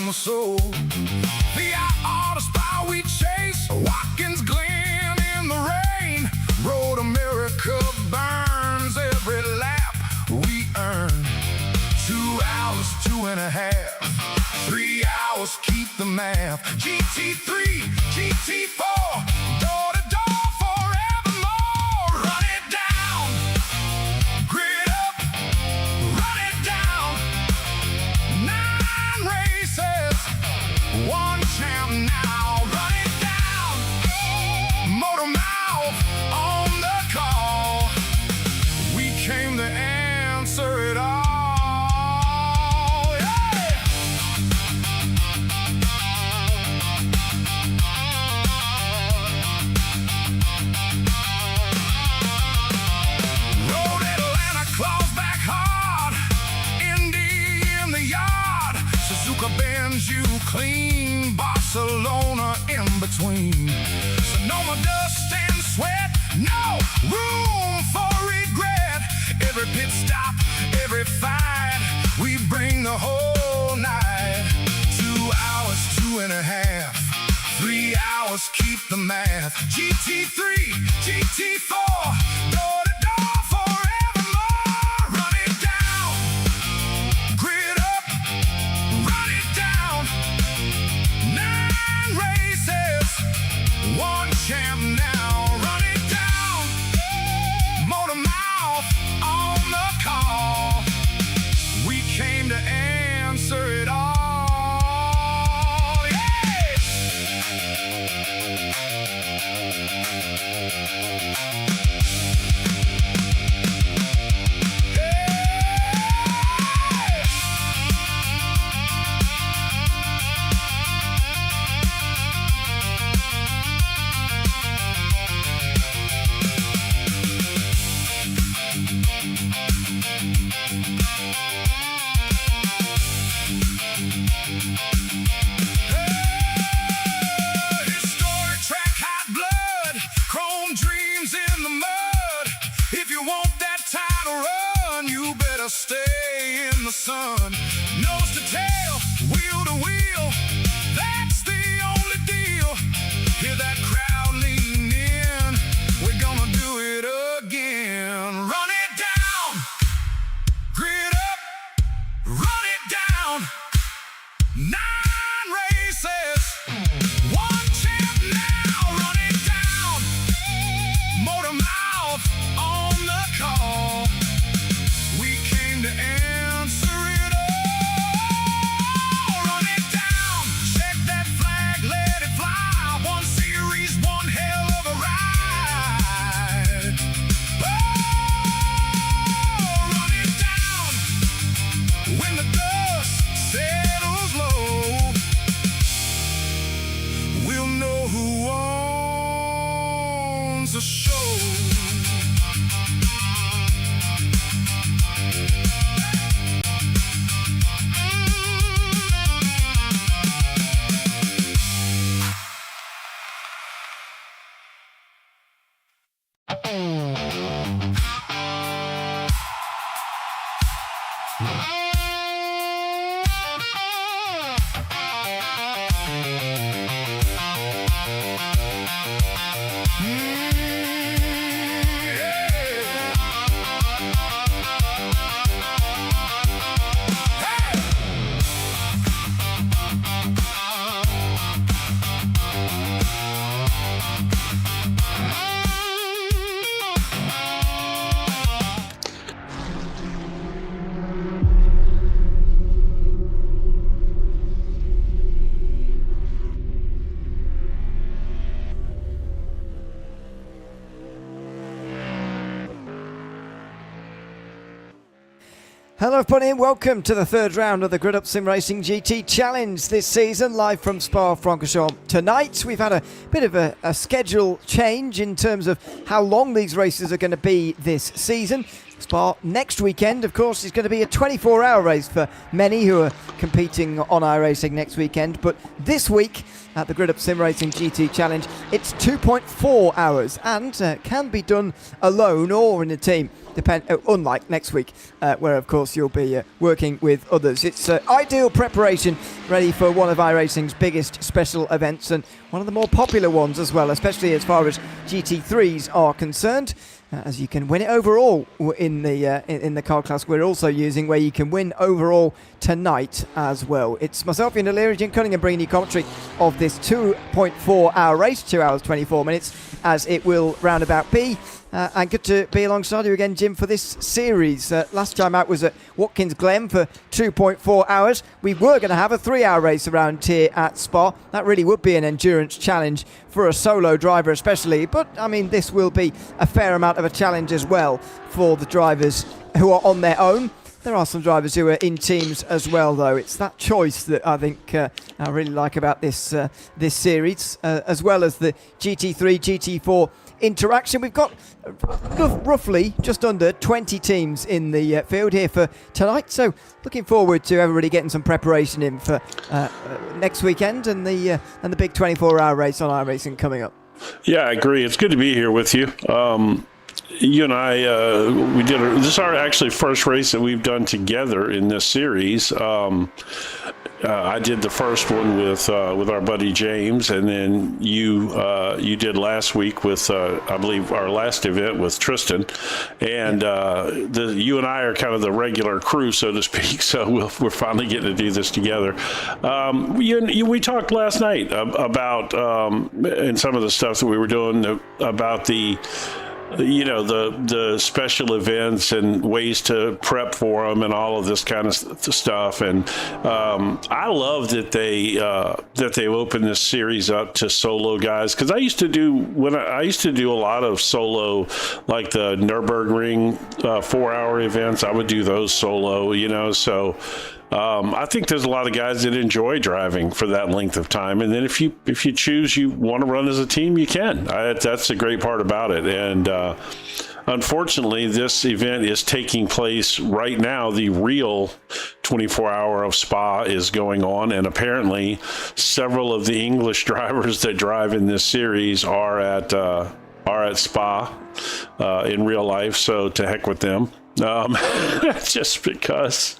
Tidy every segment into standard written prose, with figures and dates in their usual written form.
in the soul. The auto spy we chase, Watkins, Glen in the rain. Road America burns every lap we earn. 2 hours, 2.5, 3 hours, keep the math. GT3, GT4, door to door forevermore. Run it down, grid up, run it down. 9 races, 1 champ now. Run it down, motor mouth on the call. We came to answer it all. You clean, Barcelona in between. Sonoma dust and sweat, no room for regret. Every pit stop, every fight, we bring the whole night. 2 hours, 2.5, 3 hours, keep the math. GT3, GT4, door to door forevermore. Run it down, grid up, run it down. 9 races, 1 champ now. Run it down, motor mouth on the call. We came to answer it all. Historic track, hot blood, chrome dreams in the mud. If you want that title run, you better stay in the sun. Nose to tail, wheel to wheel, that's the only deal. Hear that crowd lean in, we're gonna do it again. Run it down, grid up, run it down. 9 races, 1 champ now. Run it down, motor mouth on the call. We came to answer it all. Run it down, check that flag, let it fly. 1 series, 1 hell of a ride. Oh, run it down, when the dust settles low, we'll know who owns the show. Hello everybody and welcome to the 3rd round of the Grid Up Sim Racing GT Challenge this season, live from Spa-Francorchamps. Tonight we've had a bit of a schedule change in terms of how long these races are going to be this season. Spa next weekend, of course, is going to be a 24-hour race for many who are competing on iRacing next weekend, but this week at the Grid Up Sim Racing GT Challenge, it's 2.4 hours and can be done alone or in a team. unlike next week, where of course you'll be working with others. It's ideal preparation, ready for one of iRacing's biggest special events and one of the more popular ones as well, especially as far as GT3s are concerned. As you can win it overall in the car class we're also using, where you can win overall tonight as well. It's myself, Ian O'Leary, Jim Cunningham, bringing you commentary of this 2.4 hour race, 2 hours 24 minutes, as it will roundabout be. And good to be alongside you again, Jim, for this series. Last time out was at Watkins Glen for 2.4 hours. We were going to have a 3-hour race around here at Spa. That really would be an endurance challenge for a solo driver especially. But, I mean, this will be a fair amount of a challenge as well for the drivers who are on their own. There are some drivers who are in teams as well, though. It's that choice that I think I really like about this series, as well as the GT3, GT4 interaction. We've got roughly just under 20 teams in the field here for tonight, so looking forward to everybody getting some preparation in for next weekend and the big 24-hour race on iRacing coming up. Yeah, I agree. It's good to be here with you. You and I, this is our actually first race that we've done together in this series. I did the first one with our buddy James, and then you did last week with I believe our last event with Tristan, and you and I are kind of the regular crew, so to speak. So we're finally getting to do this together. We talked last night about and some of the stuff that we were doing about the special events and ways to prep for them and all of this kind of stuff. And I love that they open this series up to solo guys, because I used to do a lot of solo, like the Nürburgring 4-hour events. I would do those solo, so. I think there's a lot of guys that enjoy driving for that length of time, and then if you choose you want to run as a team, you can. That's the great part about it. And unfortunately, this event is taking place right now. The real 24-hour of Spa is going on, and apparently several of the English drivers that drive in this series are at Spa in real life. So to heck with them. Just because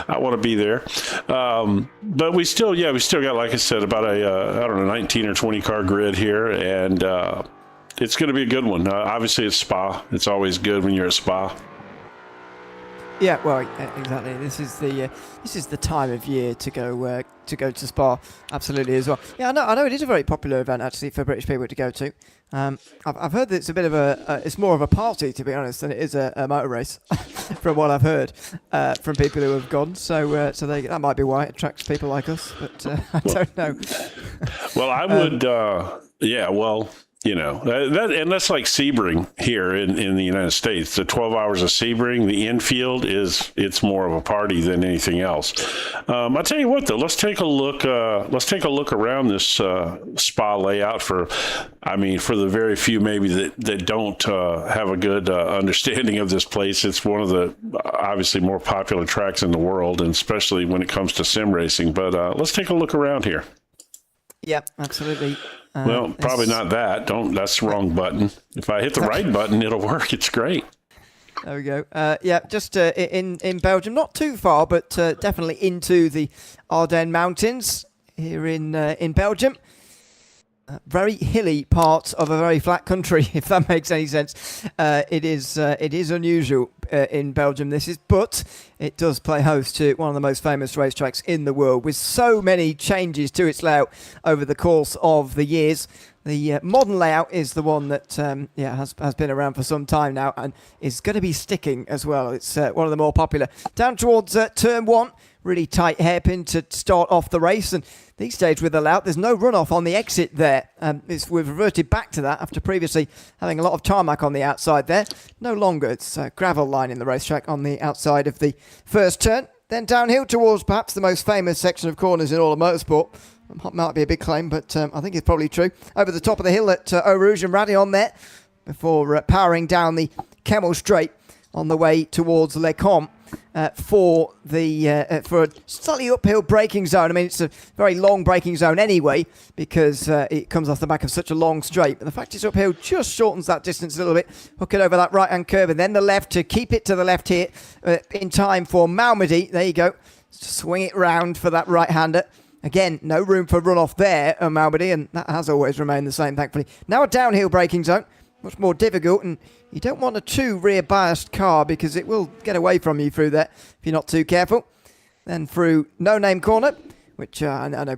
I want to be there. But we still got, like I said, about a 19 or 20 car grid here, and it's going to be a good one. Obviously, it's Spa. It's always good when you're at Spa. Yeah, well, exactly. This is the time of year to go to Spa. Absolutely as well. Yeah, I know it is a very popular event actually for British people to go to. I've heard that it's a bit of it's more of a party, to be honest, than it is a motor race, from what I've heard from people who have gone. So that might be why it attracts people like us, but I don't know. Well, I would, and that's like Sebring here in the United States. The 12 hours of Sebring, the infield it's more of a party than anything else. I'll tell you what, though, let's take a look around this Spa layout for the very few maybe that don't have a good understanding of this place. It's one of the obviously more popular tracks in the world, and especially when it comes to sim racing. But let's take a look around here. Yeah, absolutely. Well, probably not that. That's the wrong button. If I hit the right button, it'll work. It's great. There we go. Just in Belgium, not too far, but definitely into the Ardennes Mountains here in Belgium. Very hilly part of a very flat country, if that makes any sense. It is unusual in Belgium, but it does play host to one of the most famous racetracks in the world, with so many changes to its layout over the course of the years. The modern layout is the one that has been around for some time now and is going to be sticking as well. It's one of the more popular. Down towards turn 1, really tight hairpin to start off the race, and these days with the layout, there's no runoff on the exit there. We've reverted back to that after previously having a lot of tarmac on the outside there. No longer. It's a gravel line in the racetrack on the outside of the first turn. Then downhill towards perhaps the most famous section of corners in all of motorsport. Might be a big claim, but I think it's probably true. Over the top of the hill at Eau Rouge and Raidillon there, before powering down the Kemmel Straight on the way towards Les Comps. for a slightly uphill braking zone. I mean, it's a very long braking zone anyway because it comes off the back of such a long straight. But the fact it's uphill just shortens that distance a little bit. Hook it over that right-hand curve and then the left to keep it to the left here in time for Malmedy. There you go. Swing it round for that right-hander. Again, no room for runoff there, Malmedy, and that has always remained the same, thankfully. Now a downhill braking zone, much more difficult, and you don't want a too rear-biased car because it will get away from you through there if you're not too careful. Then through no-name corner, which I know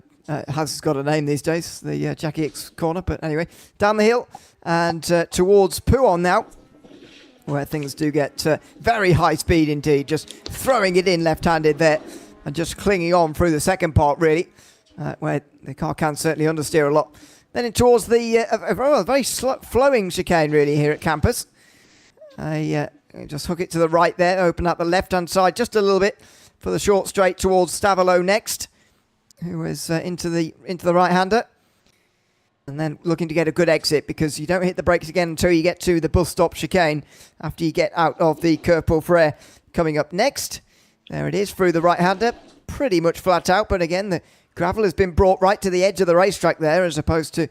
has got a name these days, the Jackie X corner, but anyway, down the hill and towards Pouon now, where things do get very high speed indeed, just throwing it in left-handed there. And just clinging on through the second part, really, where the car can certainly understeer a lot. Then in towards the very flowing chicane, really, here at Campus. Just hook it to the right there, open up the left-hand side just a little bit for the short straight towards Stavolo next, who is into the right-hander. And then looking to get a good exit because you don't hit the brakes again until you get to the bus stop chicane after you get out of the Curve Pour Frere coming up next. There it is, through the right-hander, pretty much flat out, but again, the gravel has been brought right to the edge of the racetrack there, as opposed to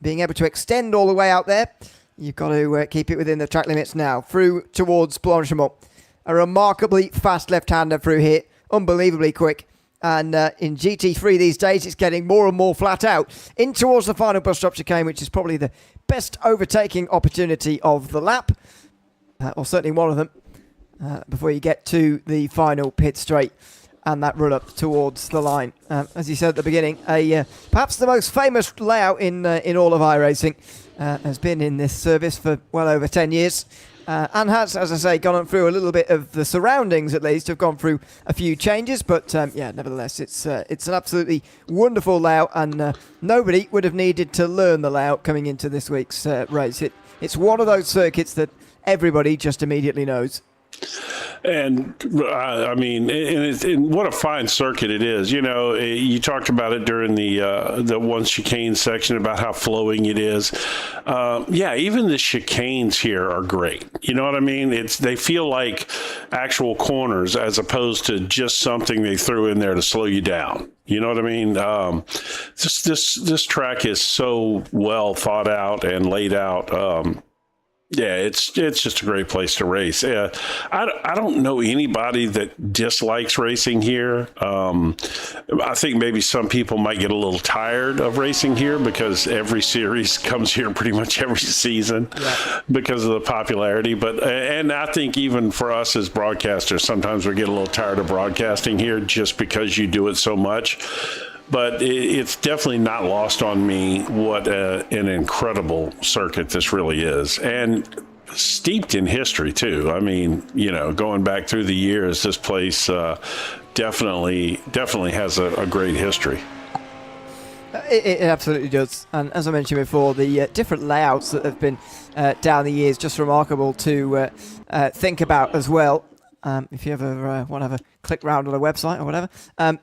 being able to extend all the way out there. You've got to keep it within the track limits now, through towards Blanchimont. A remarkably fast left-hander through here, unbelievably quick, and in GT3 these days, it's getting more and more flat out. In towards the final bus stop chicane, which is probably the best overtaking opportunity of the lap, or certainly one of them. Before you get to the final pit straight and that run up towards the line. As you said at the beginning, perhaps the most famous layout in all of iRacing has been in this service for well over 10 years and has, as I say, gone through a little bit of the surroundings at least, have gone through a few changes, but yeah, nevertheless, it's an absolutely wonderful layout and nobody would have needed to learn the layout coming into this week's race. It's one of those circuits that everybody just immediately knows. And I mean, and what a fine circuit it is. You know, you talked about it during the one chicane section about how flowing it is. Yeah, even the chicanes here are great. You know what I mean? They feel like actual corners as opposed to just something they threw in there to slow you down. You know what I mean? This track is so well thought out and laid out. Yeah, it's just a great place to race. I don't know anybody that dislikes racing here. I think maybe some people might get a little tired of racing here because every series comes here pretty much every season because of the popularity. But and I think even for us as broadcasters, sometimes we get a little tired of broadcasting here just because you do it so much. But it's definitely not lost on me what an incredible circuit this really is. And steeped in history, too. I mean, you know, going back through the years, this place definitely has a great history. It absolutely does. And as I mentioned before, the different layouts that have been down the years, just remarkable to think about as well. If you ever want to have a click round on a website or whatever,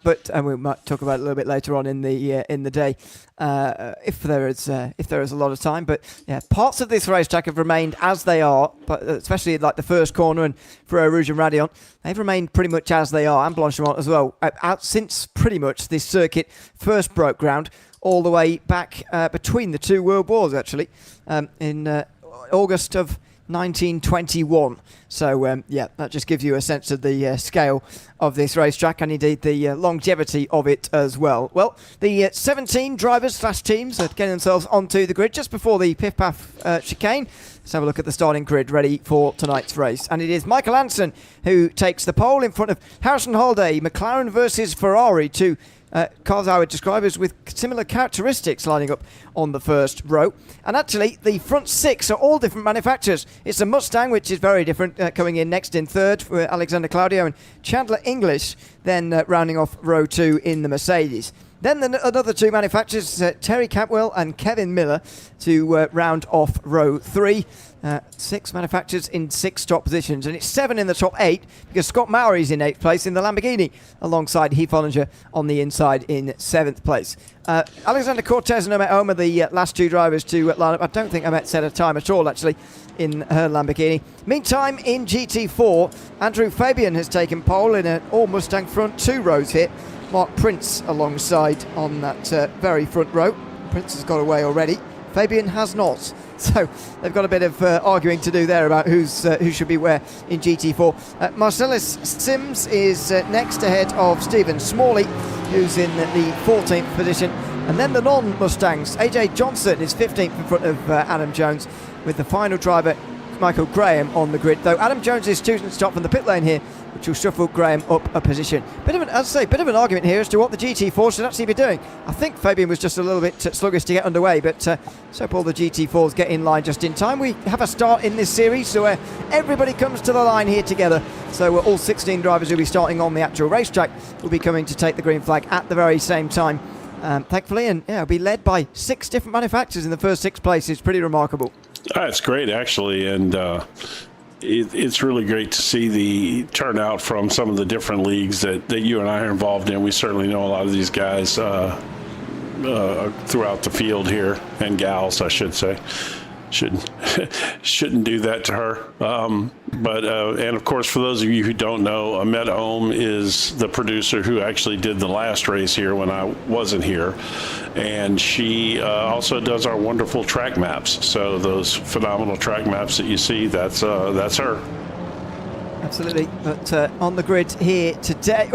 but we might talk about it a little bit later on in the day if there is a lot of time. But yeah, parts of this racetrack have remained as they are, but especially like the first corner and for Eau Rouge and Raidillon, they've remained pretty much as they are, and Blanchimont as well, out since pretty much this circuit first broke ground, all the way back between the two world wars, actually, in August of 1921. So yeah, that just gives you a sense of the scale of this racetrack and indeed the longevity of it as well. Well, the 17 drivers/teams are getting themselves onto the grid just before the Piff Paff chicane. Let's have a look at the starting grid ready for tonight's race. And it is Michael Hansen who takes the pole in front of Harrison Holday. McLaren versus Ferrari, two cars I would describe as with similar characteristics lining up on the first row. And actually, the front six are all different manufacturers. It's a Mustang, which is very different, coming in next in third for Alexander Claudio and Chandler English, then rounding off row two in the Mercedes. Then another two manufacturers, Terry Capwell and Kevin Miller, to round off row three. Six manufacturers in six top positions, and it's seven in the top eight because Scott Mowry's in eighth place in the Lamborghini alongside Heath Ollinger on the inside in seventh place. Alexander Cortez and Omet Home are the last two drivers to line up. I don't think Omet set a time at all, actually. in her Lamborghini. Meantime, in GT4, Andrew Fabian has taken pole in an all-Mustang front 2 rows here. Mark Prince alongside on that very front row. Prince has got away already. Fabian has not. So they've got a bit of arguing to do there about who should be where in GT4. Marcellus Sims is next ahead of Stephen Smalley, who's in the 14th position. And then the non-Mustangs, AJ Johnson is 15th in front of Adam Jones, with the final driver, Michael Graham, on the grid. Though Adam Jones is choosing to stop from the pit lane here, which will shuffle Graham up a position. Bit of an argument here as to what the GT4 should actually be doing. I think Fabian was just a little bit sluggish to get underway, but so all the GT4s get in line just in time. We have a start in this series, so everybody comes to the line here together. So all 16 drivers who will be starting on the actual racetrack will be coming to take the green flag at the very same time, thankfully, and it'll be led by 6 different manufacturers in the first 6 places. Pretty remarkable. It's great, actually, and it's really great to see the turnout from some of the different leagues that you and I are involved in. We certainly know a lot of these guys throughout the field here, and gals, I should say. Shouldn't do that to her. And of course, for those of you who don't know, Ahmet Ohm is the producer who actually did the last race here when I wasn't here. And she also does our wonderful track maps. So those phenomenal track maps that you see, that's her. Absolutely, but on the grid here today,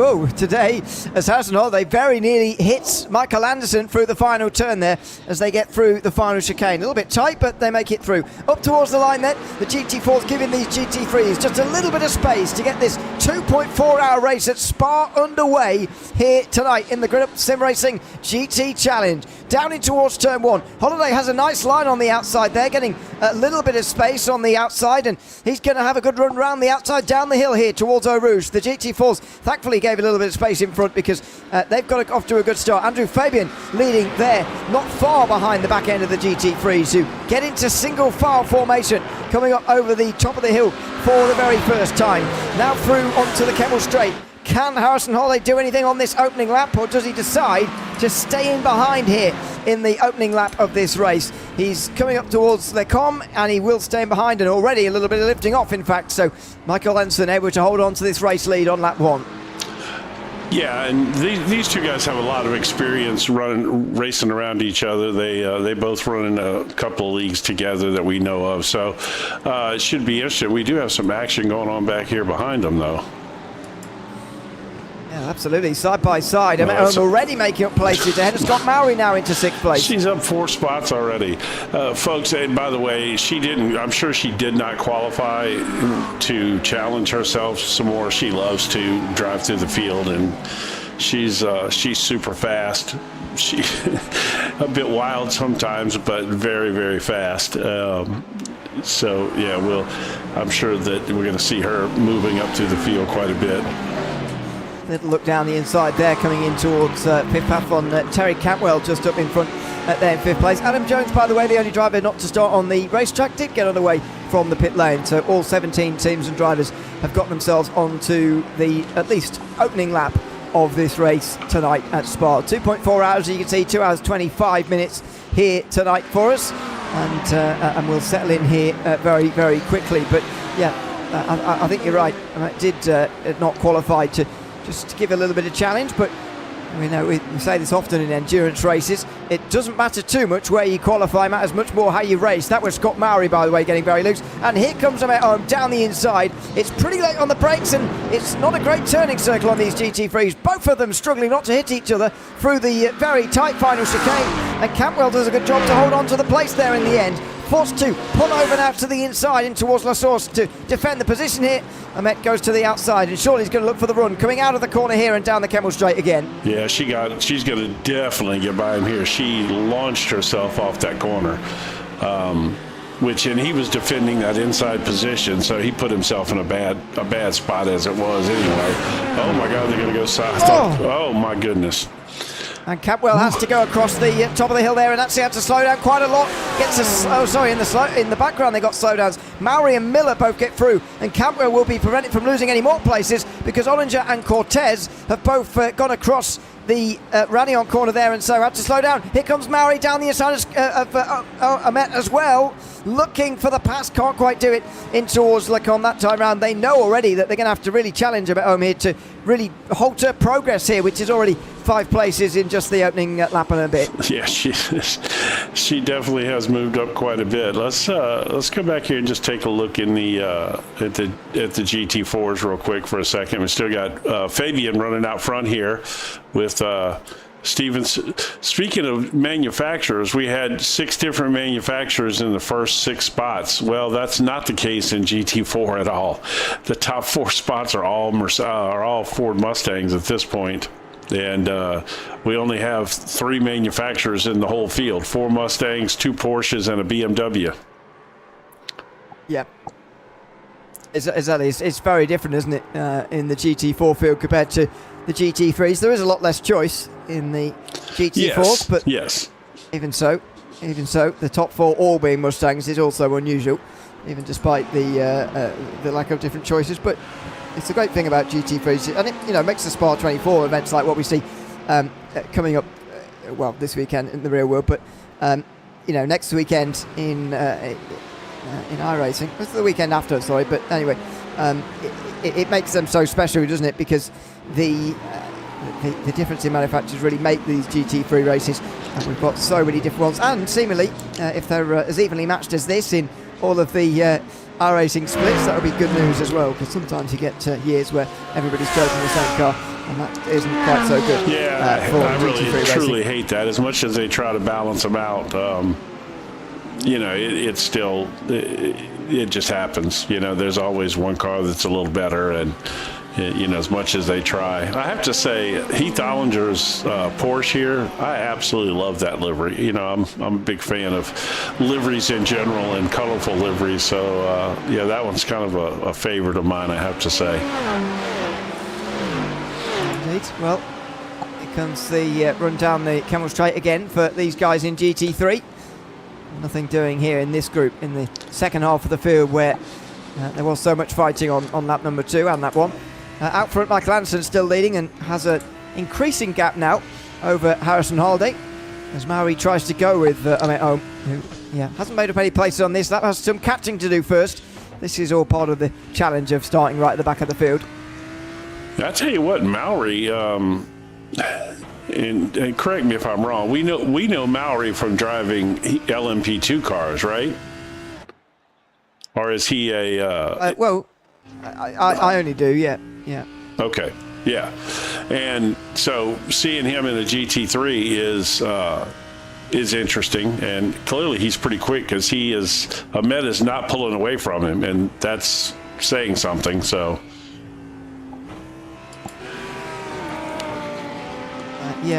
as Harrison Holiday very nearly hits Michael Anderson through the final turn there as they get through the final chicane. A little bit tight, but they make it through. Up towards the line then, the GT4's giving these GT3s just a little bit of space to get this 2.4-hour race at Spa underway here tonight in the Grid Up Sim Racing GT Challenge. Down in towards turn 1. Holiday has a nice line on the outside there, getting a little bit of space on the outside, and he's going to have a good run round the outside down the hill here towards Eau Rouge. The GT4s thankfully gave a little bit of space in front because they've got off to a good start. Andrew Fabian leading there, not far behind the back end of the GT3s, who get into single file formation, coming up over the top of the hill for the very first time. Now through onto the Kemmel Straight. Can Harrison Holiday do anything on this opening lap, or does he decide to stay in behind here in the opening lap of this race? He's coming up towards the com, and he will stay in behind, and already a little bit of lifting off, in fact. So Michael Anderson able to hold on to this race lead on lap 1. Yeah, and these two guys have a lot of experience racing around each other. They both run in a couple of leagues together that we know of, so it should be interesting. We do have some action going on back here behind them, though. Yeah, absolutely, side by side. I'm already making up places ahead of Scott Mowry now into 6th place. She's up 4 spots already. Folks, and by the way, I'm sure she did not qualify to challenge herself some more. She loves to drive through the field, and she's super fast. She a bit wild sometimes, but very, very fast. So yeah, I'm sure that we're going to see her moving up through the field quite a bit. Little look down the inside there, coming in towards pit path on Terry Catwell, just up in front there in 5th place. Adam Jones, by the way, the only driver not to start on the racetrack, did get underway from the pit lane. So all 17 teams and drivers have got themselves onto the at least opening lap of this race tonight at Spa. 2.4 hours, as you can see, 2 hours 25 minutes here tonight for us, and we'll settle in here very, very quickly. But yeah, I think you're right. I did not qualify to just give a little bit of challenge, but we say this often in endurance races, it doesn't matter too much where you qualify, matters much more how you race. That was Scott Mowry, by the way, getting very loose, and here comes Ahmet Ohm down the inside. It's pretty late on the brakes, and it's not a great turning circle on these GT3s, both of them struggling not to hit each other through the very tight final chicane, and Campwell does a good job to hold on to the place there in the end. Forced to pull over now to the inside in towards La Source to defend the position here. Ahmet goes to the outside, and Shirley's going to look for the run, coming out of the corner here and down the Kemmel Straight again. Yeah, she's going to definitely get by him here. She launched herself off that corner, and he was defending that inside position, so he put himself in a bad spot as it was anyway. Oh my God, they're going to go south. Oh my goodness. And Campwell has to go across the top of the hill there, and actually had to slow down quite a lot. In the background they got slowdowns. Mowry and Miller both get through, and Campwell will be prevented from losing any more places because Ollinger and Cortez have both gone across the Raidillon corner there, and so had to slow down. Here comes Maori down the inside of Ahmet as well, looking for the pass, can't quite do it in towards Lecon that time round. They know already that they're going to have to really challenge Ahmet home here to really halt her progress here, which is already 5 places in just the opening lap and a bit. Yeah, she definitely has moved up quite a bit. Let's come back here and just take a look in the at the GT4s real quick for a second. We still got Fabian running out front here with Stevens. Speaking of manufacturers, we had 6 different manufacturers in the first 6 spots. Well, that's not the case in GT4 at all. The top 4 spots are all Ford Mustangs at this point. And we only have 3 manufacturers in the whole field: 4 Mustangs, 2 Porsches, and a BMW. Yeah. Exactly. It's very different, isn't it, in the GT4 field compared to the GT3s. There is a lot less choice in the GT4s, but yes. even so, the top 4 all being Mustangs is also unusual, even despite the lack of different choices. But it's a great thing about GT3s, and it makes the Spa-24 events like what we see coming up, well, this weekend in the real world, but next weekend in iRacing. It's the weekend after, sorry, but anyway, it makes them so special, doesn't it? Because the difference in manufacturers really make these GT3 races, and we've got so many different ones. And seemingly, if they're as evenly matched as this in all of the iRacing splits, that would be good news as well. Because sometimes you get years where everybody's chosen the same car, and that isn't quite so good. Yeah, I really truly hate that. As much as they try to balance them out, it's still, it just happens. There's always one car that's a little better, and as much as they try. I have to say, Heath Ollinger's Porsche here, I absolutely love that livery. I'm a big fan of liveries in general and colorful liveries. So that one's kind of a favorite of mine, I have to say. Indeed. Well, here comes the run down the Kemmel Straight again for these guys in GT3. Nothing doing here in this group in the second half of the field, where there was so much fighting on lap number 2 and that one. Out front, Michael Anderson still leading and has an increasing gap now over Harrison Holiday as Maori tries to go with Ahmet Home, who hasn't made up any places on this. That has some catching to do first. This is all part of the challenge of starting right at the back of the field. I tell you what, Maori, and correct me if I'm wrong, we know Maori from driving LMP2 cars, right? Or is he a... well, I only do, yeah. Okay, yeah. And so seeing him in a GT3 is interesting, and clearly he's pretty quick, because Ahmet is not pulling away from him, and that's saying something, so... It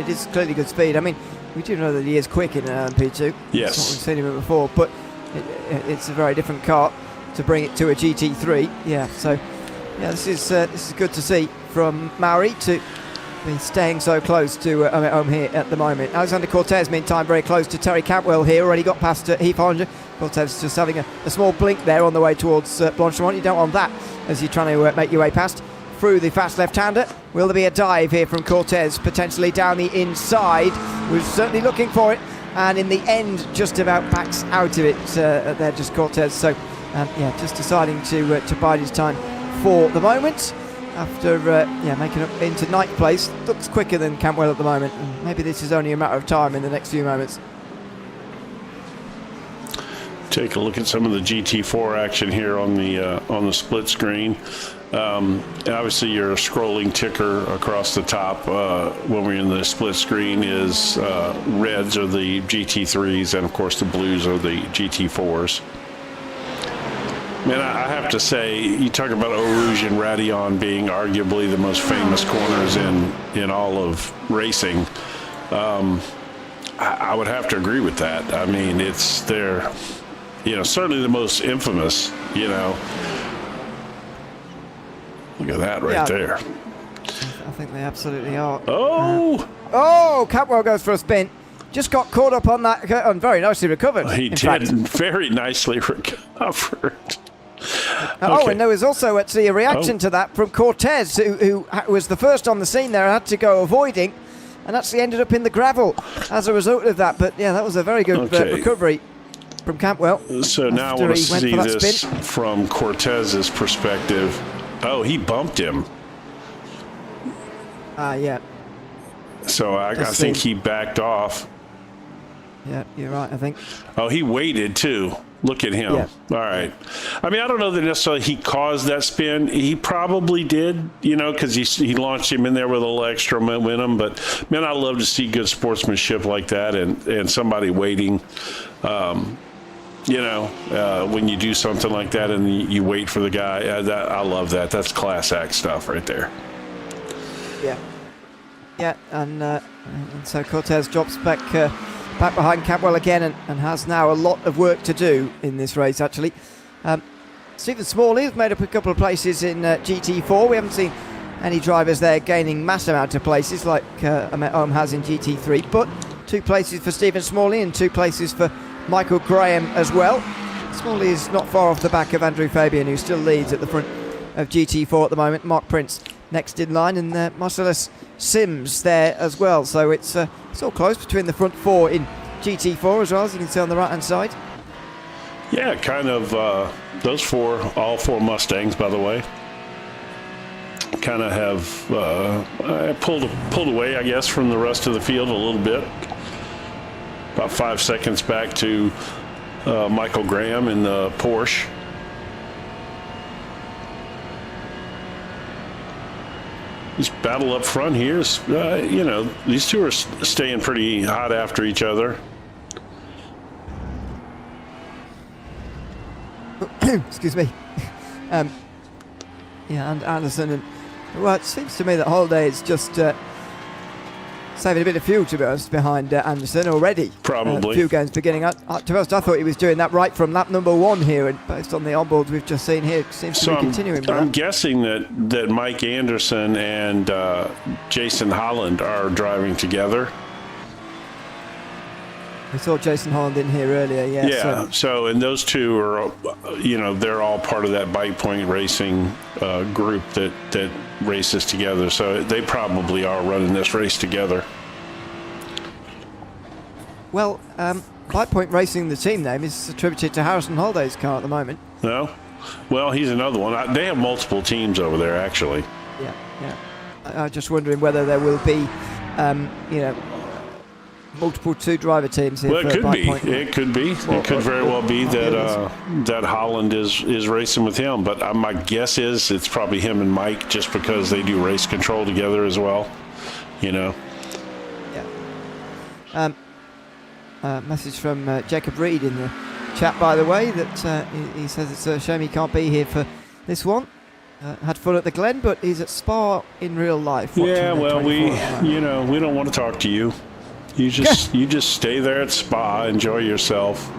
is clearly good speed. I mean, we do know that he is quick in an LMP2. Yes. That's what we've seen him in before, but it's a very different car to bring it to a GT3. Yeah, so this is good to see from Maori to be staying so close to Ahmet Home here at the moment. Alexander Cortez, meantime, very close to Terry Cantwell here. Already got past Heath Ollinger. Cortez just having a small blink there on the way towards Blanchimont. You don't want that as you're trying to make your way past. Through the fast left-hander. Will there be a dive here from Cortez, potentially down the inside? We're certainly looking for it, and in the end just about backs out of it there, just Cortez. So just deciding to bide his time for the moment after making up into 9th place. Looks quicker than Cantwell at the moment, and maybe this is only a matter of time in the next few moments. Take a look at some of the GT4 action here on the split screen. Obviously, your scrolling ticker across the top when we're in the split screen is reds are the GT3s, and of course the blues are the GT4s. Man, I have to say, you talk about Eau Rouge and Raidillon being arguably the most famous corners in all of racing. I would have to agree with that. I mean, they're certainly the most infamous. Look at that right there. I think they absolutely are. Cantwell goes for a spin. Just got caught up on that and very nicely recovered. He did very nicely recovered. Oh, and there was also actually a reaction to that from Cortez, who was the first on the scene there, had to go avoiding, and actually ended up in the gravel as a result of that. But yeah, that was a very good recovery from Cantwell. So now I want to see this from Cortez's perspective. Oh, he bumped him. Yeah. So I think he backed off. Yeah, you're right, I think. Oh, he waited too. Look at him. Yeah. All right. I mean, I don't know that necessarily he caused that spin. He probably did, you know, because he launched him in there with a little extra momentum. But, man, I love to see good sportsmanship like that and somebody waiting. You know, when you do something like that and you wait for the guy, I love that. That's class act stuff right there. Yeah. Yeah, and so Cortez drops back behind Cantwell again and has now a lot of work to do in this race, actually. Stephen Smalley has made up a couple of places in GT4. We haven't seen any drivers there gaining mass amount of places like Ahmet Ohm has in GT3, but 2 places for Stephen Smalley and 2 places for Michael Graham as well. Smalley is not far off the back of Andrew Fabian, who still leads at the front of GT4 at the moment. Mark Prince next in line, and Marcellus Sims there as well. So it's all close between the front 4 in GT4 as well, as you can see on the right hand side. Yeah, kind of those all four Mustangs, by the way, kind of have pulled away, I guess, from the rest of the field a little bit. About 5 seconds back to Michael Graham in the Porsche. This battle up front here is, you know, these two are staying pretty hot after each other. Excuse me. Yeah, and Anderson. And, well, it seems to me that Holiday is just saving a bit of fuel, to be honest, behind Anderson already. Probably. A few games beginning. To be honest, I thought he was doing that right from lap number 1 here, and based on the onboards we've just seen here, it seems to be continuing. I'm guessing that Mike Anderson and Jason Holland are driving together. We saw Jason Holland in here earlier, yeah. Yeah, so and those two are, you know, they're all part of that Bike Point Racing group that races together. So they probably are running this race together. Well, Bike Point Racing, the team name, is attributed to Harrison Holday's car at the moment. No? Well, he's another one. They have multiple teams over there, actually. Yeah. I'm just wondering whether there will be, you know, multiple 2-driver teams here. Well, it could be. It could be. It could very well be that Holland is racing with him. But my guess is it's probably him and Mike, just because they do race control together as well. You know. Yeah. Message from Jacob Reed in the chat, by the way, that he says it's a shame he can't be here for this one. Had fun at the Glen, but he's at Spa in real life. Yeah. Well, we don't want to talk to you. You just stay there at Spa, enjoy yourself.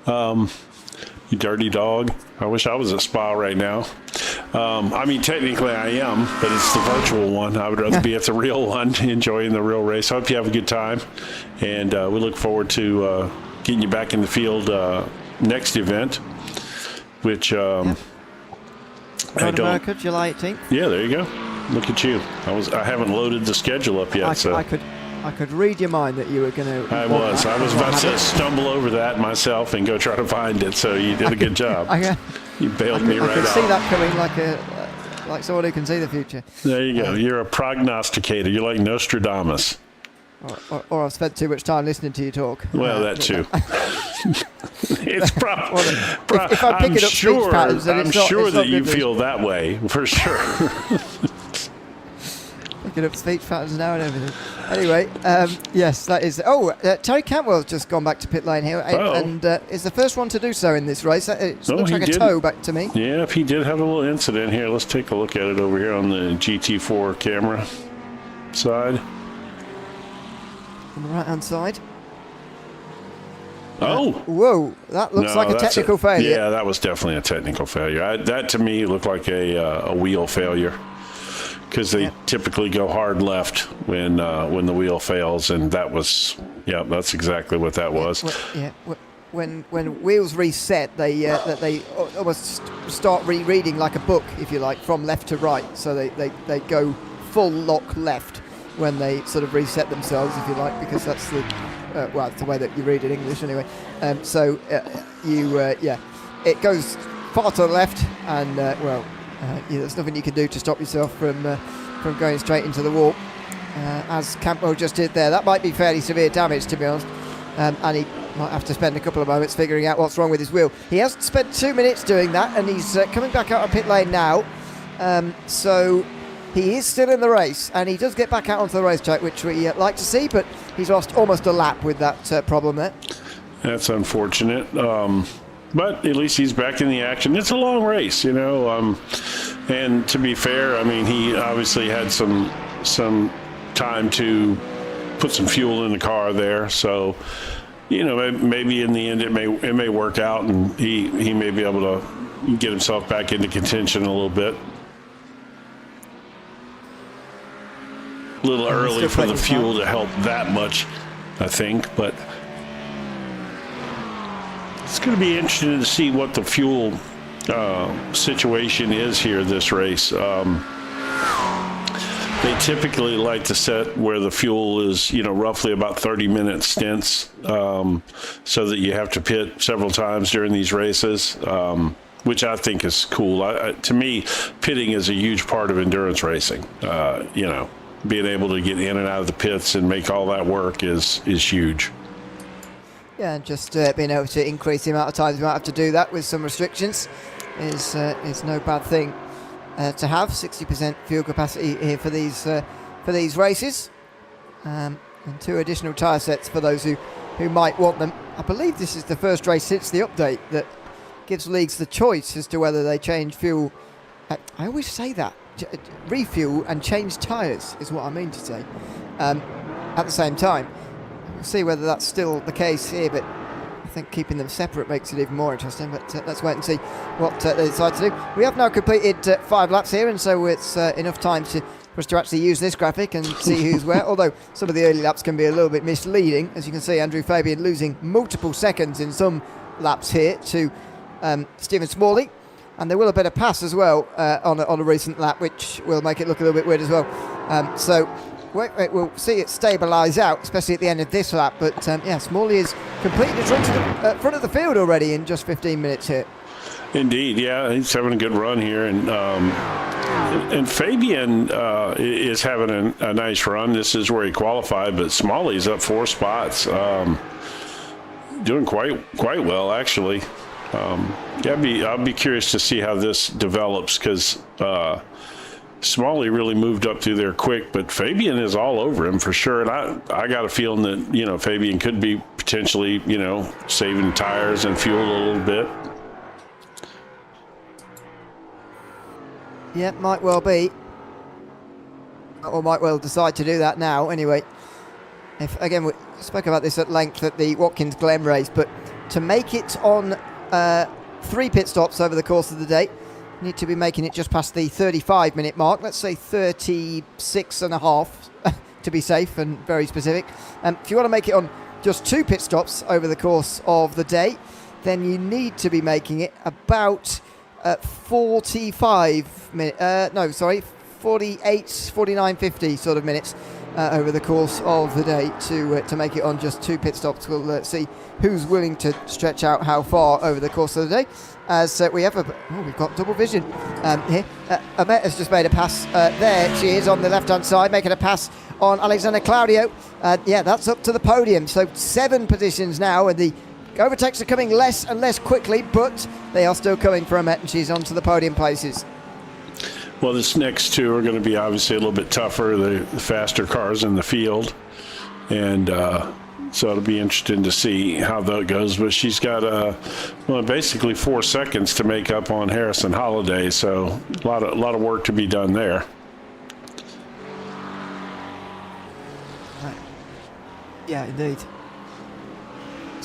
You dirty dog. I wish I was at Spa right now. I mean, technically I am, but it's the virtual one. I would rather be at the real one, enjoying the real race. I hope you have a good time, and we look forward to getting you back in the field next event, which Road America, July 18th. Yeah, there you go. Look at you. I haven't loaded the schedule up yet. I could read your mind that you were going to. I was about to stumble over that myself and go try to find it. So you did a good job. You bailed me right out. I could see that coming like someone who can see the future. There you go. You're a prognosticator. You're like Nostradamus. Or I've spent too much time listening to you talk. Well, that too. It's probably. If I'm picking up speech patterns, then I'm sure that you feel that way for sure. Picking up speech patterns now and everything. Anyway, yes, that is. Terry Cantwell's just gone back to pit lane here, and is the first one to do so in this race. It looks like a toe back to me. Yeah, if he did have a little incident here, let's take a look at it over here on the GT4 camera side. On the right-hand side. Whoa, that looks like a technical failure. Yeah, that was definitely a technical failure. That to me looked like a wheel failure, because they typically go hard left when the wheel fails, and that was, that's exactly what that was. when wheels reset, they almost start rereading like a book, if you like, from left to right. So they go full lock left when they sort of reset themselves, if you like, because that's the well, it's the way that you read in English anyway. It goes far to the left, and there's nothing you can do to stop yourself from going straight into the wall, as Campbell just did there. That might be fairly severe damage, to be honest, and he might have to spend a couple of moments figuring out what's wrong with his wheel. He has spent 2 minutes doing that, and he's coming back out of pit lane now, so he is still in the race, and he does get back out onto the racetrack, which we like to see, but he's lost almost a lap with that problem there. That's unfortunate. But at least he's back in the action. It's a long race, you know. And to be fair, I mean, he obviously had some time to put some fuel in the car there. So, you know, maybe in the end it may work out, and he may be able to get himself back into contention a little bit. A little early for the fuel to help that much, I think, but it's going to be interesting to see what the fuel situation is here this race. They typically like to set where the fuel is, you know, roughly about 30-minute stints, so that you have to pit several times during these races, which I think is cool. To me, pitting is a huge part of endurance racing. You know, being able to get in and out of the pits and make all that work is huge. Yeah, and just being able to increase the amount of times we might have to do that with some restrictions is no bad thing to have. 60% fuel capacity here for these races, and 2 additional tyre sets for those who might want them. I believe this is the first race since the update that gives leagues the choice as to whether they change fuel. I always say that. Refuel and change tyres is what I mean to say at the same time. We'll see whether that's still the case here, but I think keeping them separate makes it even more interesting. But let's wait and see what they decide to do. We have now completed 5 laps here, and so it's enough time for us to actually use this graphic and see who's where, although some of the early laps can be a little bit misleading. As you can see, Andrew Fabian losing multiple seconds in some laps here to Stephen Smalley, and there will have been a pass as well on a recent lap, which will make it look a little bit weird as well. So we'll see it stabilise out, especially at the end of this lap. But Smalley is completing his run to the front of the field already in just 15 minutes here. Indeed, yeah, he's having a good run here, and Fabian is having a nice run. This is where he qualified, but Smalley's up 4 spots, doing quite well actually. I'll be curious to see how this develops, because Smalley really moved up through there quick, but Fabian is all over him for sure. And I got a feeling that, you know, Fabian could be potentially, you know, saving tires and fuel a little bit. Yeah, might well be, or might well decide to do that now. Anyway, again, we spoke about this at length at the Watkins Glen race, but to make it on 3 pit stops over the course of the day, you need to be making it just past the 35-minute mark. Let's say 36 and a half to be safe and very specific. If you want to make it on just 2 pit stops over the course of the day, then you need to be making it about 48, 49, 50 sort of minutes over the course of the day to make it on just 2 pit stops. We'll see who's willing to stretch out how far over the course of the day, as we've got double vision here. Amet has just made a pass. There she is on the left-hand side, making a pass on Alexander Claudio. That's up to the podium. So 7 positions now, and the overtakes are coming less and less quickly, but they are still coming for Amet, and she's onto the podium places. Well, this next 2 are going to be obviously a little bit tougher, the faster cars in the field, and so it'll be interesting to see how that goes. But she's got basically 4 seconds to make up on Harrison Holiday, so a lot of work to be done there. Yeah, indeed.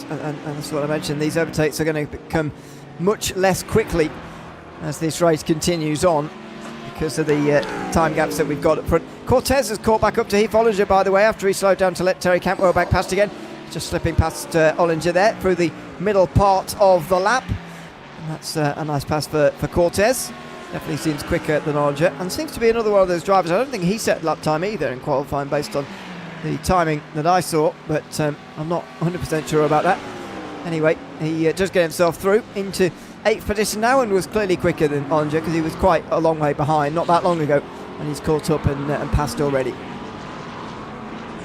And that's what I mentioned. These overtakes are going to become much less quickly as this race continues on, because of the time gaps that we've got up front. Cortez has caught back up to Heath Ollinger, by the way, after he slowed down to let Terry Cantwell back past again. just slipping past Ollinger there through the middle part of the lap. And that's a nice pass for Cortez. Definitely seems quicker than Ollinger, and seems to be another one of those drivers. I don't think he set lap time either in qualifying based on the timing that I saw, but I'm not 100% sure about that. Anyway, he just got himself through into 8th position now, and was clearly quicker than Ollinger because he was quite a long way behind not that long ago, and he's caught up and passed already.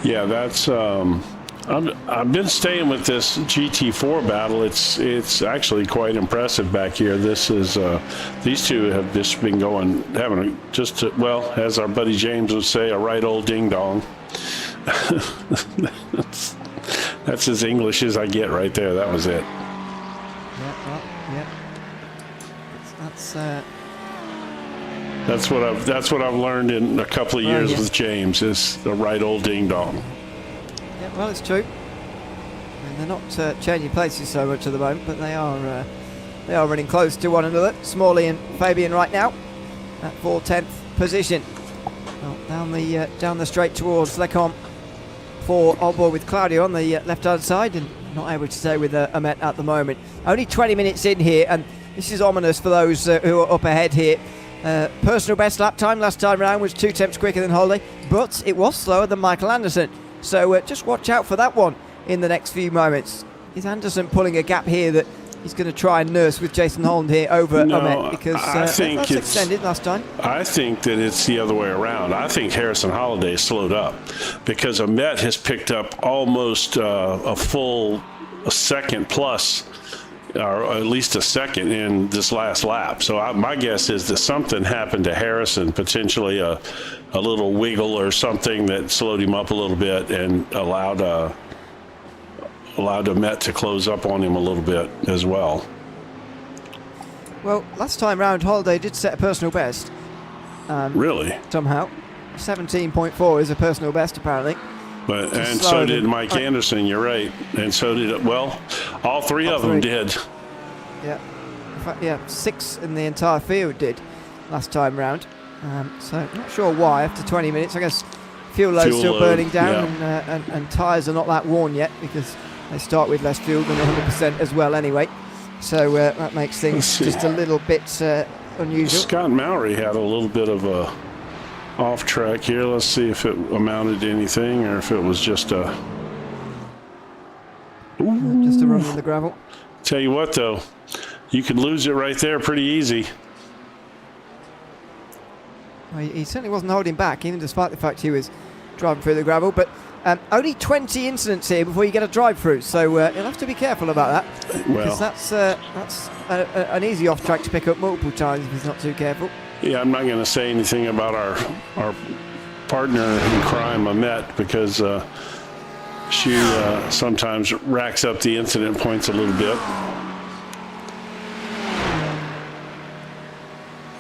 Yeah, that's I've been staying with this GT4 battle. It's actually quite impressive back here. This is these two have just been well, as our buddy James would say, a right old ding dong. That's as English as I get right there. That was it. Yeah. That's what I've learned in a couple of years with James, is the right old ding dong. Yeah, well, it's true. And they're not changing places so much at the moment, but they are running close to one another. Smalley and Fabian right now at 4th position. Well, down the straight towards Lecombe for Oldboy with Claudio on the left-hand side, and not able to stay with Amet at the moment. Only 20 minutes in here, and this is ominous for those who are up ahead here. Personal best lap time last time around was 2 tenths quicker than Holiday, but it was slower than Michael Anderson. So just watch out for that one in the next few moments. Is Anderson pulling a gap here that he's going to try and nurse with Jason Holland here over Amet? Because I think that's extended last time. I think that it's the other way around. I think Harrison Holiday slowed up because Amet has picked up almost a second plus, or at least a second in this last lap. So my guess is that something happened to Harrison, potentially a little wiggle or something that slowed him up a little bit and allowed Amet to close up on him a little bit as well. Well, last time round, Holiday did set a personal best. Really? Somehow. 17.4 is a personal best, apparently. And so did Mike Anderson, you're right. And so did, well, all three of them did. Yeah. In fact, yeah, 6 in the entire field did last time round. So not sure why after 20 minutes. I guess fuel load's still burning down, and tyres are not that worn yet because they start with less fuel than 100% as well anyway. So that makes things just a little bit unusual. Scott Mowry had a little bit of a off track here. Let's see if it amounted to anything or if it was just a run in the gravel. Tell you what though, you could lose it right there pretty easy. Well, he certainly wasn't holding back, even despite the fact he was driving through the gravel. But only 20 incidents here before you get a drive-through, so you'll have to be careful about that. Because that's an easy off-track to pick up multiple times if he's not too careful. Yeah, I'm not going to say anything about our partner in crime, Amet, because she sometimes racks up the incident points a little bit.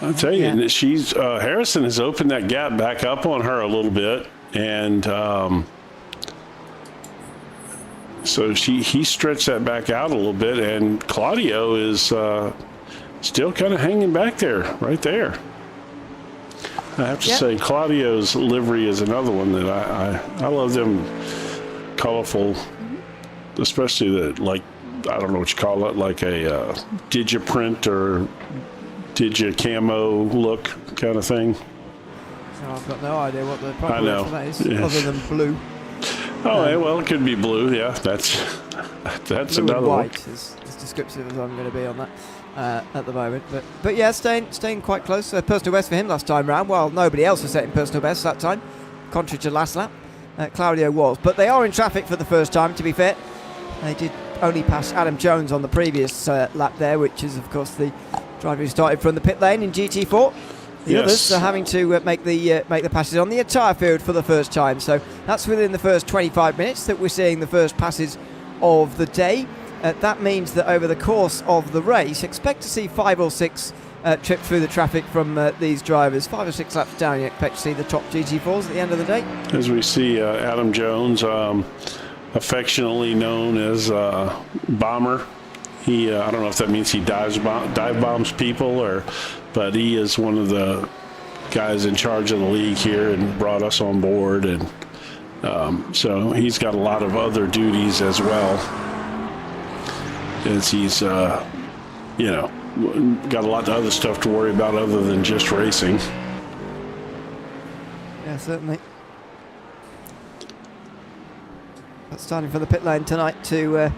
I'll tell you, she's Harrison has opened that gap back up on her a little bit, and so he stretched that back out a little bit, and Claudio is still kind of hanging back there, right there. I have to say, Claudio's livery is another one that I love them colorful, especially the, like, I don't know what you call it, like a digiprint or digi camo look kind of thing. No, I've got no idea what the proper word for that is, other than blue. Oh, well, it could be blue. Yeah, that's blue another and one. white is as descriptive as I'm going to be on that at the moment. But yeah, staying quite close. Personal best for him last time round. Well, nobody else was setting personal best that time, contrary to last lap. Claudio was, but they are in traffic for the first time. To be fair, they did only pass Adam Jones on the previous lap there, which is of course the driver who started from the pit lane in GT4. The others are having to make the passes on the entire field for the first time. So that's within the first 25 minutes that we're seeing the first passes of the day. That means that over the course of the race, expect to see 5 or 6 trips through the traffic from these drivers. 5 or 6 laps down, you expect to see the top GT4s at the end of the day. As we see Adam Jones, affectionately known as Bomber. He, I don't know if that means he dive bombs people, but he is one of the guys in charge of the league here and brought us on board, and So he's got a lot of other duties as well, as he's, got a lot of other stuff to worry about other than just racing. Yeah, certainly. But starting for the pit lane tonight to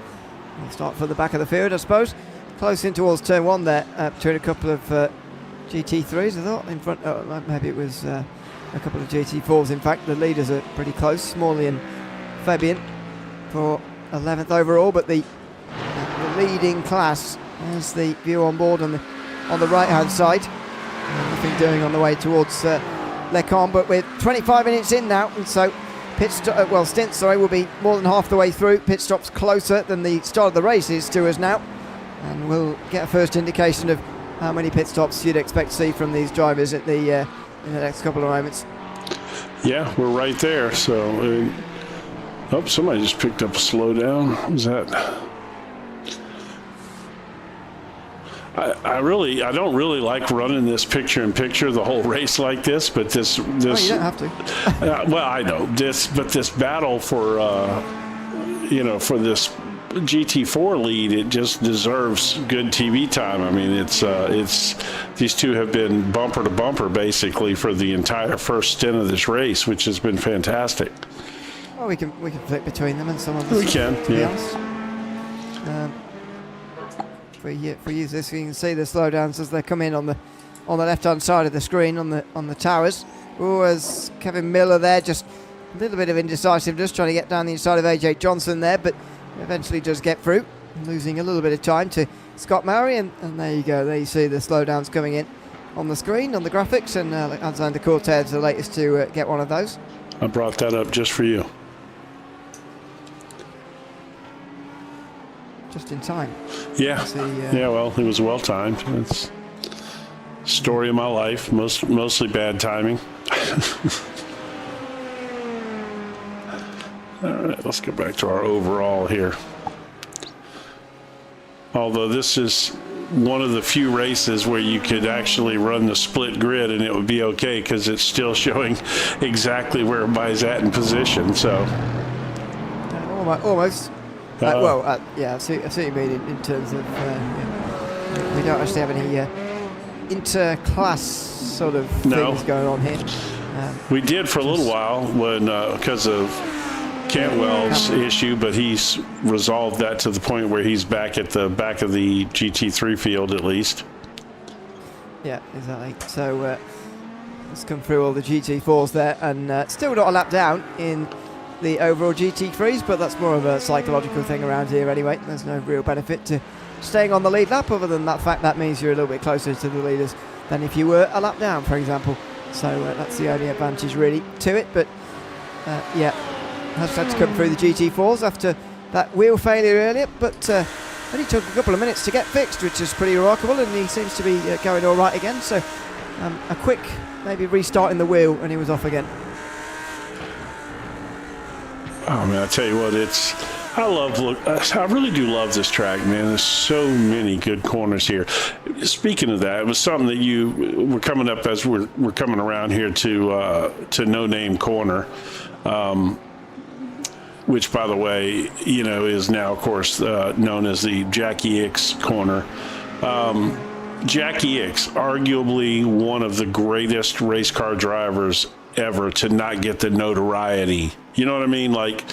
start from the back of the field, I suppose. Close in towards turn one there, between a couple of GT3s, I thought, in front. Oh, maybe it was a couple of GT4s. In fact, the leaders are pretty close, Smalley and Fabian for 11th overall, but the leading class, as the view on board on the right-hand side. Nothing doing on the way towards Lecon, but we're 25 minutes in now, and so stint will be more than half the way through. Pit stops closer than the start of the race is to us now, and we'll get a first indication of how many pit stops you'd expect to see from these drivers at in the next couple of moments. Yeah, we're right there. So, somebody just picked up a slowdown. What was that? I don't really like running this picture-in-picture the whole race like this, but this you don't have to. well, I know this battle for for this GT4 lead, it just deserves good TV time. I mean, it's these two have been bumper to bumper basically for the entire first stint of this race, which has been fantastic. Well, we can flip between them and some of us. We can, to be honest. If we use this, you can see the slowdowns as they come in on the left-hand side of the screen on the towers. Oh, as Kevin Miller there, just a little bit of indecisiveness, trying to get down the inside of AJ Johnson there, but eventually does get through, losing a little bit of time to Scott Murray, and there you go. There you see the slowdowns coming in on the screen, on the graphics, and Alexander Cortez, the latest to get one of those. I brought that up just for you. Just in time. Yeah. Yeah, well, it was well timed. It's story of my life, mostly bad timing. All right, let's go back to our overall here. Although this is one of the few races where you could actually run the split grid and it would be okay because it's still showing exactly where everybody's at in position. So almost. Yeah, I see what you mean in terms of we don't actually have any inter-class sort of things going on here. We did for a little while when because of Cantwell's issue, but he's resolved that to the point where he's back at the back of the GT3 field at least. Yeah, exactly. So let's come through all the GT4s there, and still not a lap down in the overall GT3s, but that's more of a psychological thing around here anyway. There's no real benefit to staying on the lead lap other than that fact that means you're a little bit closer to the leaders than if you were a lap down, for example. So that's the only advantage really to it, but has had to come through the GT4s after that wheel failure earlier, but only took a couple of minutes to get fixed, which is pretty remarkable, and he seems to be going all right again. So a quick maybe restarting the wheel and he was off again. Oh man, I tell you what, I really do love this track, man. There's so many good corners here. Speaking of that, it was something that we're coming up as we're coming around here to No Name Corner, which by the way, is now of course known as the Jackie Ickx Corner. Jackie Ickx, arguably one of the greatest race car drivers ever to not get the notoriety. You know what I mean? Like,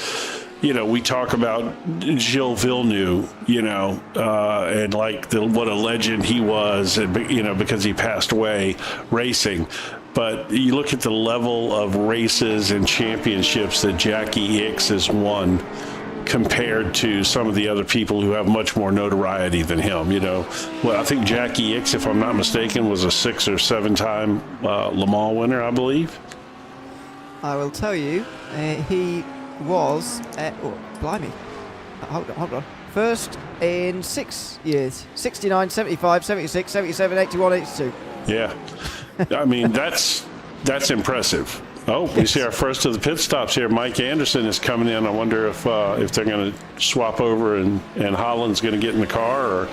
we talk about Gilles Villeneuve, and like what a legend he was, because he passed away racing. But you look at the level of races and championships that Jackie Ickx has won compared to some of the other people who have much more notoriety than him. Well, I think Jackie Ickx, if I'm not mistaken, was a 6 or 7 time Le Mans winner, I believe. I will tell you, he was, blimey, hold on, first in 6 years, 69, 75, 76, 77, 81, 82. Yeah, I mean, that's impressive. Oh, we see our first of the pit stops here. Mike Anderson is coming in. I wonder if they're going to swap over and Holland's going to get in the car, or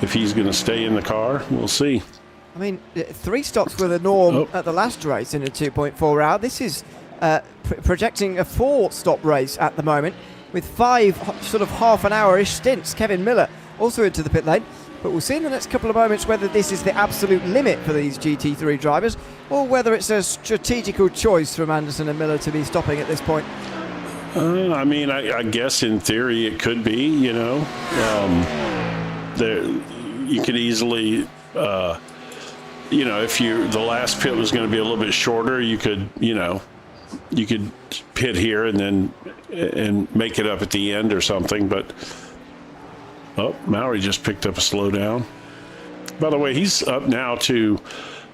if he's going to stay in the car. We'll see. I mean, 3 stops were the norm at the last race in a 2.4 hour. This is projecting a 4-stop race at the moment, with 5 sort of half an hour-ish stints. Kevin Miller also into the pit lane. But we'll see in the next couple of moments whether this is the absolute limit for these GT3 drivers, or whether it's a strategical choice from Anderson and Miller to be stopping at this point. I mean, I guess in theory it could be, you know. You could easily, you know, if the last pit was going to be a little bit shorter, you could pit here and make it up at the end or something. But Maury just picked up a slowdown. By the way, he's up now to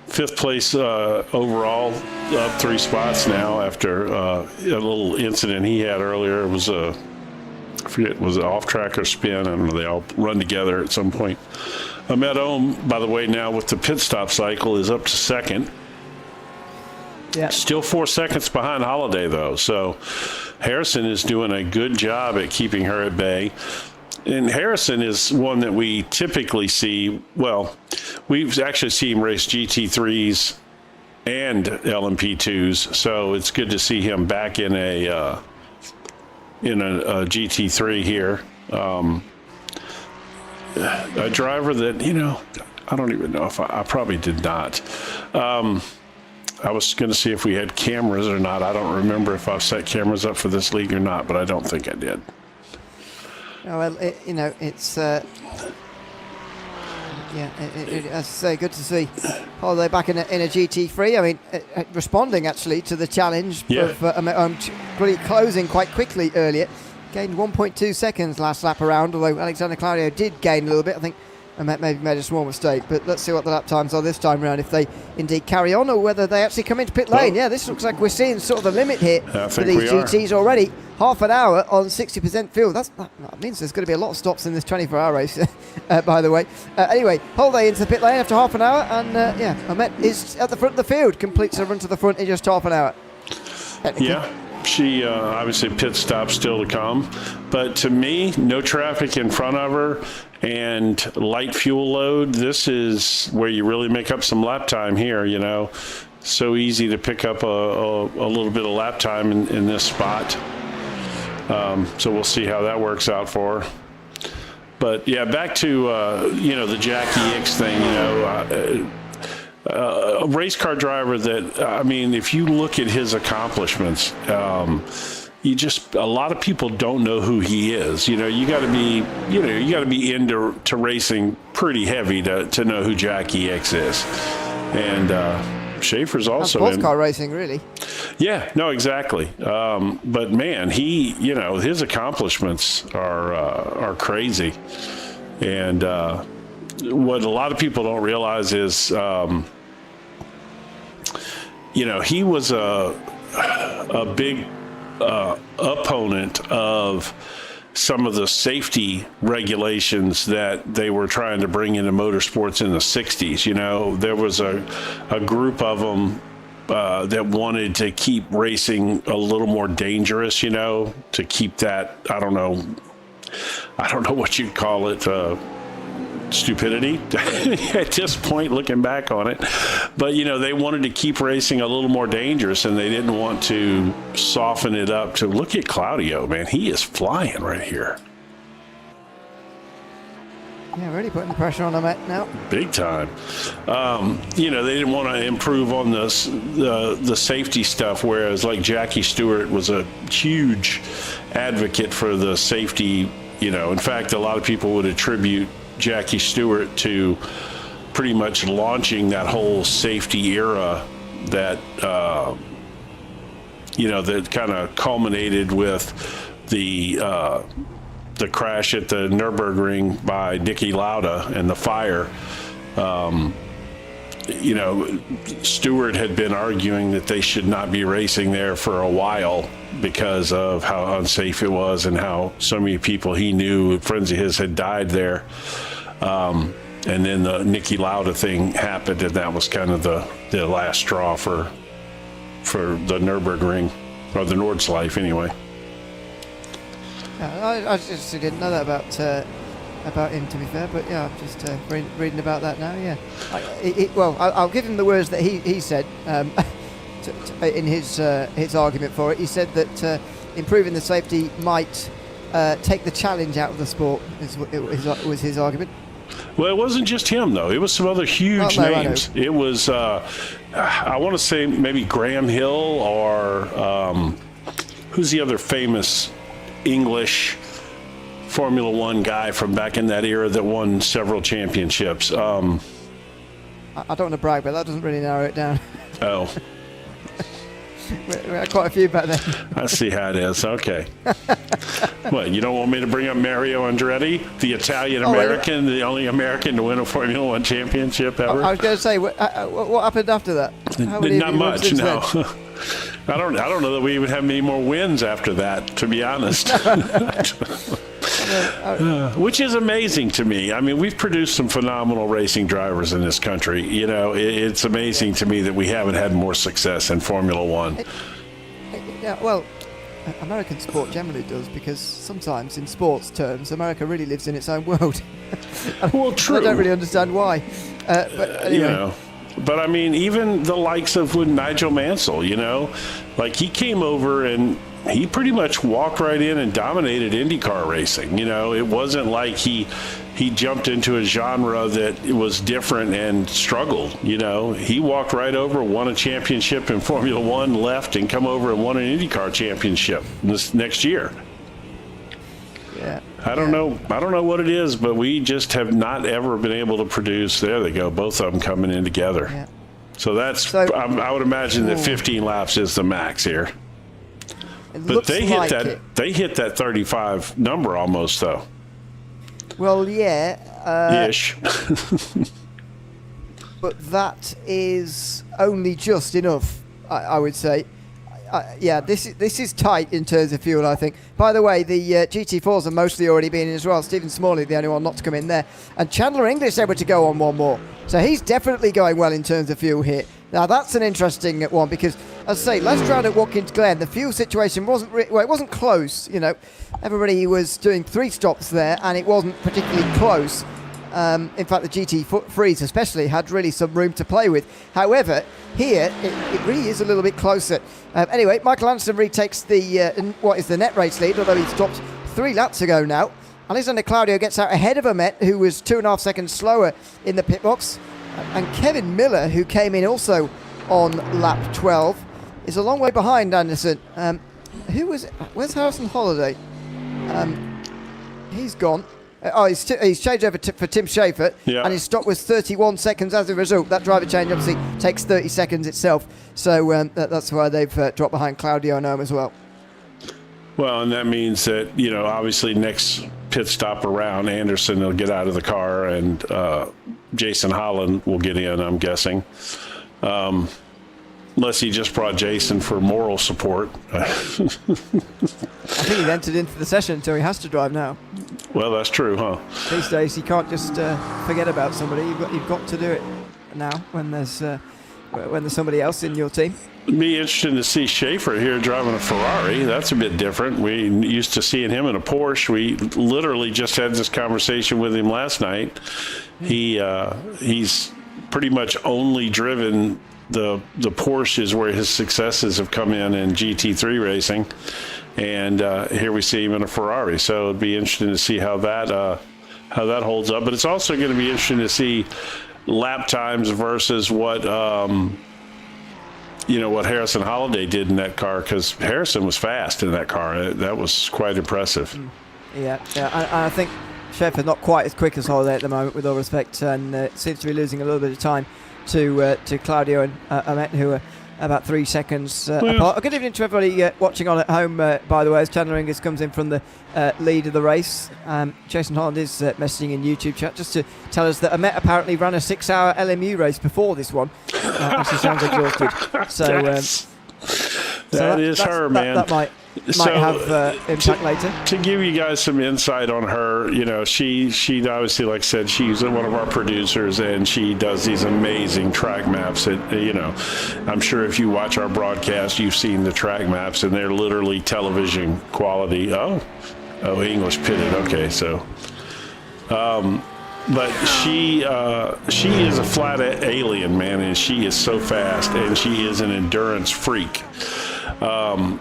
5th place overall, up 3 spots now after a little incident he had earlier. It was I forget, was it off track or spin? I don't know. They all run together at some point. Ahmed Ohm, by the way, now with the pit stop cycle, is up to 2nd. Yeah. Still 4 seconds behind Holiday, though. So Harrison is doing a good job at keeping her at bay. And Harrison is one that we typically see. Well, we've actually seen him race GT3s and LMP2s, so it's good to see him back in a GT3 here. A driver that, you know, I don't even know if I probably did not. I was going to see if we had cameras or not. I don't remember if I've set cameras up for this league or not, but I don't think I did. Oh, well, you know, it's as I say, good to see Holiday back in a GT3. I mean, responding actually to the challenge of really closing quite quickly earlier. Gained 1.2 seconds last lap around, although Alexander Claudio did gain a little bit. I think I maybe made a small mistake, but let's see what the lap times are this time around, if they indeed carry on or whether they actually come into pit lane. Yeah, this looks like we're seeing sort of the limit here for these GTs already. Half an hour on 60% fuel. That means there's going to be a lot of stops in this 24-hour race, by the way. Anyway, Holiday into the pit lane after half an hour, and Ahmed is at the front of the field, completes a run to the front in just half an hour. Yeah. She obviously pit stop still to come, but to me, no traffic in front of her and light fuel load. This is where you really make up some lap time here. You know, so easy to pick up a little bit of lap time in this spot. So we'll see how that works out for her. But yeah, back to the Jackie Ickx thing. You know. A race car driver that, I mean, if you look at his accomplishments, a lot of people don't know who he is. You know, you got to be into racing pretty heavy to know who Jackie Ickx is. And Schaefer's also sports car racing, really. Yeah, no, exactly. But man, his accomplishments are crazy. And what a lot of people don't realize is, he was a big opponent of some of the safety regulations that they were trying to bring into motorsports in the 60s. You know, there was a group of them that wanted to keep racing a little more dangerous, you know, to keep that, I don't know what you'd call it, stupidity at this point, looking back on it. But, they wanted to keep racing a little more dangerous, and they didn't want to soften it up to look at Claudio, man. He is flying right here. Yeah, really putting the pressure on him now. Big time. They didn't want to improve on the safety stuff, whereas like Jackie Stewart was a huge advocate for the safety. In fact, a lot of people would attribute Jackie Stewart to pretty much launching that whole safety era that, that kind of culminated with the crash at the Nürburgring by Niki Lauda and the fire. Stewart had been arguing that they should not be racing there for a while because of how unsafe it was and how so many people he knew, friends of his, had died there. And then the Niki Lauda thing happened, and that was kind of the last straw for the Nürburgring, or the Nordschleife anyway. Yeah, I just didn't know that about him, to be fair, but yeah, I'm just reading about that now. Yeah, I'll give him the words that he said. in his argument for it. He said that improving the safety might take the challenge out of the sport. Was his argument. Well, it wasn't just him, though. It was some other huge names. It was, I want to say maybe Graham Hill or who's the other famous English Formula One guy from back in that era that won several championships. I don't want to brag, but that doesn't really narrow it down. Oh. We had quite a few back then. I see how it is. Okay. What, you don't want me to bring up Mario Andretti, the Italian-American, the only American to win a Formula One championship ever? I was going to say, what happened after that? Not much, no. I don't know that we would have many more wins after that, to be honest. Which is amazing to me. I mean, we've produced some phenomenal racing drivers in this country. You know, it's amazing to me that we haven't had more success in Formula One. Yeah, well, American sport generally does, because sometimes in sports terms, America really lives in its own world. Well, true. I don't really understand why. But anyway. You know. But I mean, even the likes of with Nigel Mansell, you know, like he came over and he pretty much walked right in and dominated IndyCar racing. You know, it wasn't like he jumped into a genre that was different and struggled. You know, he walked right over, won a championship in Formula One, left and come over and won an IndyCar championship this next year. Yeah. I don't know what it is, but we just have not ever been able to produce. There they go, both of them coming in together. Yeah. So I would imagine that 15 laps is the max here. But they hit that 35 number almost, though. Well, yeah. Ish. But that is only just enough, I would say. Yeah, this is tight in terms of fuel, I think. By the way, the GT4s have mostly already been in as well. Stephen Smalley, the only one not to come in there. And Chandler English able to go on one more. So he's definitely going well in terms of fuel here. Now, that's an interesting one because, as I say, last round at Watkins Glen, the fuel situation wasn't it wasn't close. You know, everybody was doing 3 stops there, and it wasn't particularly close. In fact, the GT3s especially had really some room to play with. However, here it really is a little bit closer. Anyway, Michael Anderson retakes what is the net race lead, although he stopped 3 laps ago now. Alexander Claudio gets out ahead of Amet, who was 2.5 seconds slower in the pit box. And Kevin Miller, who came in also on lap 12, is a long way behind Anderson. Where's Harrison Holiday? He's gone. He's changed over for Tim Schafer, and his stop was 31 seconds as a result. That driver change obviously takes 30 seconds itself, so that's why they've dropped behind Claudio and Ohm as well. Well, and that means that, you know, obviously next pit stop around, Anderson will get out of the car, and Jason Holland will get in, I'm guessing. Unless he just brought Jason for moral support. I think he entered into the session until he has to drive now. Well, that's true, huh? These days, you can't just forget about somebody. You've got to do it now when there's somebody else in your team. It'd be interesting to see Schaefer here driving a Ferrari. That's a bit different. We used to seeing him in a Porsche. We literally just had this conversation with him last night. He's pretty much only driven the Porsches where his successes have come in GT3 racing, and here we see him in a Ferrari. So it'd be interesting to see how that holds up. But it's also going to be interesting to see lap times versus what Harrison Holiday did in that car, because Harrison was fast in that car. That was quite impressive. Yeah. I think Schaefer's not quite as quick as Holiday at the moment, with all respect, and seems to be losing a little bit of time to Claudio and Amet, who are about 3 seconds apart. Good evening to everybody watching on at home, by the way, as Chandler English comes in from the lead of the race. Jason Holland is messaging in YouTube chat just to tell us that Amet apparently ran a 6-hour LMU race before this one. She sounds exhausted. So that is her, man. That might have impact later. To give you guys some insight on her, you know, she obviously, like I said, she's one of our producers, and she does these amazing track maps. I'm sure if you watch our broadcast, you've seen the track maps, and they're literally television quality. Oh, English pitted. Okay, so but she is a flat alien, man, and she is so fast, and she is an endurance freak.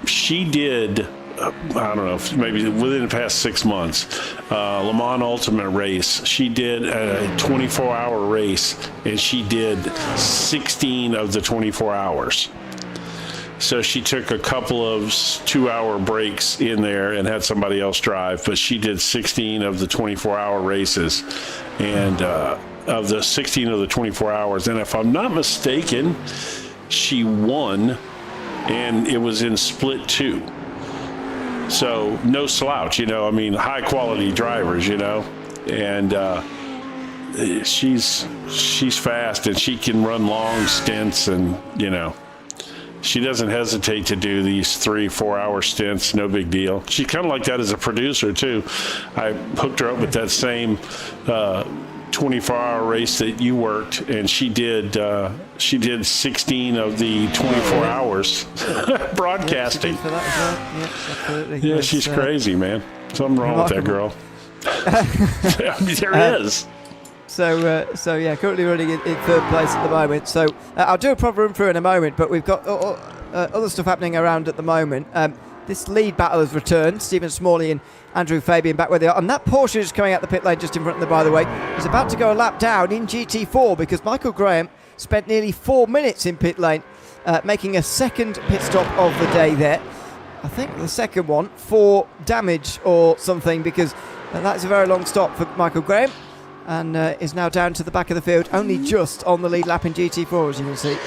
She did, I don't know, maybe within the past 6 months, Le Mans Ultimate Race. She did a 24-hour race, and she did 16 of the 24 hours. So she took a couple of 2-hour breaks in there and had somebody else drive, but she did 16 of the 24-hour races, and of the 16 of the 24 hours. And if I'm not mistaken, she won, and it was in split 2. So no slouch, you know. I mean, high quality drivers, you know, and she's fast, and she can run long stints, and you know. She doesn't hesitate to do these 3-4 hour stints, no big deal. She's kind of like that as a producer too. I hooked her up with that same 24-hour race that you worked, and she did 16 of the 24 hours broadcasting. Yeah, for that as well. Yeah, absolutely. Yeah, she's crazy, man. Something wrong with that girl. I mean, there is. So yeah, currently running in third place at the moment. So I'll do a proper run through in a moment, but we've got other stuff happening around at the moment. This lead battle has returned. Stephen Smalley and Andrew Fabian back where they are. And that Porsche is coming out the pit lane just in front of them, by the way. He's about to go a lap down in GT4 because Michael Graham spent nearly 4 minutes in pit lane, making a second pit stop of the day there. I think the second one for damage or something, because that's a very long stop for Michael Graham. And is now down to the back of the field, only just on the lead lap in GT4, as you can see.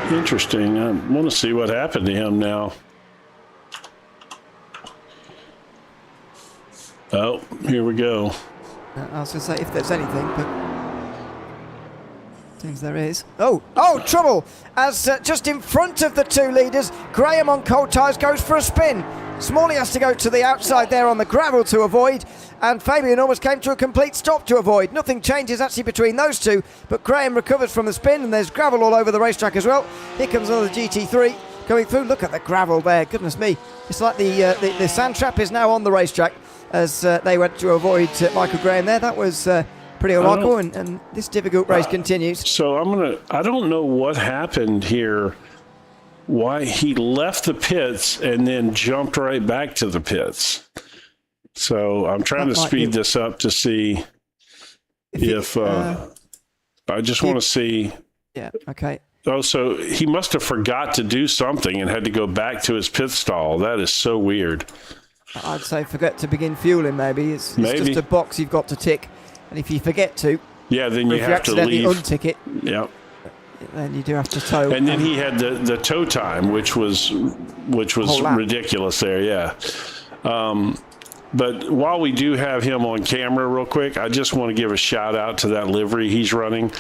Interesting. I want to see what happened to him now. Oh, here we go. I was going to say if there's anything, but seems there is. Oh, trouble! As just in front of the two leaders, Graham on cold tyres goes for a spin. Smalley has to go to the outside there on the gravel to avoid, and Fabian almost came to a complete stop to avoid. Nothing changes actually between those two, but Graham recovers from the spin, and there's gravel all over the racetrack as well. Here comes another GT3 going through. Look at the gravel there, goodness me. It's like the sand trap is now on the racetrack as they went to avoid Michael Graham there. That was pretty remarkable, and this difficult race continues. So I don't know what happened here. Why he left the pits and then jumped right back to the pits. So I'm trying to speed this up to see if I just want to see. Yeah, okay. Oh, so he must have forgot to do something and had to go back to his pit stall. That is so weird. I'd say forget to begin fueling, maybe. It's just a box you've got to tick. And if you forget to, then you have to leave. Untick it. Yeah. Then you do have to tow. And then he had the tow time, which was ridiculous there, yeah. But while we do have him on camera real quick, I just want to give a shout out to that livery he's running.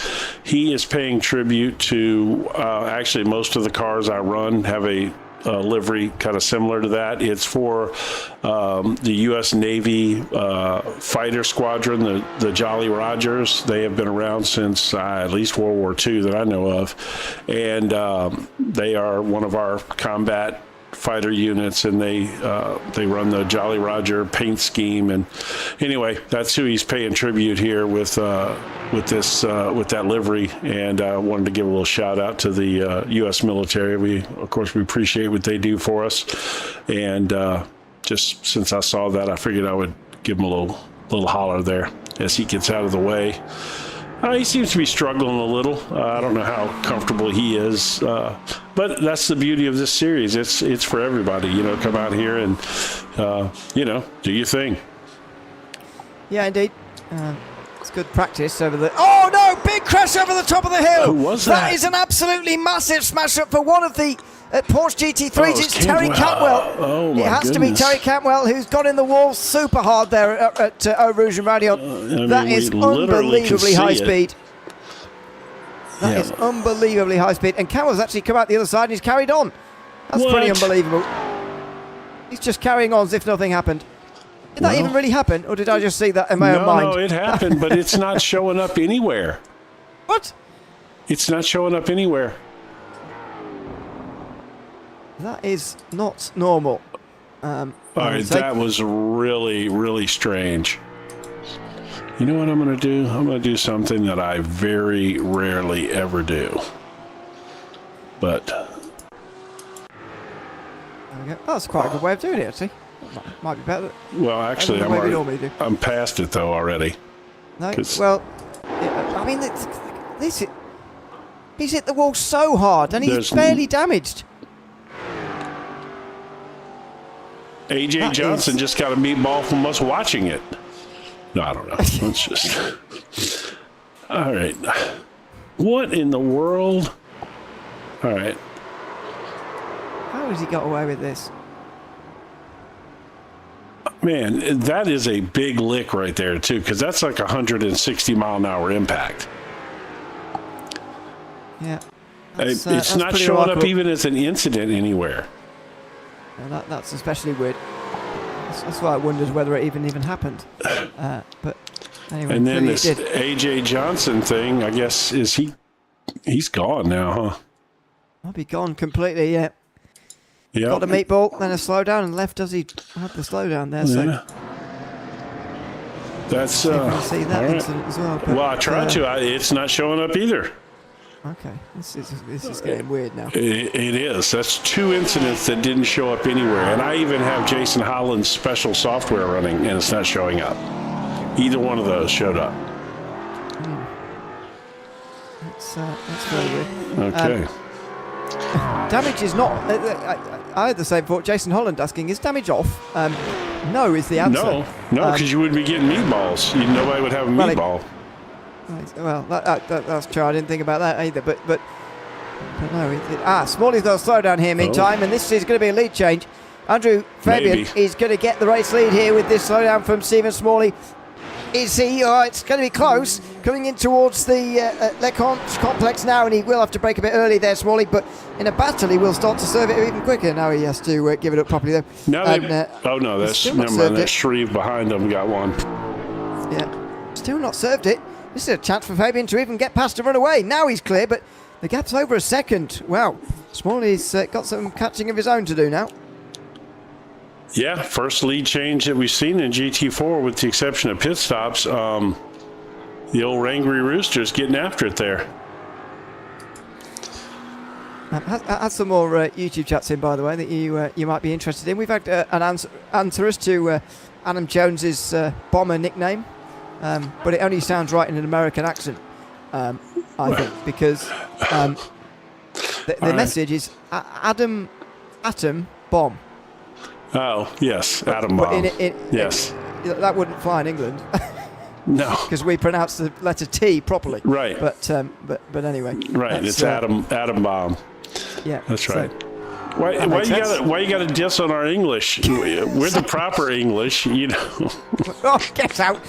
He is paying tribute to, actually most of the cars I run have a livery kind of similar to that. It's for the U.S. Navy fighter squadron, the Jolly Rogers. They have been around since at least World War II that I know of. And they are one of our combat fighter units, and they run the Jolly Roger paint scheme. And anyway, that's who he's paying tribute here with that livery. And I wanted to give a little shout out to the U.S. military. Of course we appreciate what they do for us, and just since I saw that, I figured I would give him a little holler there as he gets out of the way. He seems to be struggling a little. I don't know how comfortable he is, but that's the beauty of this series. It's for everybody. Come out here and do your thing. Yeah, indeed. It's good practice over the. Oh no! Big crash over the top of the hill. Who was that? That is an absolutely massive smash up for one of the Porsche GT3s. It's Terry Cantwell. Oh my It has to be Terry Cantwell, who's got in the wall super hard there at Eau Rouge and Raidillon. That is unbelievably high speed. That is unbelievably high speed. And Cantwell's actually come out the other side and he's carried on. That's pretty unbelievable. He's just carrying on as if nothing happened. Did that even really happen, or did I just see that in my own mind? No, it happened, but it's not showing up anywhere. What? It's not showing up anywhere. That is not normal. All right, that was really, really strange. You know what I'm going to do? I'm going to do something that I very rarely ever do. But There we go. That's quite a good way of doing it, actually. Might be better. well, actually, the way we normally do. I'm past it though already. No, 'Cause- well, yeah, I mean, he's hit the wall so hard, and he's There's- barely damaged. AJ That Johnson is- just got a meatball from us watching it. No, I don't know. Let's just. All right. What in the world? All right. How has he got away with this? Man, that is a big lick right there, too, because that's like 160-mile-an-hour impact. Yeah. It's That's not pretty showing up remarkable. even as an incident anywhere. Yeah, that's especially weird. That's why I wondered whether it even happened. But anyway, And then clearly this it did. AJ Johnson thing, I guess, he's gone now, huh? I'll be gone completely. Yeah. Yeah. Got a meatball, then a slowdown, and left does he have the slowdown there. So Yeah. That's you can see that all right. incident as well. But, Well, I tried to. It's not showing up either. Okay, this is getting weird now. It is. That's 2 incidents that didn't show up anywhere. And I even have Jason Holland's special software running, and it's not showing up. Either one of those showed up. That's very weird. Okay. Damage is not. I had the same thought. Jason Holland asking, is damage off? No is the answer. No, because you wouldn't be getting meatballs. Nobody would have a well, meatball. Well, that's true. I didn't think about that either. But no. Smalley's got a slow down here meantime, and this is going to be a lead change. Andrew Fabian Maybe. is going to get the race lead here with this slowdown from Stephen Smalley. Is he? It's going to be close. Coming in towards the Leconte complex now, and he will have to break a bit early there, Smalley. But in a battle, he will start to serve it even quicker. Now he has to give it up properly, though. Now oh, no, that's still not never mind. served That it. Shreve behind them got one. Yeah, still not served it. This is a chance for Fabian to even get past and run away. Now he's clear, but the gap's over a second. Wow, Smalley's got some catching of his own to do now. Yeah, first lead change that we've seen in GT4 with the exception of pit stops. The old Rangry Rooster's getting after it there. Had some more YouTube chats in, by the way, that you might be interested in. We've had an answer as to Adam Jones's bomber nickname, but it only sounds right in an American accent, I think, because the message is Atom Bomb. Oh, yes, Adam But Bomb. Yes. That wouldn't fly in England No. because we pronounce the letter T properly. Right. But anyway. Right, it's Adam Bomb. Yeah, That's right. So, Why makes you sense. gotta diss on our English? We're the proper English, you know. oh, get out!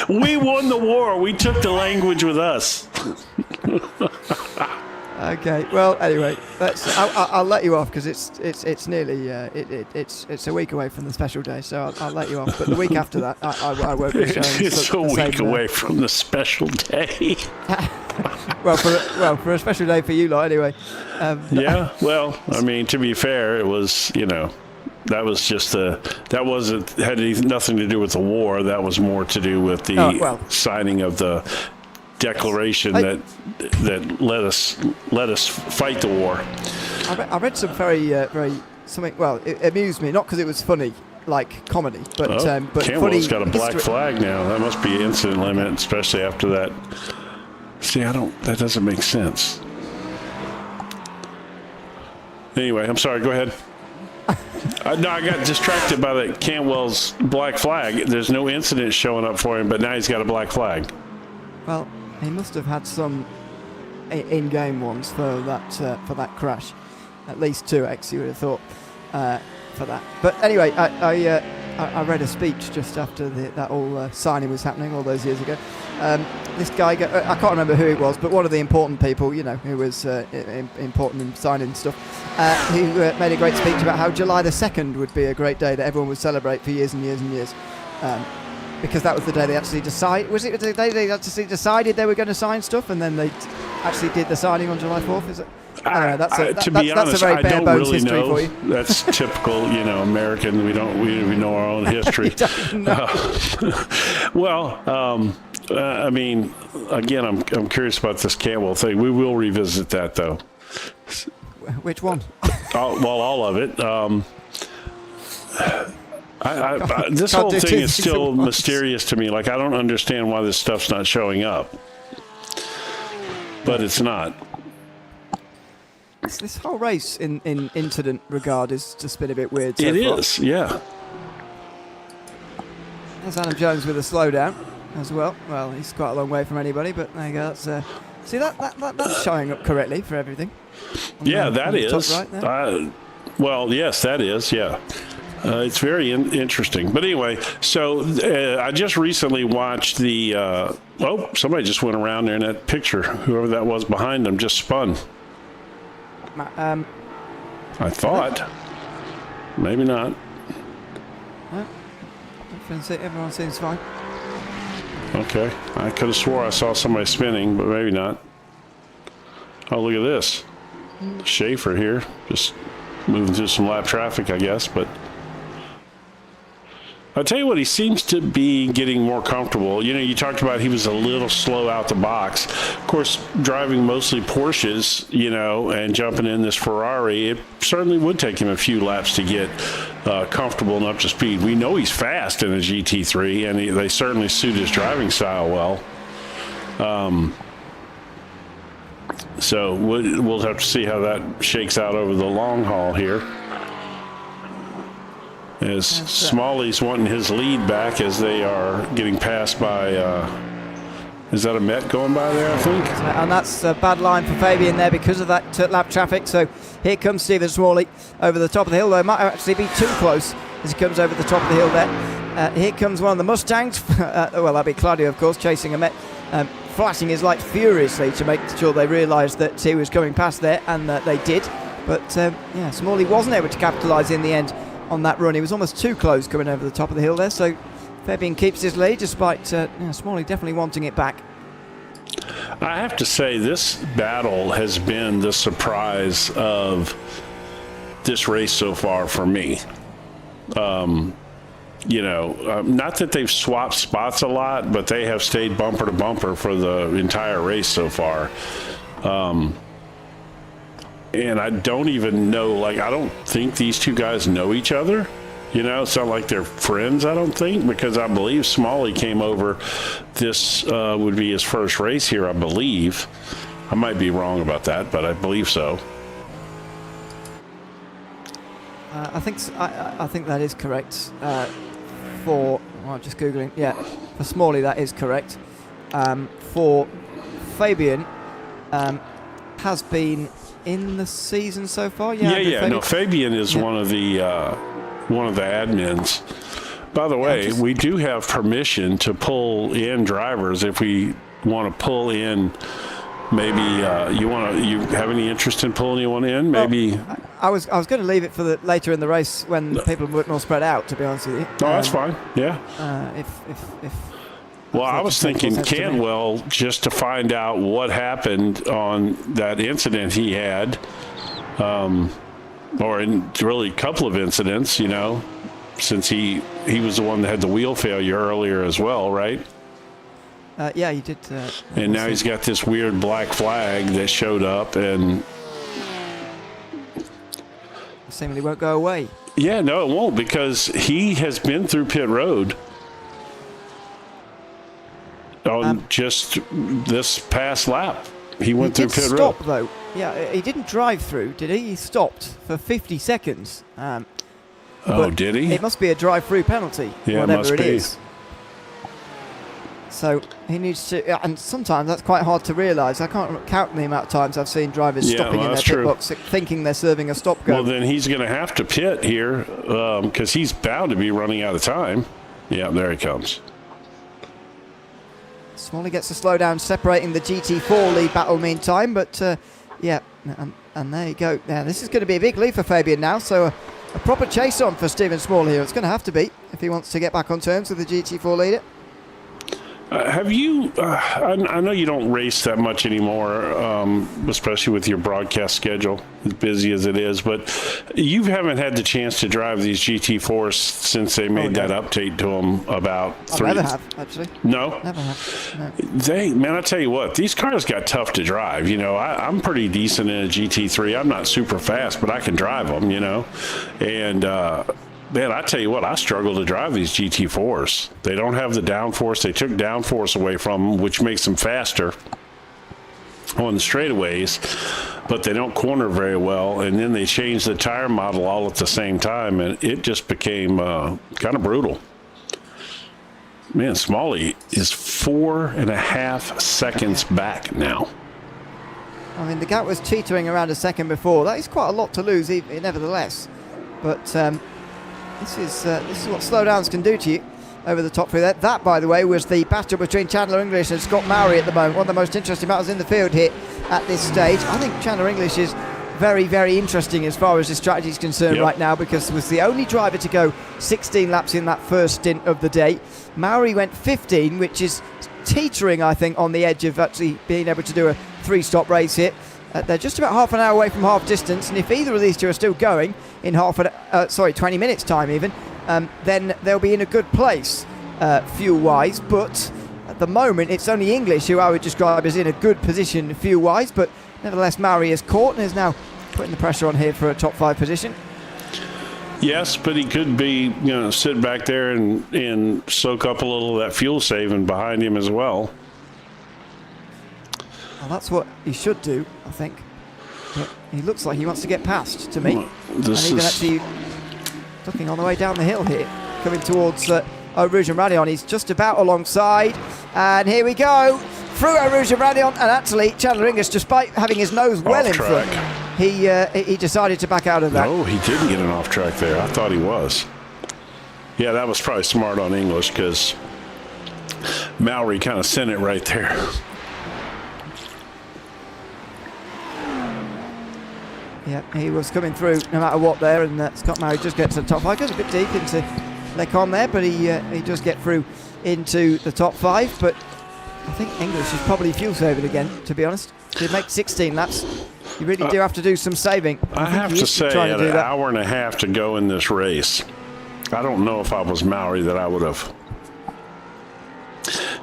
We won the war. We took the language with us. Okay. Well, anyway, I'll let you off because it's nearly it's a week away from the special day, so I'll let you off. But the week after that, I won't be showing. It's a week away from the special day. well, for a special day for you lot, anyway. Yeah. Well, I mean, to be fair, it was that was just that wasn't had nothing to do with the war. That was more to do with the signing of the declaration that let us fight the war. I read some very something. Well, it amused me, not because it was funny, like comedy, but Campbell's funny. got a black flag now. That must be incident limit, especially after that. See, that doesn't make sense. Anyway, I'm sorry. Go ahead. No, I got distracted by the Cantwell's black flag. There's no incident showing up for him, but now he's got a black flag. Well, he must have had some in-game ones for that crash. At least 2x, you would have thought, for that. But anyway, I read a speech just after that all signing was happening all those years ago. This guy, I can't remember who it was, but one of the important people, who was important in signing stuff, who made a great speech about how July the 2nd would be a great day that everyone would celebrate for years and years and years. Because that was the day they actually decided. Was it the day they actually decided they were going to sign stuff, and then they actually did the signing on July 4th? Is it? That's to be honest, a very I bare don't bones really history know. for you. That's typical, American. We know our own history. I mean, again, I'm curious about this Kemmel thing. We will revisit that, though. Which one? All of it. This whole thing is still mysterious to me. Like, I don't understand why this stuff's not showing up. But it's not. This whole race in incident regard has just been a bit weird so It far. is, yeah. There's Adam Jones with a slowdown as well. Well, he's quite a long way from anybody, but there you go. See, that's showing up correctly for everything. Yeah, that is. Right there. Well, yes, that is, yeah. It's very interesting. But anyway, so I just recently watched the... somebody just went around there in that picture. Whoever that was behind them just spun. I thought. Maybe not. No, everyone seems fine. Okay. I could have swore I saw somebody spinning, but maybe not. Oh, look at this. Schaefer here. Just moving through some lap traffic, I guess, but... I'll tell you what, he seems to be getting more comfortable. You talked about he was a little slow out the box. Of course, driving mostly Porsches, and jumping in this Ferrari, it certainly would take him a few laps to get comfortable and up to speed. We know he's fast in a GT3, and they certainly suit his driving style well. So we'll have to see how that shakes out over the long haul here. As Smalley's wanting his lead back as they are getting passed by, is that a Met going by there, I think? And that's a bad line for Fabian there because of that lap traffic. So here comes Stephen Smalley over the top of the hill, though it might actually be too close as he comes over the top of the hill there. Here comes one of the Mustangs, well, that'd be Claudio, of course, chasing a Met, flashing his lights furiously to make sure they realised that he was coming past there, and they did. But, Smalley wasn't able to capitalise in the end on that run. He was almost too close coming over the top of the hill there, so Fabian keeps his lead despite Smalley definitely wanting it back. I have to say this battle has been the surprise of this race so far for me. Not that they've swapped spots a lot, but they have stayed bumper to bumper for the entire race so far. And I don't even know, I don't think these two guys know each other. It's not like they're friends, I don't think, because I believe Smalley came over. This would be his first race here, I believe. I might be wrong about that, but I believe so. I think that is correct. Just Googling. Yeah, for Smalley, that is correct. For Fabian, has been in the season so far. Fabian is one of the admins. By the way, we do have permission to pull in drivers if we want to pull in. Maybe you have any interest in pulling anyone in? Maybe. Well, I was going to leave it for later in the race when people were more spread out. To be honest with you. Oh, that's fine. Yeah. If Well, I was thinking Canwell, just to find out what happened on that incident he had, or in really a couple of incidents, since he was the one that had the wheel failure earlier as well, right? Yeah, he did. And now he's got this weird black flag that showed up and seemingly won't go away. Yeah, no, it won't, because he has been through pit road. On just this past lap, he went through pit road. He did stop, though. Yeah, he didn't drive through, did he? He stopped for 50 seconds. Did he? It must be a drive-through penalty, whatever it is. So he needs to, and sometimes that's quite hard to realise. I can't count the amount of times I've seen drivers stopping in their pit box thinking they're serving a stop go. Well, then he's going to have to pit here because he's bound to be running out of time. Yeah, there he comes. Smalley gets a slowdown, separating the GT4 lead battle meantime, but and there you go. Now this is going to be a big lead for Fabian now, so a proper chase on for Stephen Smalley here. It's going to have to be if he wants to get back on terms with the GT4 leader. Have you, I know you don't race that much anymore, especially with your broadcast schedule, as busy as it is, but you haven't had the chance to drive these GT4s since they made that update to them about I never have, actually. No? Never have. No. Man, I tell you what, these cars got tough to drive. You know, I'm pretty decent in a GT3. I'm not super fast, but I can drive them, you know. And, man, I tell you what, I struggle to drive these GT4s. They don't have the downforce. They took downforce away from them, which makes them faster on the straightaways, but they don't corner very well. And then they changed the tire model all at the same time, and it just became kind of brutal. Man, Smalley is 4.5 seconds back now. I mean, the gap was teetering around a second before. That is quite a lot to lose, nevertheless. But this is what slowdowns can do to you over the top three there. That, by the way, was the battle between Chandler English and Scott Mowry at the moment. One of the most interesting battles in the field here at this stage. I think Chandler English is very, very interesting as far as his strategy is concerned right now, because he was the only driver to go 16 laps in that first stint of the day. Mowry went 15, which is teetering, I think, on the edge of actually being able to do a three-stop race here. They're just about half an hour away from half distance, and if either of these two are still going in 20 minutes time even, then they'll be in a good place fuel-wise. But at the moment, it's only English who I would describe as in a good position fuel-wise. But nevertheless, Mowry is caught and is now putting the pressure on here for a top 5 position. Yes, but he could be, sit back there and soak up a little of that fuel saving behind him as well. Well, that's what he should do, I think. But he looks like he wants to get past, to me. And even actually looking on the way down the hill here, coming towards Eau Rouge and Raidillon. He's just about alongside. And here we go, through Eau Rouge and Raidillon. And actually, Chandler English, despite having his nose well in front, he decided to back out of that. No, he didn't get an off track there. I thought he was. Yeah, that was probably smart on English, because Mowry kind of sent it right there. Yeah, he was coming through no matter what there, and Scott Mowry just gets to the top 5. Goes a bit deep into Lecon there, but he does get through into the top 5. But I think English is probably fuel saving again, to be honest. To make 16 laps, you really do have to do some saving. I have to say, at an hour and a half to go in this race, I don't know if I was Mowry that I would have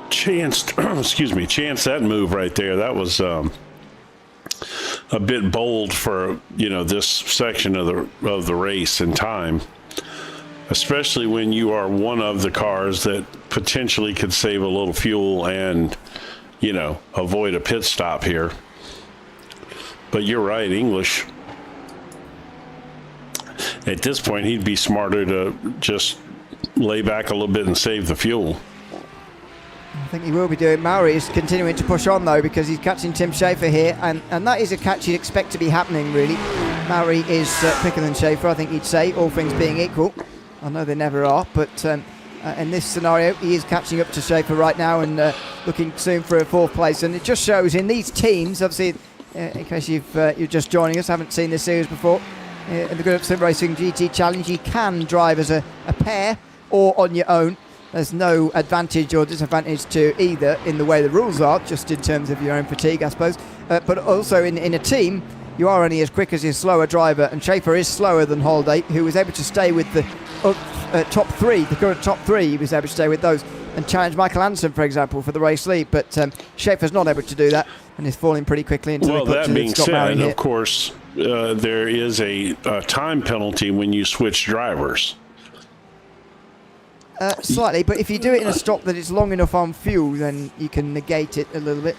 chanced that move right there. That was a bit bold for this section of the race in time, especially when you are one of the cars that potentially could save a little fuel and avoid a pit stop here. But you're right, English, at this point, he'd be smarter to just lay back a little bit and save the fuel. I think he will be doing. Mowry is continuing to push on, though, because he's catching Tim Schaefer here, and that is a catch you'd expect to be happening, really. Mowry is quicker than Schaefer, I think you'd say, all things being equal. I know they never are, but in this scenario, he is catching up to Schaefer right now and looking soon for a 4th place. And it just shows in these teams, obviously, in case you're just joining us, haven't seen this series before, in the Grid Up Sim Racing GT Challenge, you can drive as a pair or on your own. There's no advantage or disadvantage to either in the way the rules are, just in terms of your own fatigue, I suppose. But also in a team, you are only as quick as your slower driver, and Schaefer is slower than Holiday, who was able to stay with the top 3, the current top 3. He was able to stay with those and challenge Michael Anderson, for example, for the race lead. But Schaefer's not able to do that and is falling pretty quickly into the clutches. That being said, of course, there is a time penalty when you switch drivers. Slightly, but if you do it in a stop that is long enough on fuel, then you can negate it a little bit.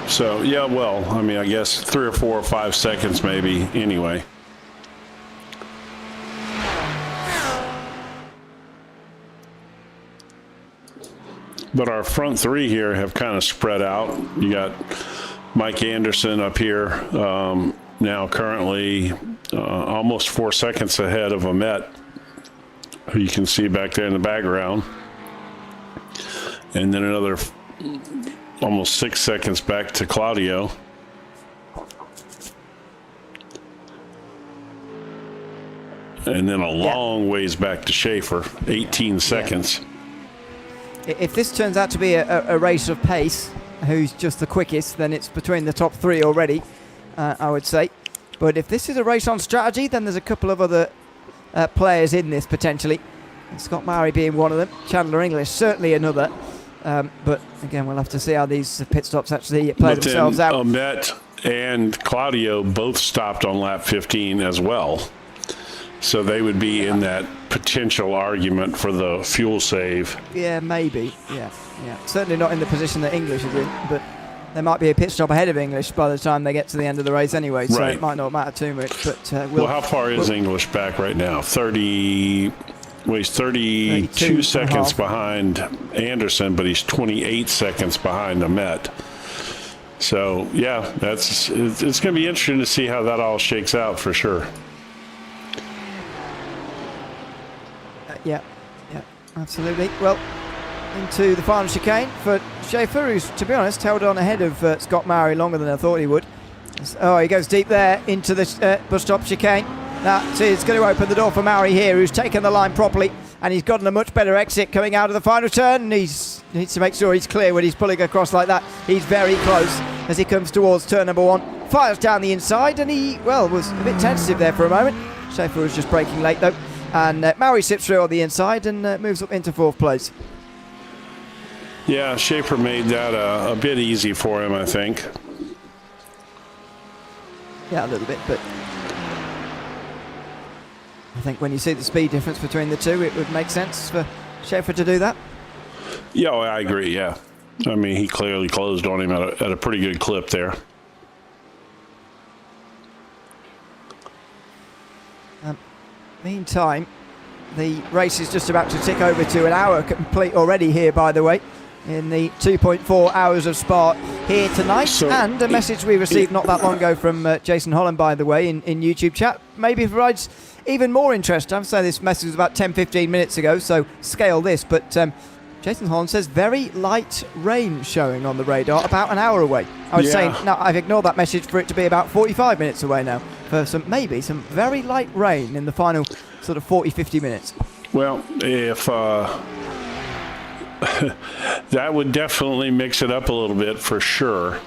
So, yeah, well, I mean, I guess 3 or 4 or 5 seconds maybe anyway. But our front 3 here have kind of spread out. You got Mike Anderson up here now currently almost 4 seconds ahead of Amet, who you can see back there in the background. And then another almost 6 seconds back to Claudio. And then a long ways back to Schaefer, 18 seconds. if this turns out to be a race of pace, who's just the quickest, then it's between the top 3 already, I would say. But if this is a race on strategy, then there's a couple of other players in this potentially. And Scott Murray being one of them. Chandler English certainly another. But again, we'll have to see how these pit stops actually play themselves out. Ahmet and Claudio both stopped on lap 15 as well. So they would be in that potential argument for the fuel save. Yeah, maybe. Yeah. Certainly not in the position that English is in, but there might be a pit stop ahead of English by the time they get to the end of the race anyway, so right. It might not matter too much. But well, how far is English back right now? 32 seconds behind Anderson, but he's 28 seconds behind Ahmet. So, yeah, it's going to be interesting to see how that all shakes out for sure. Yeah, absolutely. Well, into the final chicane for Schaefer, who's, to be honest, held on ahead of Scott Murray longer than I thought he would. Oh, he goes deep there into the bus stop chicane. That is going to open the door for Murray here, who's taken the line properly, and he's gotten a much better exit coming out of the final turn. He needs to make sure he's clear when he's pulling across like that. He's very close as he comes towards turn number 1. Fires down the inside, and he, well, was a bit tentative there for a moment. Schaefer was just braking late, though. And Murray sips through on the inside and moves up into 4th place. Yeah, Schaefer made that a bit easy for him, I think. Yeah, a little bit, but I think when you see the speed difference between the two, it would make sense for Schaefer to do that. Yeah, well, I agree, yeah. I mean, he clearly closed on him at a pretty good clip there. Meantime, the race is just about to tick over to an hour complete already here, by the way, in the 2.4 hours of Spa here tonight. So and a message we received not that long ago from Jason Holland, by the way, in YouTube chat. Maybe provides even more interest. I'd say this message was about 10-15 minutes ago, so scale this. But Jason Holland says very light rain showing on the radar about an hour away. I was saying, no, I've ignored that message for it to be about 45 minutes away now. For maybe some very light rain in the final sort of 40-50 minutes. Well, if that would definitely mix it up a little bit for sure,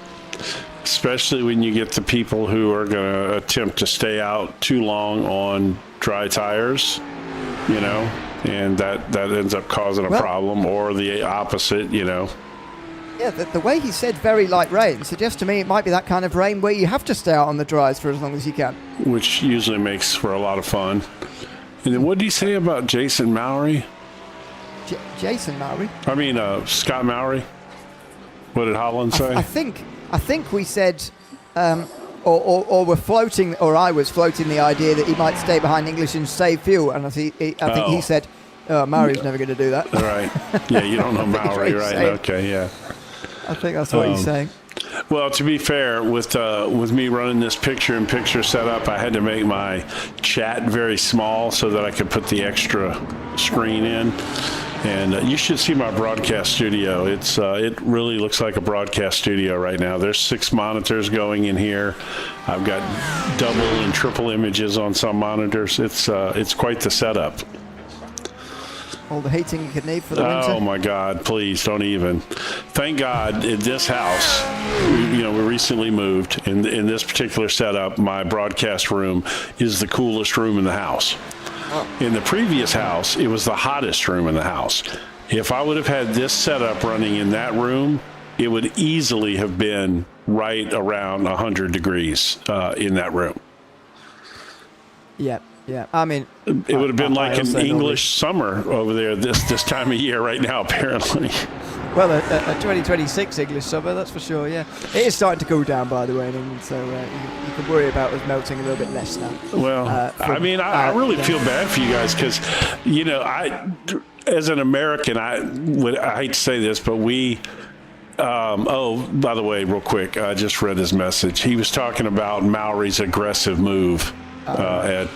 especially when you get the people who are going to attempt to stay out too long on dry tires, you know, and that ends up causing a problem, or the opposite, you know. Yeah, the way he said very light rain suggests to me it might be that kind of rain where you have to stay out on the dries for as long as you can. Which usually makes for a lot of fun. And then what did he say about Jason Mowry? Jason Mowry? I mean, Scott Mowry. What did Holland say? I think we said, or we're floating, or I was floating the idea that he might stay behind English and save fuel. And I think he said, "Oh, Mowry's never going to do that." Right. Yeah, you don't know Mowry, right? Okay, yeah. I think that's what he's saying. Well, to be fair, with me running this picture-in-picture setup, I had to make my chat very small so that I could put the extra screen in. And you should see my broadcast studio. It really looks like a broadcast studio right now. There's 6 monitors going in here. I've got double and triple images on some monitors. It's quite the setup. All the heating you could need for the winter. Oh my God, please don't even. Thank God in this house, we recently moved. In this particular setup, my broadcast room is the coolest room in the house. In the previous house, it was the hottest room in the house. If I would have had this setup running in that room, it would easily have been right around 100 degrees in that room. Yeah. Yeah, I mean, it would have been like an English summer over there this time of year right now, apparently. Well, a 2026 English summer, that's for sure, yeah. It is starting to cool down, by the way, in England, so you can worry about us melting a little bit less now. Well, I mean, I really feel bad for you guys because, as an American, I hate to say this, but we... by the way, real quick, I just read his message. He was talking about Mowry's aggressive move. At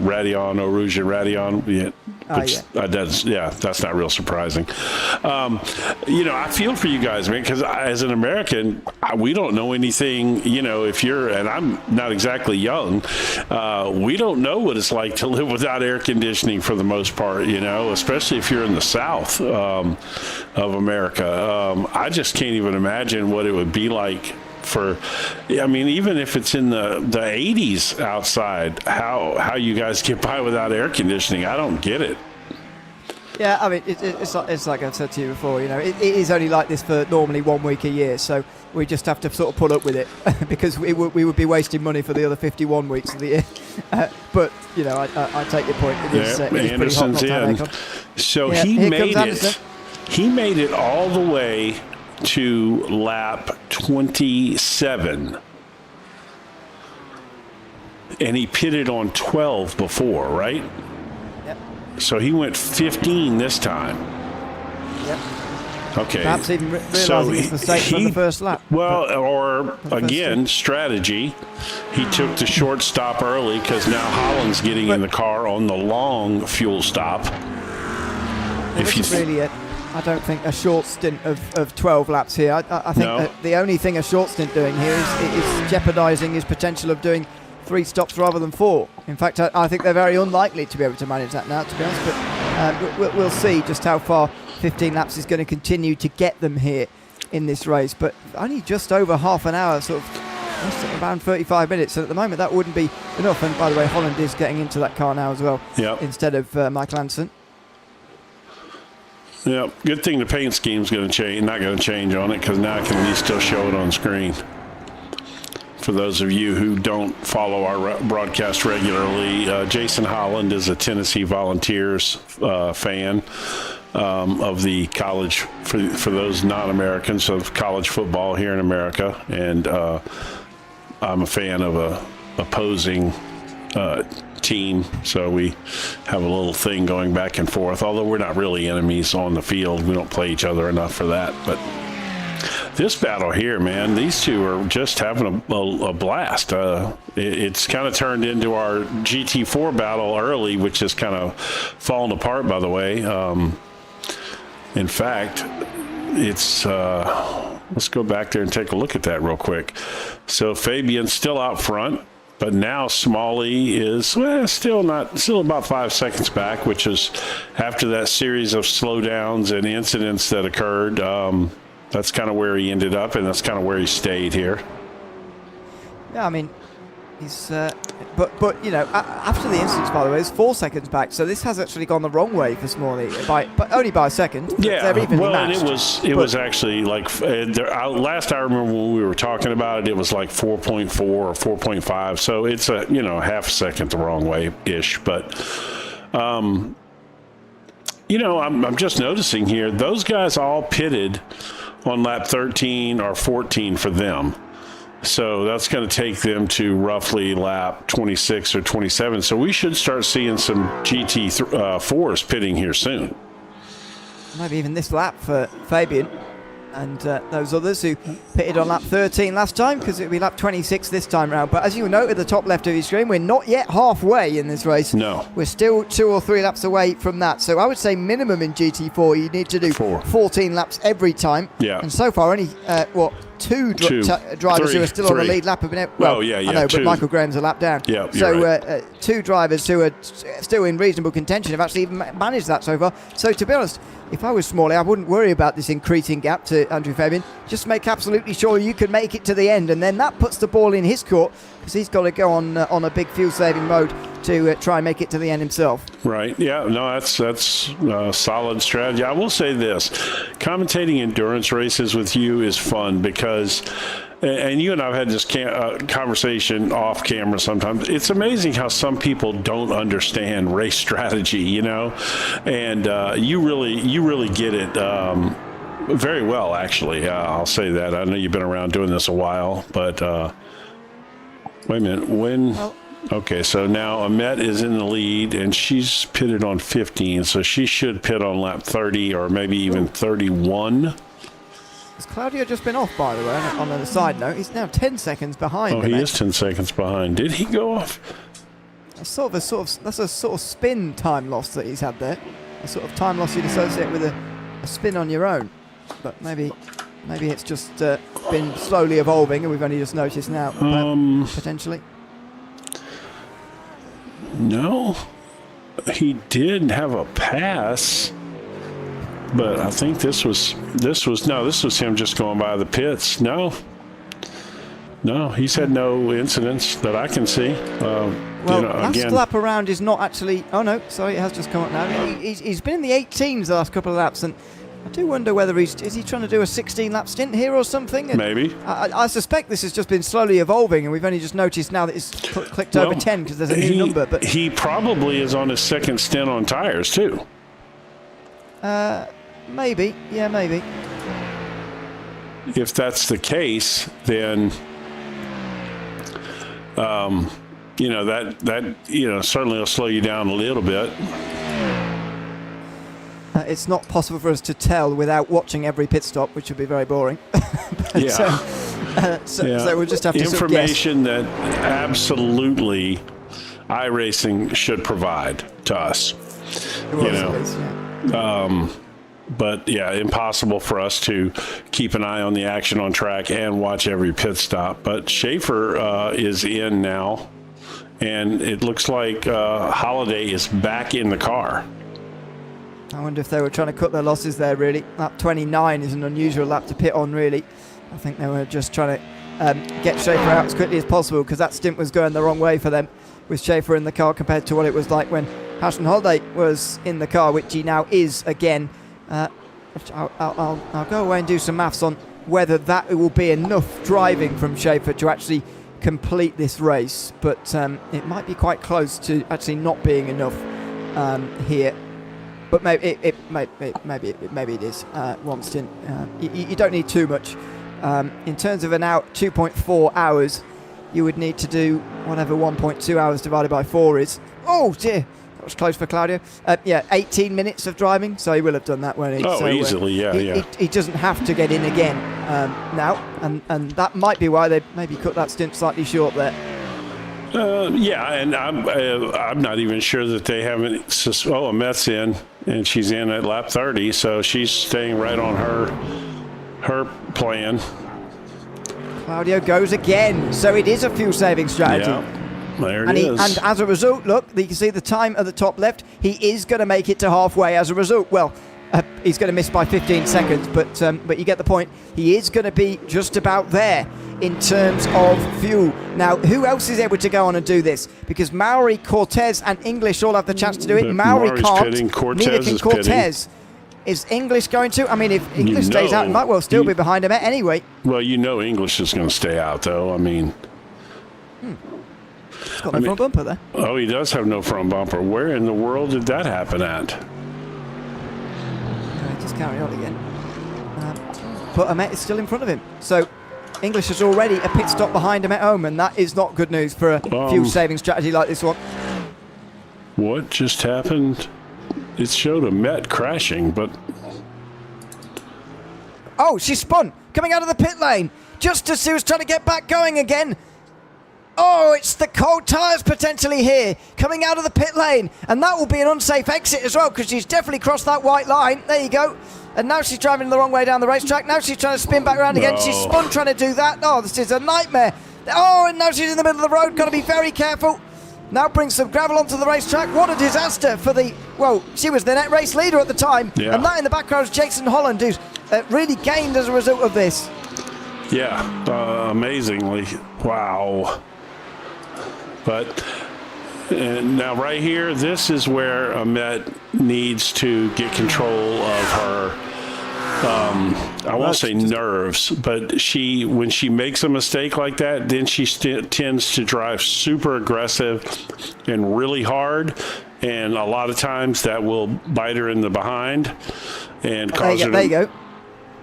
Raidillon, Eau Rouge and Raidillon. Yeah, That's not real surprising. I feel for you guys, man, because as an American, we don't know anything. If you're, and I'm not exactly young, we don't know what it's like to live without air conditioning for the most part, especially if you're in the South of America. I just can't even imagine what it would be like even if it's in the 80s outside, how you guys get by without air conditioning, I don't get it. Yeah, I mean, it's like I've said to you before, it is only like this for normally 1 week a year, so we just have to sort of put up with it because we would be wasting money for the other 51 weeks of the year. But, I take your point. It is pretty hot not to have aircon. So he made it all the way to lap 27, and he pitted on 12 before, right? Yep. So he went 15 this time. Yep. Okay. Perhaps even realizing his mistake from the first lap. Well, or again, strategy. He took the short stop early because now Holland's getting in the car on the long fuel stop. I don't think a short stint of 12 laps here. I think that the only thing a short stint doing here is jeopardising his potential of doing 3 stops rather than 4. In fact, I think they're very unlikely to be able to manage that now, to be honest. But we'll see just how far 15 laps is going to continue to get them here in this race. But only just over half an hour, sort of around 35 minutes. So at the moment, that wouldn't be enough. And by the way, Holland is getting into that car now as well, instead of Michael Anderson. Yeah, good thing the paint scheme's going to change. Not going to change on it because now I can at least still show it on screen. For those of you who don't follow our broadcast regularly, Jason Holland is a Tennessee Volunteers fan of the college, for those non-Americans, of college football here in America, and I'm a fan of a opposing team, so we have a little thing going back and forth, although we're not really enemies on the field. We don't play each other enough for that. But this battle here, man, these two are just having a blast. It's kind of turned into our GT4 battle early, which is kind of falling apart, by the way. In fact, it's let's go back there and take a look at that real quick. So Fabian's still out front, but now Smalley is still about 5 seconds back, which is after that series of slowdowns and incidents that occurred. That's kind of where he ended up, and that's kind of where he stayed here. Yeah, I mean, he's but after the incidents, by the way, it's 4 seconds back, so this has actually gone the wrong way for Smalley, but only by a second. Yeah, matched, and it was actually like last I remember when we were talking about it was like 4.4 or 4.5, so it's a half a second the wrong way ish. But I'm just noticing here those guys all pitted on lap 13 or 14 for them. So that's going to take them to roughly lap 26 or 27. So we should start seeing some GT4s pitting here soon. Maybe even this lap for Fabian and those others who pitted on lap 13 last time, because it'll be lap 26 this time round. But as you note at the top left of your screen, we're not yet halfway in this race. No. We're still 2 or 3 laps away from that. So I would say minimum in GT4, you need to do 14 laps every time. Yeah. And so far, only, two drivers who are still on the lead lap have been able, I know, but Michael Graham's a lap down. Yeah, so right. 2 drivers who are still in reasonable contention have actually even managed that so far. So to be honest, if I was Smalley, I wouldn't worry about this increasing gap to Andrew Fabian. Just make absolutely sure you can make it to the end, and then that puts the ball in his court, because he's got to go on a big fuel-saving mode to try and make it to the end himself. Right. Yeah. No, that's a solid strategy. I will say this: commentating endurance races with you is fun because. And you and I have had this conversation off camera sometimes. It's amazing how some people don't understand race strategy, and you really get it very well, actually. I'll say that. I know you've been around doing this a while, but wait a minute. Okay, so now Amet is in the lead, and she's pitted on 15, so she should pit on lap 30 or maybe even 31. Has Claudio just been off, by the way, on a side note? He's now 10 seconds behind. Oh, he is 10 seconds behind. Did he go off? That's a sort of spin time loss that he's had there. A sort of time loss you'd associate with a spin on your own. But maybe it's just been slowly evolving, and we've only just noticed now. Potentially. No, he did have a pass, but I think this was him just going by the pits. No, he's had no incidents that I can see. Last lap around is not actually. Oh no, sorry, it has just come up now. He's been in the 18s the last couple of laps, and I do wonder whether is he trying to do a 16-lap stint here or something? And maybe. I suspect this has just been slowly evolving, and we've only just noticed now that it's clicked over 10 because there's a new number. But he probably is on his second stint on tires too. Maybe, yeah, maybe. If that's the case, then that certainly will slow you down a little bit. It's not possible for us to tell without watching every pit stop, which would be very boring. So we'll just have to information that absolutely iRacing should provide to us. But yeah, impossible for us to keep an eye on the action on track and watch every pit stop. But Schaefer is in now, and it looks like Holiday is back in the car. I wonder if they were trying to cut their losses there, really. Lap 29 is an unusual lap to pit on, really. I think they were just trying to get Schaefer out as quickly as possible because that stint was going the wrong way for them with Schaefer in the car compared to what it was like when Harrison Holiday was in the car, which he now is again. I'll go away and do some maths on whether that will be enough driving from Schaefer to actually complete this race, but it might be quite close to actually not being enough here. But maybe it is one stint. You don't need too much. In terms of an hour, 2.4 hours, you would need to do whatever 1.2 hours divided by 4 is. Oh dear, that was close for Claudio. 18 minutes of driving, so he will have done that, won't he? Oh, easily, yeah. He doesn't have to get in again now, and that might be why they maybe cut that stint slightly short there. And I'm not even sure that they haven't. Amet's in, and she's in at lap 30, so she's staying right on her plan. Claudio goes again, so it is a fuel-saving strategy. Yeah, there it is. And as a result, look, you can see the time at the top left. He is going to make it to halfway as a result. Well, he's going to miss by 15 seconds, but you get the point. He is going to be just about there in terms of fuel. Now, who else is able to go on and do this? Because Mauri, Cortez, and English all have the chance to do it. Mauri can't. Pitting. Cortez neither can is Cortez. Pitting. Is English going to? I mean, if English stays out, he might well still be behind him anyway. Well, English is going to stay out, though. I mean... He's got no front bumper there. Oh, he does have no front bumper. Where in the world did that happen at? Just carry on again. But Amet is still in front of him. So English is already a pit stop behind Amet home, and that is not good news for a fuel-saving strategy like this one. What just happened? It showed Amet crashing, but... Oh, she spun, coming out of the pit lane, just as she was trying to get back going again. Oh, it's the cold tyres potentially here, coming out of the pit lane. And that will be an unsafe exit as well, because she's definitely crossed that white line. There you go. And now she's driving the wrong way down the racetrack. Now she's trying to spin back around again. She's spun trying to do that. Oh, this is a nightmare. Oh, and now she's in the middle of the road. Got to be very careful. Now brings some gravel onto the racetrack. What a disaster for the... Well, she was the net race leader at the time. Yeah. And that in the background is Jason Holland, who's really gained as a result of this. Yeah, amazingly. Wow. But now right here, this is where Amet needs to get control of her, I won't say nerves, but when she makes a mistake like that, then she tends to drive super aggressive and really hard. And a lot of times that will bite her in the behind and cause her There you go.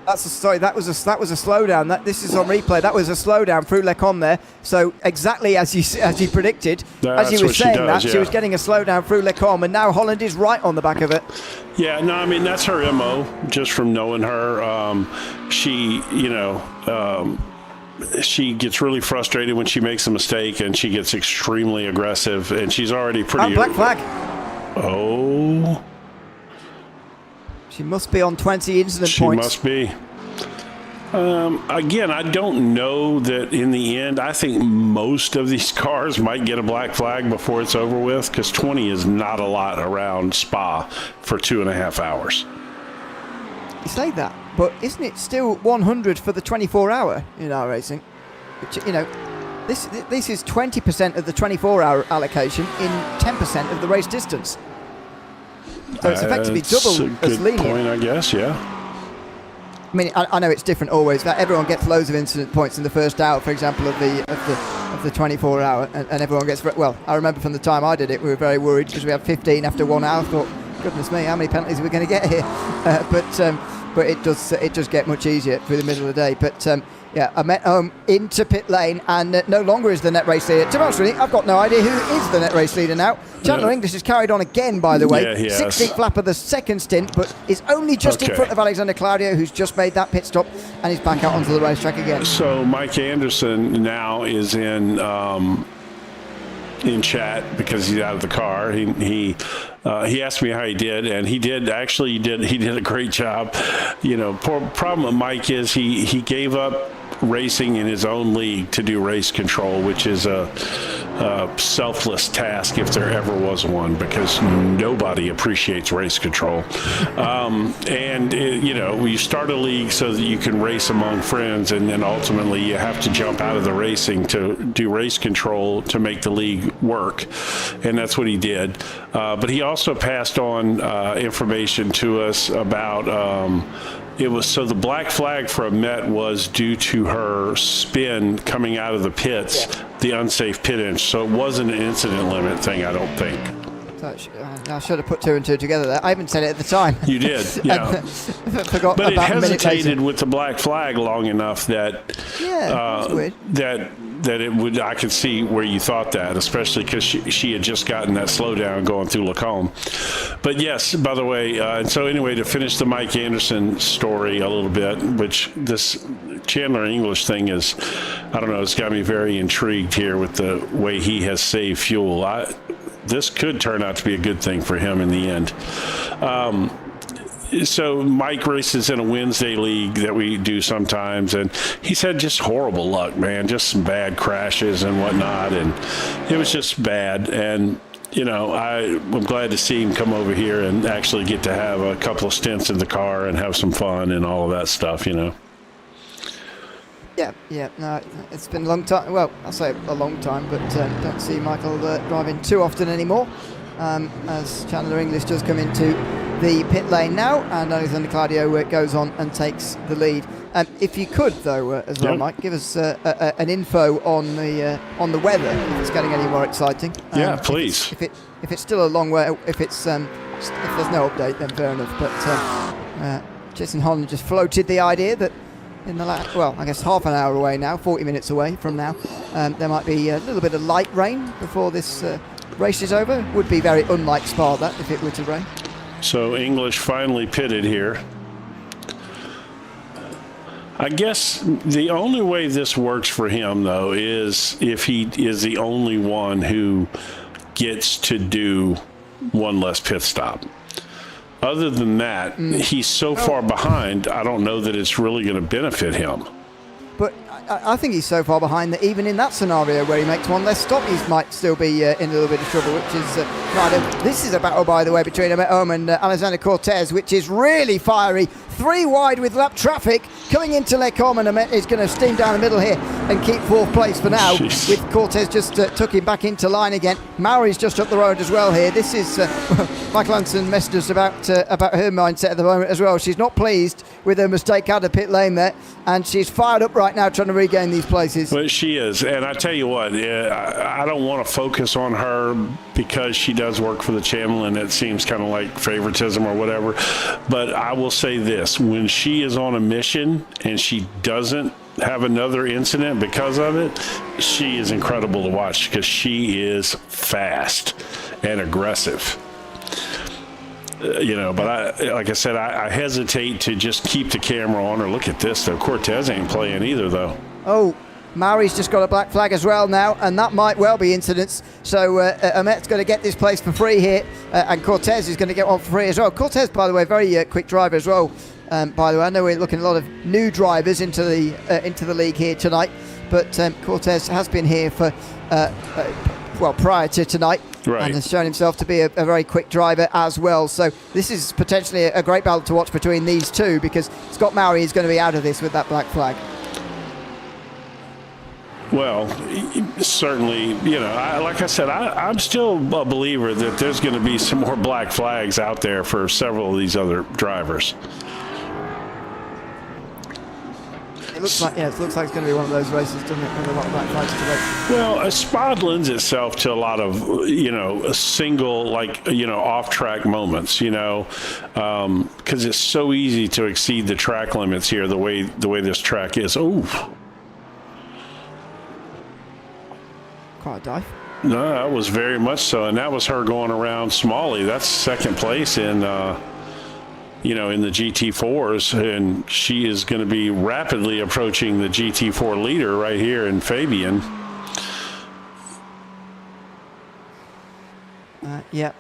That was a slowdown. This is on replay. That was a slowdown through Lecom there. So exactly as you predicted, as you were saying she was getting a slowdown through Lecom, and now Holland is right on the back of it. Yeah, no, I mean that's her MO. Just from knowing her, she, she gets really frustrated when she makes a mistake, and she gets extremely aggressive, and she's already pretty. Black flag. Oh. She must be on 20 incident points. She must be. Again, I don't know that in the end. I think most of these cars might get a black flag before it's over with, because 20 is not a lot around Spa for 2.5 hours. You say that, but isn't it still 100 for the 24-hour in iRacing? Which, you know, this is 20% of the 24-hour allocation in 10% of the race distance. So it's effectively double as lenient. Good point, I guess. Yeah. I mean, I know it's different always. That everyone gets loads of incident points in the first hour, for example, of the 24-hour, and everyone gets. Well, I remember from the time I did it, we were very worried because we had 15 after 1 hour. I thought, goodness me, how many penalties are we going to get here? But it does get much easier through the middle of the day. But yeah, I met home into pit lane, and no longer is the net race leader. To be honest with you, I've got no idea who is the net race leader now. Chandler English has carried on again, by the way. Yeah, he has. 16th lap of the second stint, but is only just in front of Alexander Claudio, who's just made that pit stop and is back out onto the racetrack again. So Mike Anderson now is in chat because he's out of the car. He asked me how he did, and he did a great job. You know, problem with Mike is he gave up racing in his own league to do race control, which is a selfless task if there ever was one, because nobody appreciates race control. You know, you start a league so that you can race among friends, and then ultimately you have to jump out of the racing to do race control to make the league work, and that's what he did. But he also passed on information to us about it was so the black flag for Amet was due to her spin coming out of the pits, the unsafe pit inch. So it wasn't an incident limit thing, I don't think. I should have put 2 and 2 together there. I haven't said it at the time. You did, yeah. Forgot but about it hesitated a with the black flag long enough that that's weird. that it would. I could see where you thought that, especially because she had just gotten that slowdown going through Lacombe. But yes, by the way, and so anyway, to finish the Mike Anderson story a little bit, which this Chandler English thing is, I don't know, it's got me very intrigued here with the way he has saved fuel. This could turn out to be a good thing for him in the end. So Mike races in a Wednesday league that we do sometimes, and he's had just horrible luck, man, just some bad crashes and whatnot, and it was just bad. And you know, I'm glad to see him come over here and actually get to have a couple of stints in the car and have some fun and all of that stuff, you know. Yeah, no, it's been a long time. Well, I'll say a long time, but don't see Michael driving too often anymore. As Chandler English does come into the pit lane now, and Alexander Claudio goes on and takes the lead. If you could, though, as well, Mike, give us an info on the weather, if it's getting any more exciting. Yeah, please. If it's still a long way, if there's no update, then fair enough. But Jason Holland just floated the idea that in the I guess half an hour away now, 40 minutes away from now, there might be a little bit of light rain before this race is over. Would be very unlike Spa, that, if it were to rain. So English finally pitted here. I guess the only way this works for him, though, is if he is the only one who gets to do one less pit stop. Other than that, he's so far behind, I don't know that it's really going to benefit him. But I think he's so far behind that even in that scenario where he makes one less stop, he might still be in a little bit of trouble, which is this is a battle, by the way, between Amet Ohm and Alexander Cortez, which is really fiery. 3 wide with lap traffic coming into Lecombe, and Amet is going to steam down the middle here and keep 4th place for now. Jeez. With Cortez just took him back into line again. Mauri's just up the road as well here. This is Michael Hansen messaged us about her mindset at the moment as well. She's not pleased with her mistake out of pit lane there, and she's fired up right now trying to regain these places. Well, she is, and I tell you what, I don't want to focus on her because she does work for the channel, and it seems kind of like favoritism or whatever, but I will say this: when she is on a mission and she doesn't have another incident because of it, she is incredible to watch because she is fast and aggressive. But like I said, I hesitate to just keep the camera on her. Look at this, though. Cortez ain't playing either, though. Oh, Mauri's just got a black flag as well now, and that might well be incidents. So Amet's going to get this place for free here, and Cortez is going to get one for free as well. Cortez, by the way, very quick driver as well. By the way, I know we're looking at a lot of new drivers into the league here tonight, but Cortez has been here for prior to tonight, right, and has shown himself to be a very quick driver as well. So this is potentially a great battle to watch between these two, because Scott Mauri is going to be out of this with that black flag. Well, certainly, like I said, I'm still a believer that there's going to be some more black flags out there for several of these other drivers. It looks like it's going to be one of those races, doesn't it? With a lot of black flags to race. Well, a spot lends itself to a lot of, a single, off-track moments, because it's so easy to exceed the track limits here, the way this track is. Ooh. Quite a dive. No, that was very much so, and that was her going around Smalley. That's second place in, in the GT4s, and she is going to be rapidly approaching the GT4 leader right here in Fabian. Yeah.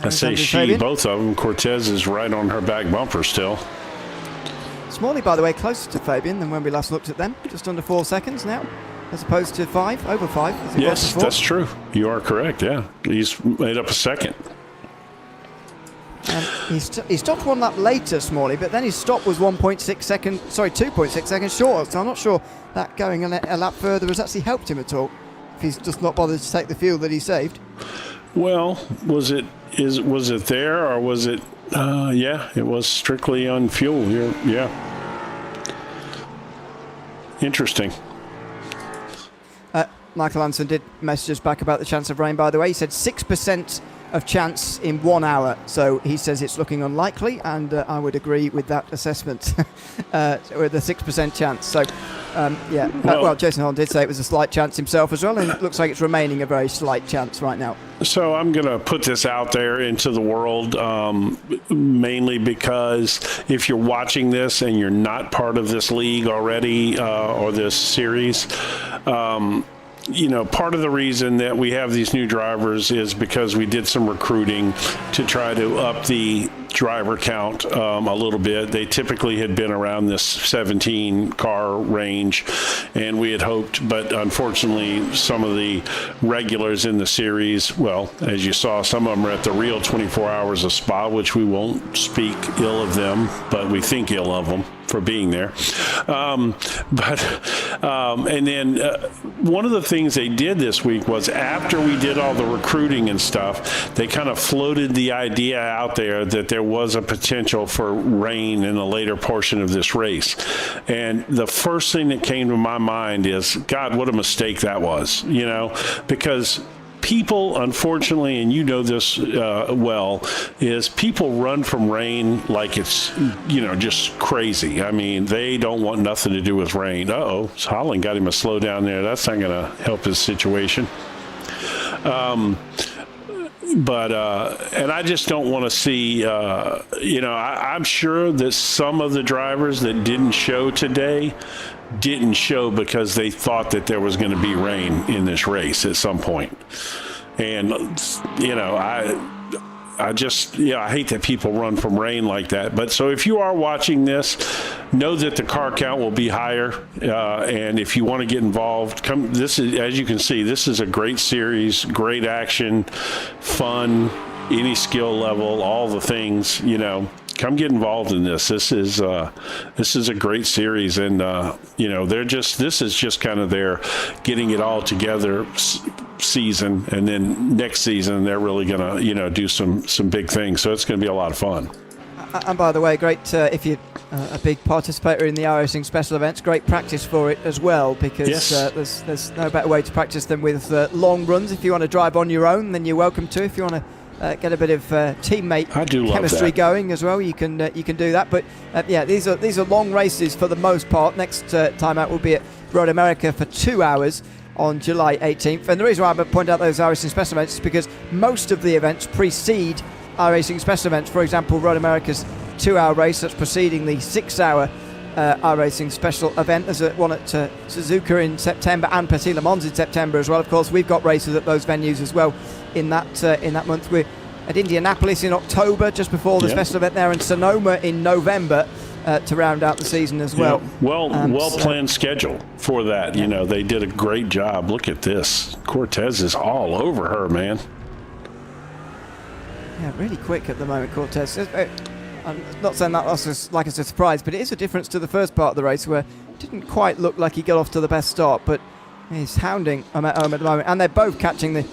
I say she, Fabian. Both of them. Cortez is right on her back bumper still. Smalley, by the way, closer to Fabian than when we last looked at them. Just under 4 seconds now, as opposed to over 5. Yes, that's true. You are correct, yeah. He's made up a second. He stopped one lap later, Smalley, but then his stop was 2.6 seconds short. So I'm not sure that going a lap further has actually helped him at all, if he's just not bothered to take the fuel that he saved. Well, was it there, or was it? Yeah, it was strictly on fuel here. Yeah. Interesting. Michael Hansen did message us back about the chance of rain, by the way. He said 6% of chance in 1 hour. So he says it's looking unlikely, and I would agree with that assessment with a 6% chance. So, yeah. Well, Jason Holland did say it was a slight chance himself as well, and it looks like it's remaining a very slight chance right now. So I'm going to put this out there into the world, mainly because if you're watching this and you're not part of this league already or this series, part of the reason that we have these new drivers is because we did some recruiting to try to up the driver count a little bit. They typically had been around this 17 car range, and we had hoped, but unfortunately some of the regulars in the series, well, as you saw, some of them are at the real 24 hours of Spa, which we won't speak ill of them, but we think ill of them for being there. And then one of the things they did this week was, after we did all the recruiting and stuff, they kind of floated the idea out there that there was a potential for rain in the later portion of this race. And the first thing that came to my mind is, God, what a mistake that was, because people, unfortunately, and you know this well, is people run from rain like it's, just crazy. I mean, they don't want nothing to do with rain. Uh-oh, Holland got him a slow down there. That's not going to help his situation. But I just don't want to see, I'm sure that some of the drivers that didn't show today didn't show because they thought that there was going to be rain in this race at some point. And, I hate that people run from rain like that. But so if you are watching this, know that the car count will be higher. And if you want to get involved, this is, as you can see, this is a great series, great action, fun, any skill level, all the things, come get involved in this. This is a great series, and this is just kind of their getting it all together season, and then next season they're really gonna do some big things. So it's going to be a lot of fun. And by the way, great if you're a big participator in the iRacing special events, great practice for it as well, because yes. There's no better way to practice than with long runs. If you want to drive on your own, then you're welcome to. If you want to get a bit of teammate chemistry going as well, you can do that. But these are long races for the most part. Next time out will be at Road America for 2 hours on July 18th. And the reason why I point out those iRacing special events is because most of the events precede iRacing special events. For example, Road America's 2 hour race that's preceding the 6 hour iRacing special event. There's one at Suzuka in September and Petit Le Mans in September as well. Of course, we've got races at those venues as well in that month. We're at Indianapolis in October, just before the special event there, and Sonoma in November to round out the season as well. Well planned schedule for that. You know, they did a great job. Look at this. Cortez is all over her, man. Yeah, really quick at the moment, Cortez. I'm not saying that was like it's a surprise, but it is a difference to the first part of the race where it didn't quite look like he got off to the best start, but he's hounding at the moment. And they're both catching the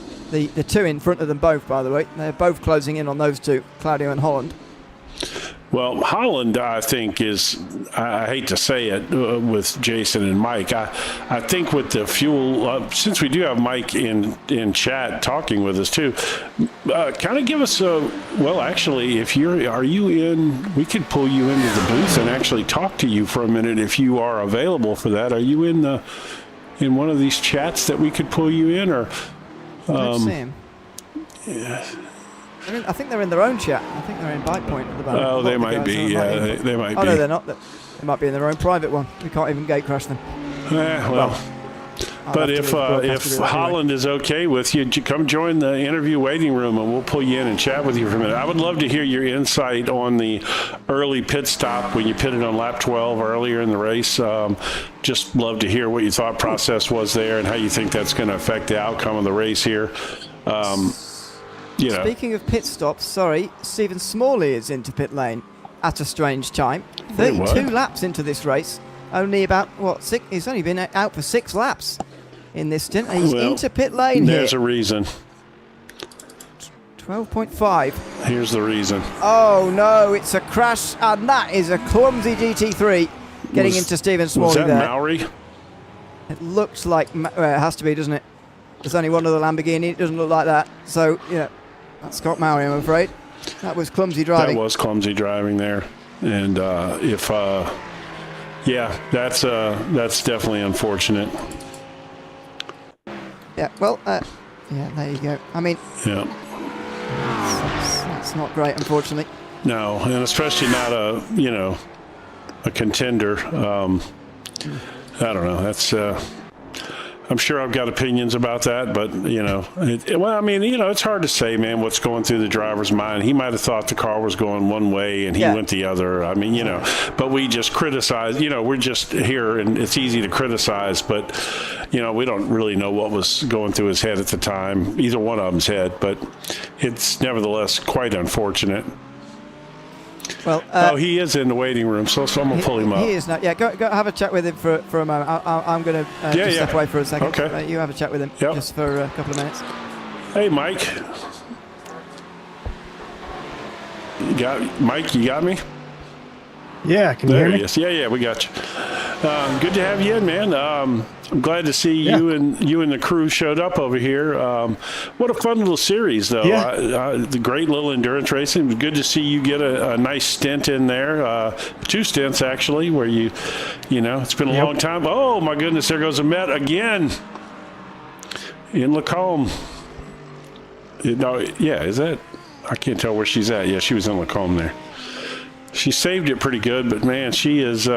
two in front of them both, by the way. They're both closing in on those two, Claudio and Holland. Well, Holland, I think, is, I hate to say it with Jason and Mike, I think with the fuel, since we do have Mike in chat talking with us too, kind of give us actually, if are you in, we could pull you into the booth and actually talk to you for a minute if you are available for that. Are you in one of these chats that we could pull you in, or? Let's see him. Yeah. I think they're in their own chat. I think they're in Bike Point at the moment. Oh, they might be. Yeah, they might be. Oh, no, they're not. They might be in their own private one. We can't even gate crash them. But if Holland is okay with you, come join the interview waiting room and we'll pull you in and chat with you for a minute. I would love to hear your insight on the early pit stop when you pitted on lap 12 earlier in the race. Just love to hear what your thought process was there and how you think that's going to affect the outcome of the race here. Speaking of pit stops, Stephen Smalley is into pit lane at a strange time. 32 laps into this race. Only about, six? He's only been out for 6 laps in this stint. He's into pit lane here. There's a reason. 12.5. Here's the reason. Oh, no, it's a crash, and that is a clumsy GT3 getting into Stephen Smalley there. Was that Maori? It looks like, it has to be, doesn't it? There's only one other Lamborghini. It doesn't look like that. So, that's Scott Mauri, I'm afraid. That was clumsy driving. That was clumsy driving there. And that's definitely unfortunate. Yeah, well, there you go. I mean, that's not great, unfortunately. No, and especially not a contender. I don't know. That's. I'm sure I've got opinions about that, but, it's hard to say, man, what's going through the driver's mind. He might have thought the car was going one way and he went the other. I mean, but we just criticize, we're just here and it's easy to criticize, but, we don't really know what was going through his head at the time, either one of them's head, but it's nevertheless quite unfortunate. Well, he is in the waiting room, so I'm going to pull him up. He is now. Yeah, go have a chat with him for a moment. I'm going to just step away for a second. Okay. You have a chat with him just for a couple of minutes. Hey, Mike. You got me? Yeah, can you hear me? There he is. Yeah, we got you. Good to have you in, man. I'm glad to see you and the crew showed up over here. What a fun little series, though. The great little endurance racing. It was good to see you get a nice stint in there. 2 stints, actually, where it's been a long time. Oh, my goodness, there goes Amet again in Lacombe. Is that? I can't tell where she's at. Yeah, she was in Lacombe there. She saved it pretty good, but, man, she is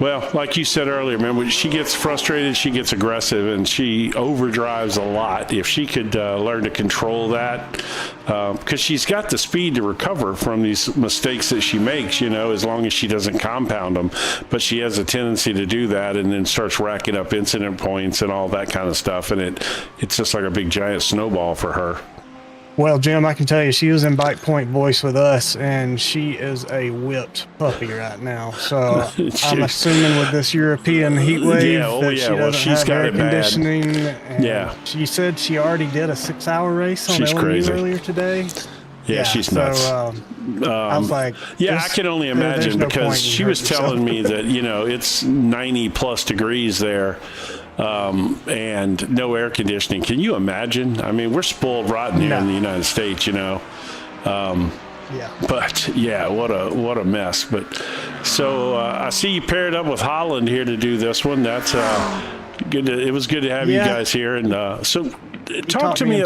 like you said earlier, man, when she gets frustrated, she gets aggressive, and she overdrives a lot. If she could learn to control that, because she's got the speed to recover from these mistakes that she makes, as long as she doesn't compound them. But she has a tendency to do that and then starts racking up incident points and all that kind of stuff, and it's just like a big giant snowball for her. Well, Jim, I can tell you, she was in Bike Point voice with us, and she is a whipped puppy right now. So I'm assuming with this European heat wave she doesn't have air conditioning. And she said she already did a 6-hour race on LMU earlier today. Yeah, she's nuts. I was like, I can only imagine because she was telling me that, it's 90 plus degrees there. And no air conditioning. Can you imagine? I mean, we're spoiled rotten here in the United States, But what a mess. But so I see you paired up with Holland here to do this one. That's good. It was good to have you guys here. And so talk to me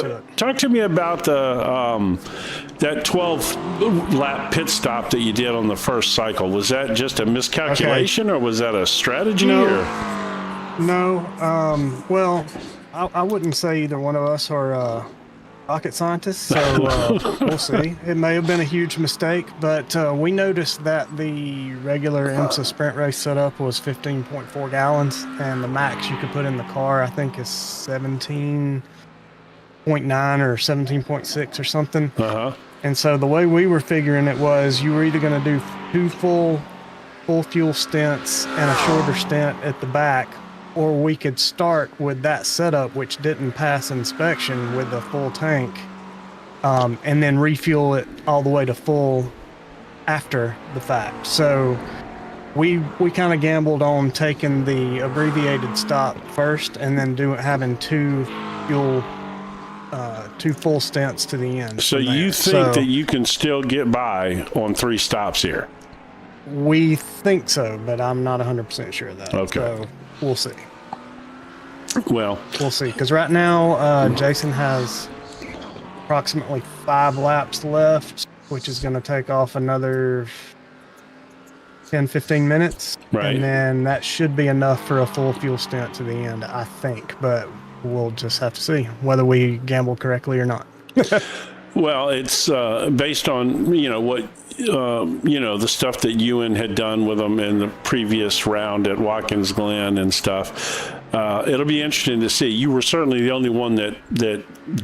about the that 12 lap pit stop that you did on the first cycle. Was that just a miscalculation, or was that a strategy? No. Well, I wouldn't say either one of us are rocket scientists, so we'll see. It may have been a huge mistake, but we noticed that the regular IMSA sprint race setup was 15.4 gallons, and the max you could put in the car, I think, is 17.9 or 17.6 or something. And so the way we were figuring it was you were either going to do 2 full fuel stints and a shorter stint at the back, or we could start with that setup, which didn't pass inspection, with a full tank, and then refuel it all the way to full after the fact. So we kind of gambled on taking the abbreviated stop first, and then having 2 full stints to the end. So you think that you can still get by on 3 stops here? We think so, but I'm not 100% sure of that. Okay. So we'll see. Well, we'll see. Because right now, Jason has approximately 5 laps left, which is going to take off another 10-15 minutes. Right. And then that should be enough for a full fuel stint to the end, I think. But we'll just have to see whether we gamble correctly or not. Well, it's based on, what, the stuff that Ewan had done with them in the previous round at Watkins, Glen and stuff. It'll be interesting to see. You were certainly the only one that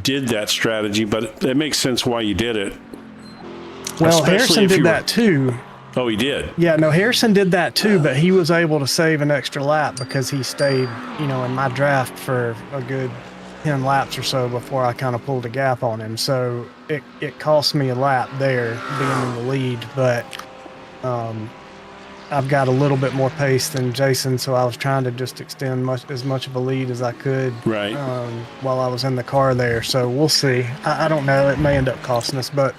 did that strategy, but it makes sense why you did it. Well, Harrison did that too. Oh, he did? Yeah, no, Harrison did that too, but he was able to save an extra lap because he stayed, in my draft for a good 10 laps or so before I kind of pulled a gap on him. So it cost me a lap there being in the lead, but I've got a little bit more pace than Jason, so I was trying to just extend as much of a lead as I could while I was in the car there. So we'll see. I don't know. It may end up costing us, but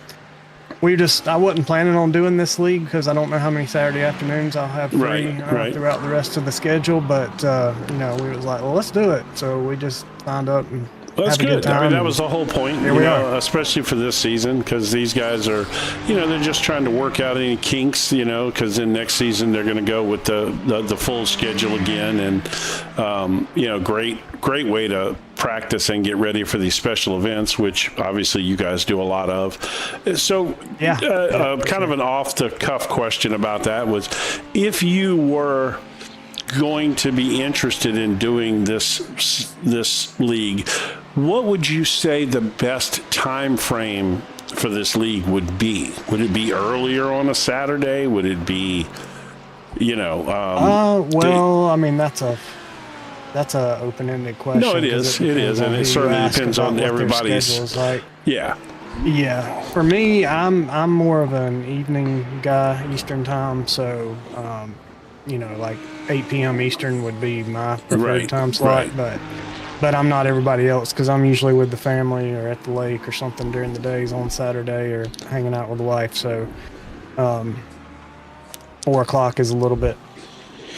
I wasn't planning on doing this league because I don't know how many Saturday afternoons I'll have free throughout the rest of the schedule. But, we was like, well, let's do it. So we just signed up and that's have a good time. I mean, that was the whole point, Here we are. Especially for this season, because these guys are, they're just trying to work out any kinks, because then next season they're going to go with the full schedule again. And, great way to practice and get ready for these special events, which obviously you guys do a lot of. So kind of an off-the-cuff question about that was, if you were going to be interested in doing this league, what would you say the best time frame for this league would be? Would it be earlier on a Saturday? Would it be, I mean, that's a open-ended question. No, it is, and it certainly depends on everybody's. Yeah. For me, I'm more of an evening guy, Eastern time, so like 8 p.m. Eastern would be my preferred time slot, but I'm not everybody else because I'm usually with the family or at the lake or something during the days on Saturday or hanging out with the wife. So 4 o'clock is a little bit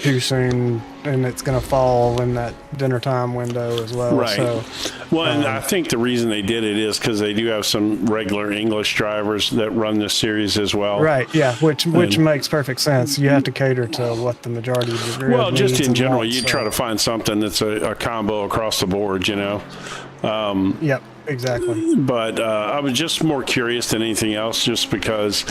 too soon, and it's going to fall in that dinner time window as well. Right. So, and I think the reason they did it is because they do have some regular English drivers that run this series as well. Right. Yeah. Which makes perfect sense. You have to cater to what the majority of the grid just in general, wants, you try to find something that's a combo across the board. Yep. Exactly. But I was just more curious than anything else, just because.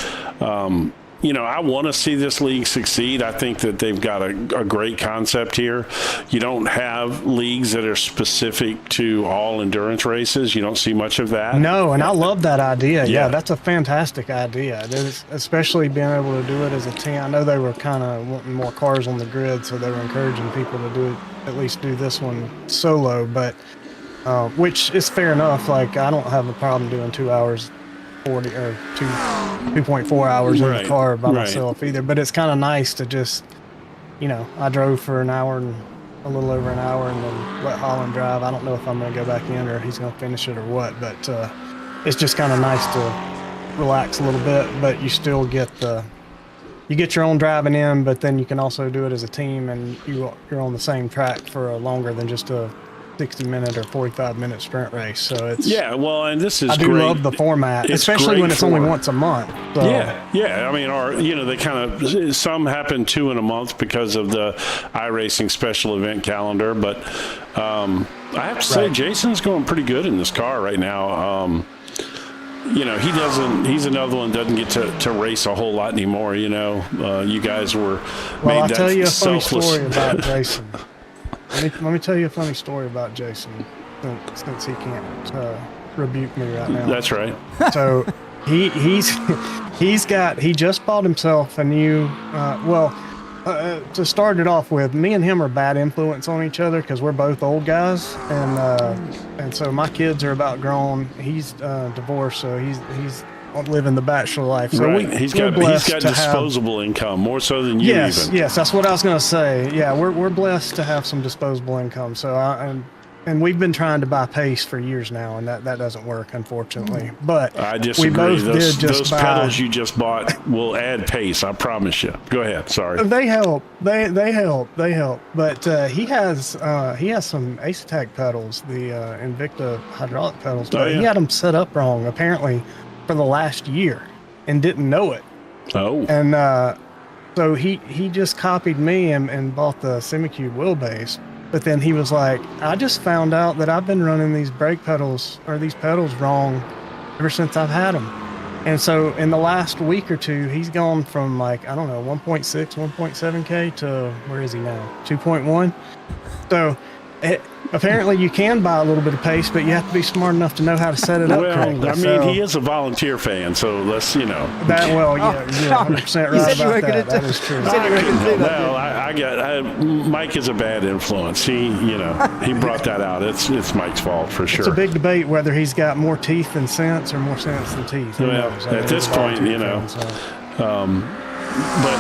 I want to see this league succeed. I think that they've got a great concept here. You don't have leagues that are specific to all endurance races. You don't see much of that. No, and I love that idea. Yeah, that's a fantastic idea. Especially being able to do it as a team. I know they were kind of wanting more cars on the grid, so they were encouraging people to at least do this one solo, but which is fair enough. Like, I don't have a problem doing 2 hours 40 or 2.4 hours in the car by myself either, but it's kind of nice to just, I drove for an hour and a little over an hour and then let Holland drive. I don't know if I'm going to go back in or he's going to finish it or what, but it's just kind of nice to relax a little bit, but you still get your own driving in, but then you can also do it as a team, and you're on the same track for longer than just a 60-minute or 45-minute sprint race. So it's well, and this is I do great. love the format, It's especially great when it's only once a month. So. Yeah. I mean, they kind of some happen 2 in a month because of the iRacing special event calendar. But I have to say, Jason's going pretty good in this car right now. He doesn't. He's another one that doesn't get to race a whole lot anymore. You guys were Well, made I'll that tell you a funny selfless. story about Jason. Let me tell you a funny story about Jason, since he can't rebuke me right now. That's right. So he just bought himself a new. To start it off with, me and him are bad influence on each other because we're both old guys, and so my kids are about grown. He's divorced, so he's living the bachelor life. So Right. He's got disposable income more so than you Yes, even. yes, that's what I was going to say. Yeah, we're blessed to have some disposable income. So and we've been trying to buy pace for years now, and that doesn't work, unfortunately. But I disagree. we both those did just buy. pedals you just bought will add pace. I promise you. Go ahead. Sorry. They help. They help. But he has some Ace Attack pedals, the Invicta hydraulic pedals. But he had them set up wrong apparently for the last year and didn't know it. Oh. And so he just copied me and bought the semi-cube wheelbase. But then he was like, I just found out that I've been running these brake pedals or these pedals wrong ever since I've had them. And so in the last week or two, he's gone from 1.6, 1.7K to where is he now? 2.1. So apparently you can buy a little bit of pace, but you have to be smart enough to know how to set it up correctly. I mean, he is a volunteer fan, so let's, That, you're 100% right about that. That is true. Mike is a bad influence. He brought that out. It's Mike's fault for sure. It's a big debate whether he's got more teeth than sense or more sense than teeth. At this point, but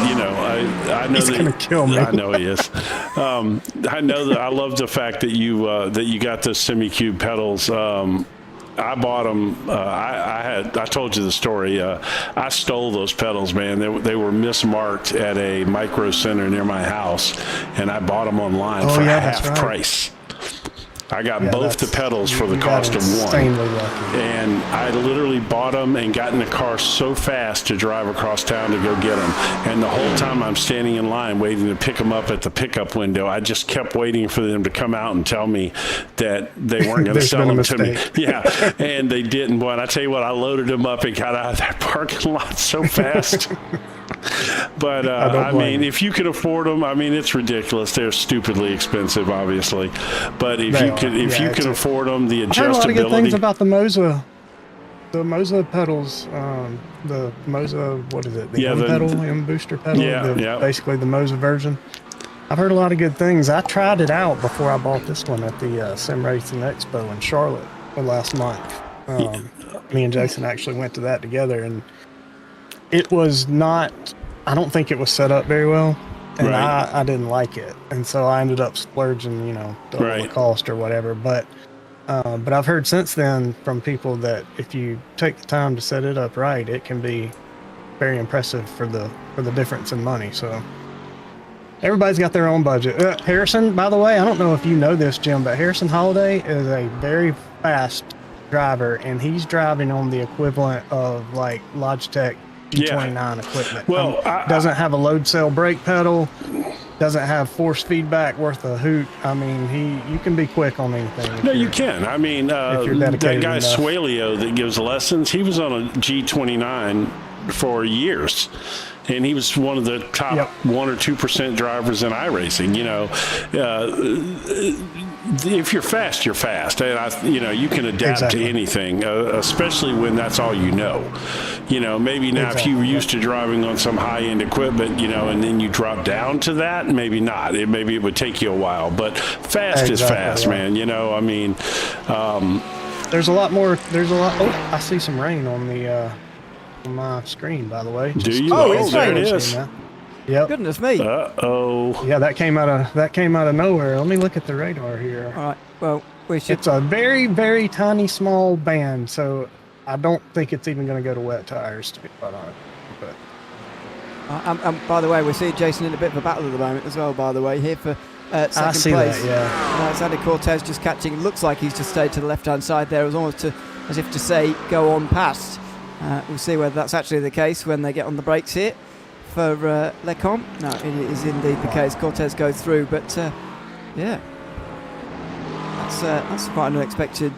I know he's gonna kill me. I know he is. I know that I love the fact that you got the semi-cube pedals. I bought them. I told you the story. I stole those pedals, man. They were mismarked at a micro center near my house, and I bought them online for half price. I got both the pedals for the cost of one. Lucky. And I literally bought them and got in the car so fast to drive across town to go get them. And the whole time I'm standing in line waiting to pick them up at the pickup window, I just kept waiting for them to come out and tell me that they weren't going to sell them to me. Yeah, and they didn't. Boy, and I tell you what, I loaded them up and got out of that parking lot so fast. But I mean, if you can afford them, I mean, it's ridiculous. They're stupidly expensive, obviously. But if you can afford them, the adjustability. I heard a lot of good things about the Moza pedals. The Moza, what is it? The M pedal, M booster pedal. Basically the Moza version. I've heard a lot of good things. I tried it out before I bought this one at the Sim Racing Expo in Charlotte last month. Me and Jason actually went to that together, and it was not. I don't think it was set up very well, and I didn't like it, and so I ended up splurging, double the cost or whatever. But I've heard since then from people that if you take the time to set it up right, it can be very impressive for the difference in money. So everybody's got their own budget. Harrison, by the way, I don't know if you know this, Jim, but Harrison Holiday is a very fast driver, and he's driving on the equivalent of like Logitech G29 equipment. Well, doesn't have a load cell brake pedal, doesn't have force feedback worth a hoot. I mean, you can be quick on anything. No, you can. I mean, that guy enough. Suelio that gives lessons, he was on a G29 for years. And he was one of the top 1 or 2% drivers in iRacing. If you're fast, you're fast. And you can adapt to anything, especially when that's all you know. Maybe now if you were used to driving on some high-end equipment, and then you drop down to that, maybe not. Maybe it would take you a while. But fast is fast, man. I mean, there's a lot more. Oh, I see some rain on the. On my screen, by the way. Do you? Oh, there it is. Yep. Goodness me. Uh-oh. Yeah, that came out of nowhere. Let me look at the radar here. All right. Well, we should. It's a very, very tiny, small band, so I don't think it's even going to go to wet tires, to be quite honest. But by the way, we're seeing Jason in a bit of a battle at the moment as well, by the way, here for second I see place. that, yeah. Sandy Cortez just catching. Looks like he's just stayed to the left-hand side there. It was almost as if to say, go on past. We'll see whether that's actually the case when they get on the brakes here for Lecombe. No, it is indeed the case. Cortez goes through, but yeah. That's quite an unexpected.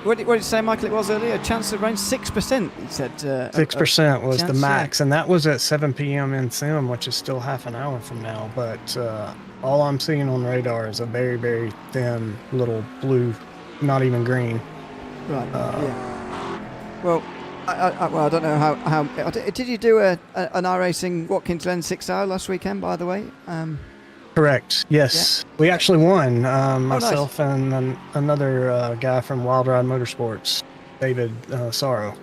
What did you say, Michael? It was earlier. A chance of rain, 6%. He said 6% was the chance, max, and that was at 7 p.m. in Sim, which is still half an hour from now. But all I'm seeing on radar is a very, very thin little blue, not even green. Right. Yeah. Well, I don't know how. Did you do an iRacing Watkins Glen 6-hour last weekend? By the way. Correct. Yes, we actually won. Myself nice. and another guy from Wild Ride Motorsports, David Sorrow,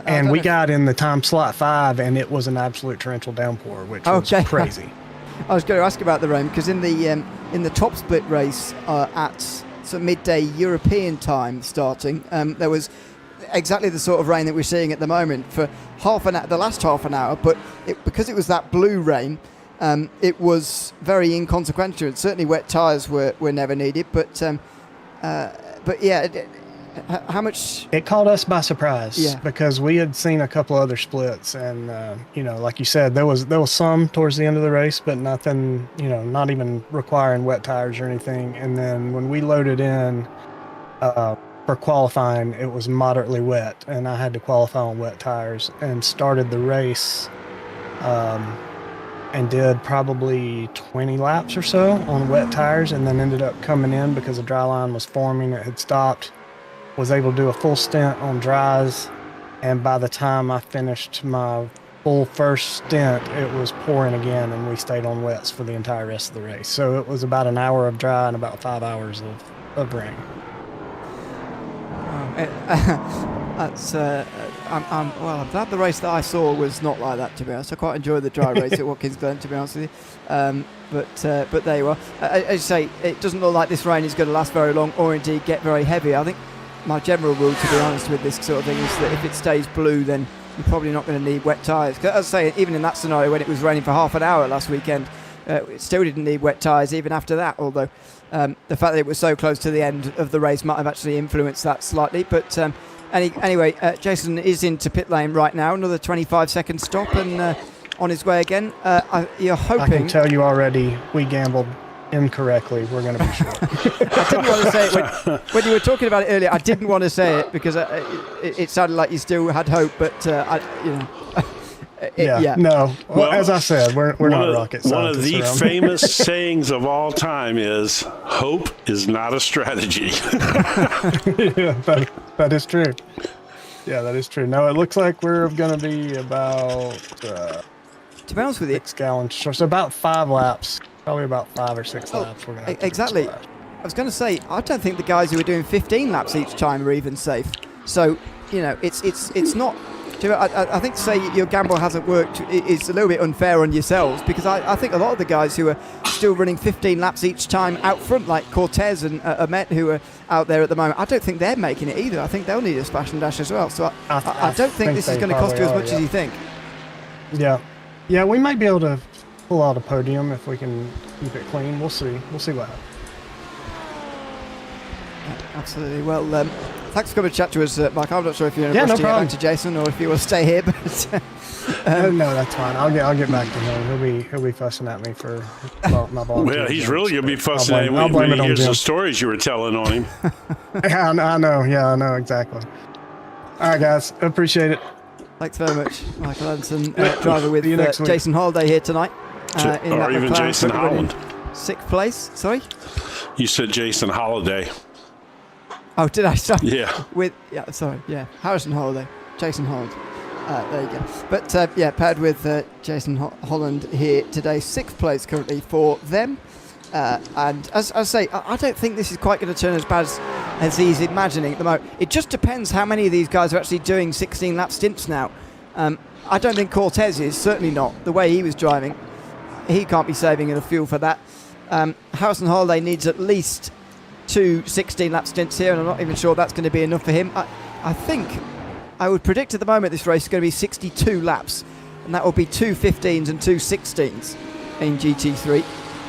and we got in the time slot 5, and it was an absolute torrential downpour, which was crazy. I was going to ask about the rain because in the top split race at sort of midday European time starting, there was exactly the sort of rain that we're seeing at the moment for the last half an hour, but because it was that blue rain. It was very inconsequential. Certainly, wet tyres were never needed. But yeah, how much? It caught us by surprise. Yeah. Because we had seen a couple other splits, and like you said, there was some towards the end of the race, but nothing. Not even requiring wet tires or anything. And then when we loaded in for qualifying, it was moderately wet, and I had to qualify on wet tires and started the race. And did probably 20 laps or so on wet tires, and then ended up coming in because the dry line was forming. It had stopped. Was able to do a full stint on dries, and by the time I finished my full first stint, it was pouring again, and we stayed on wets for the entire rest of the race. So it was about an hour of dry and about 5 hours of rain. That's I'm glad the race that I saw was not like that, to be honest. I quite enjoyed the dry race at Watkins Glen, to be honest with you. But there you are. As you say, it doesn't look like this rain is going to last very long, or indeed get very heavy. I think my general rule, to be honest, with this sort of thing is that if it stays blue, then you're probably not going to need wet tyres. As I say, even in that scenario when it was raining for half an hour last weekend, it still didn't need wet tyres even after that, although the fact that it was so close to the end of the race might have actually influenced that slightly. But anyway, Jason is into pit lane right now. Another 25-second stop and on his way again. You're hoping... I can tell you already, we gambled incorrectly. We're going to be short. I didn't want to say it. When you were talking about it earlier, I didn't want to say it because it sounded like you still had hope, but no. Well, as I said, we're not rocket scientists. One of the famous sayings of all time is, hope is not a strategy. Yeah, that is true. Yeah, that is true. No, it looks like we're going to be about, to be honest with you, 6 gallons short. So about 5 laps, probably about 5 or 6 laps. We're gonna exactly. I was going to say, I don't think the guys who are doing 15 laps each time are even safe. So, it's not... I think to say your gamble hasn't worked is a little bit unfair on yourselves, because I think a lot of the guys who are still running 15 laps each time out front, like Cortez and Ahmet, who are out there at the moment, I don't think they're making it either. I think they'll need a splash and dash as well. So I don't think this is going to cost you as much as you think. Yeah, we might be able to pull out a podium if we can keep it clean. We'll see what happens. Absolutely. Well, thanks for coming to chat to us, Mike. I'm not sure if you're in a rush to get back to Jason or if you want to stay here. But no, that's fine. I'll get back to him. He'll be fussing at me for my volunteer. Well, he's really going to be fussing at him when he hears the stories you were telling on him. Yeah, I know. Yeah, I know exactly. All right, guys. Appreciate it. Thanks very much, Michael Anderson, driver with Jason Holiday here tonight. Or even Jason Holland. 6th place. Sorry? You said Jason Holiday. Oh, did I? Sorry. Yeah. Sorry. Yeah. Harrison Holiday. Jason Holland. There you go. But paired with Jason Holland here today. 6th place currently for them. And as I say, I don't think this is quite going to turn as bad as he's imagining at the moment. It just depends how many of these guys are actually doing 16-lap stints now. I don't think Cortez is, certainly not. The way he was driving, he can't be saving enough fuel for that. Harrison Holiday needs at least 2 16-lap stints here, and I'm not even sure that's going to be enough for him. I think I would predict at the moment this race is going to be 62 laps, and that will be 2 15s and 2 16s in GT3.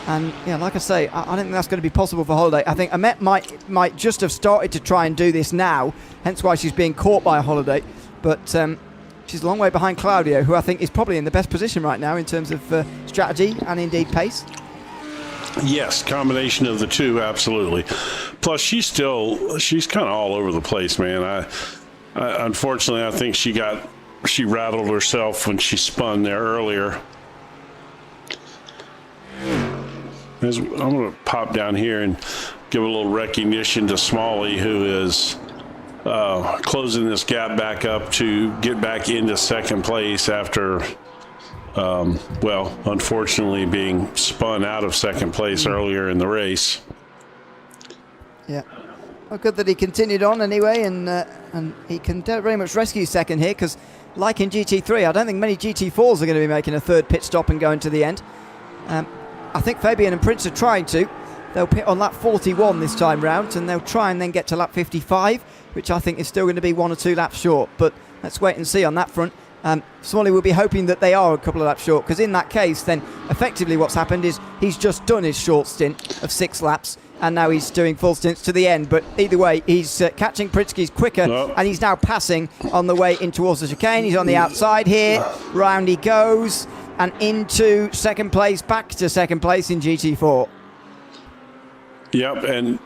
And yeah, like I say, I don't think that's going to be possible for Holiday. I think Amet might just have started to try and do this now, hence why she's being caught by Holiday. But she's a long way behind Claudio, who I think is probably in the best position right now in terms of strategy and indeed pace. Yes, combination of the two, absolutely. Plus, she's kind of all over the place, man. I unfortunately, I think she rattled herself when she spun there earlier. I'm going to pop down here and give a little recognition to Smalley, who is closing this gap back up to get back into second place after, unfortunately being spun out of second place earlier in the race. Yeah. Well, good that he continued on anyway, and he can very much rescue second here, because like in GT3, I don't think many GT4s are going to be making a third pit stop and going to the end. I think Fabian and Prince are trying to. They'll pit on lap 41 this time round, and they'll try and then get to lap 55, which I think is still going to be 1 or 2 laps short. But let's wait and see on that front. Smalley will be hoping that they are a couple of laps short, because in that case, then effectively what's happened is he's just done his short stint of 6 laps, and now he's doing full stints to the end. But either way, he's catching Pritzky's quicker, and he's now passing on the way in towards the chicane. He's on the outside here. Round he goes, and into second place, back to second place in GT4. Yep, and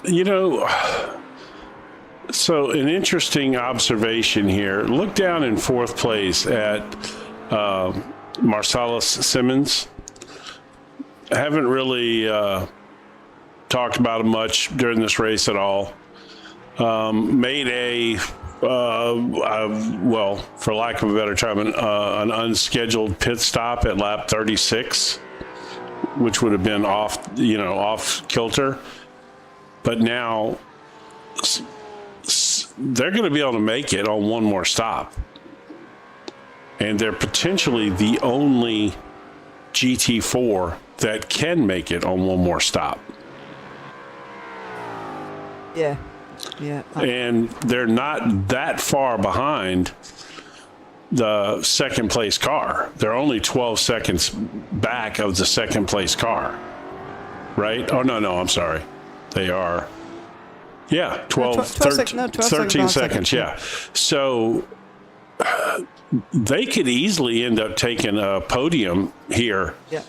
so an interesting observation here. Look down in 4th place at Marcellus Simmons. I haven't really talked about him much during this race at all. Made for lack of a better term, an unscheduled pit stop at lap 36, which would have been off kilter. But now they're going to be able to make it on one more stop. And they're potentially the only GT4 that can make it on one more stop. Yeah. And they're not that far behind the second place car. They're only 12 seconds back of the second place car. Right? Oh, no, I'm sorry. They are, 13 seconds, yeah. So they could easily end up taking a podium here. Yeah.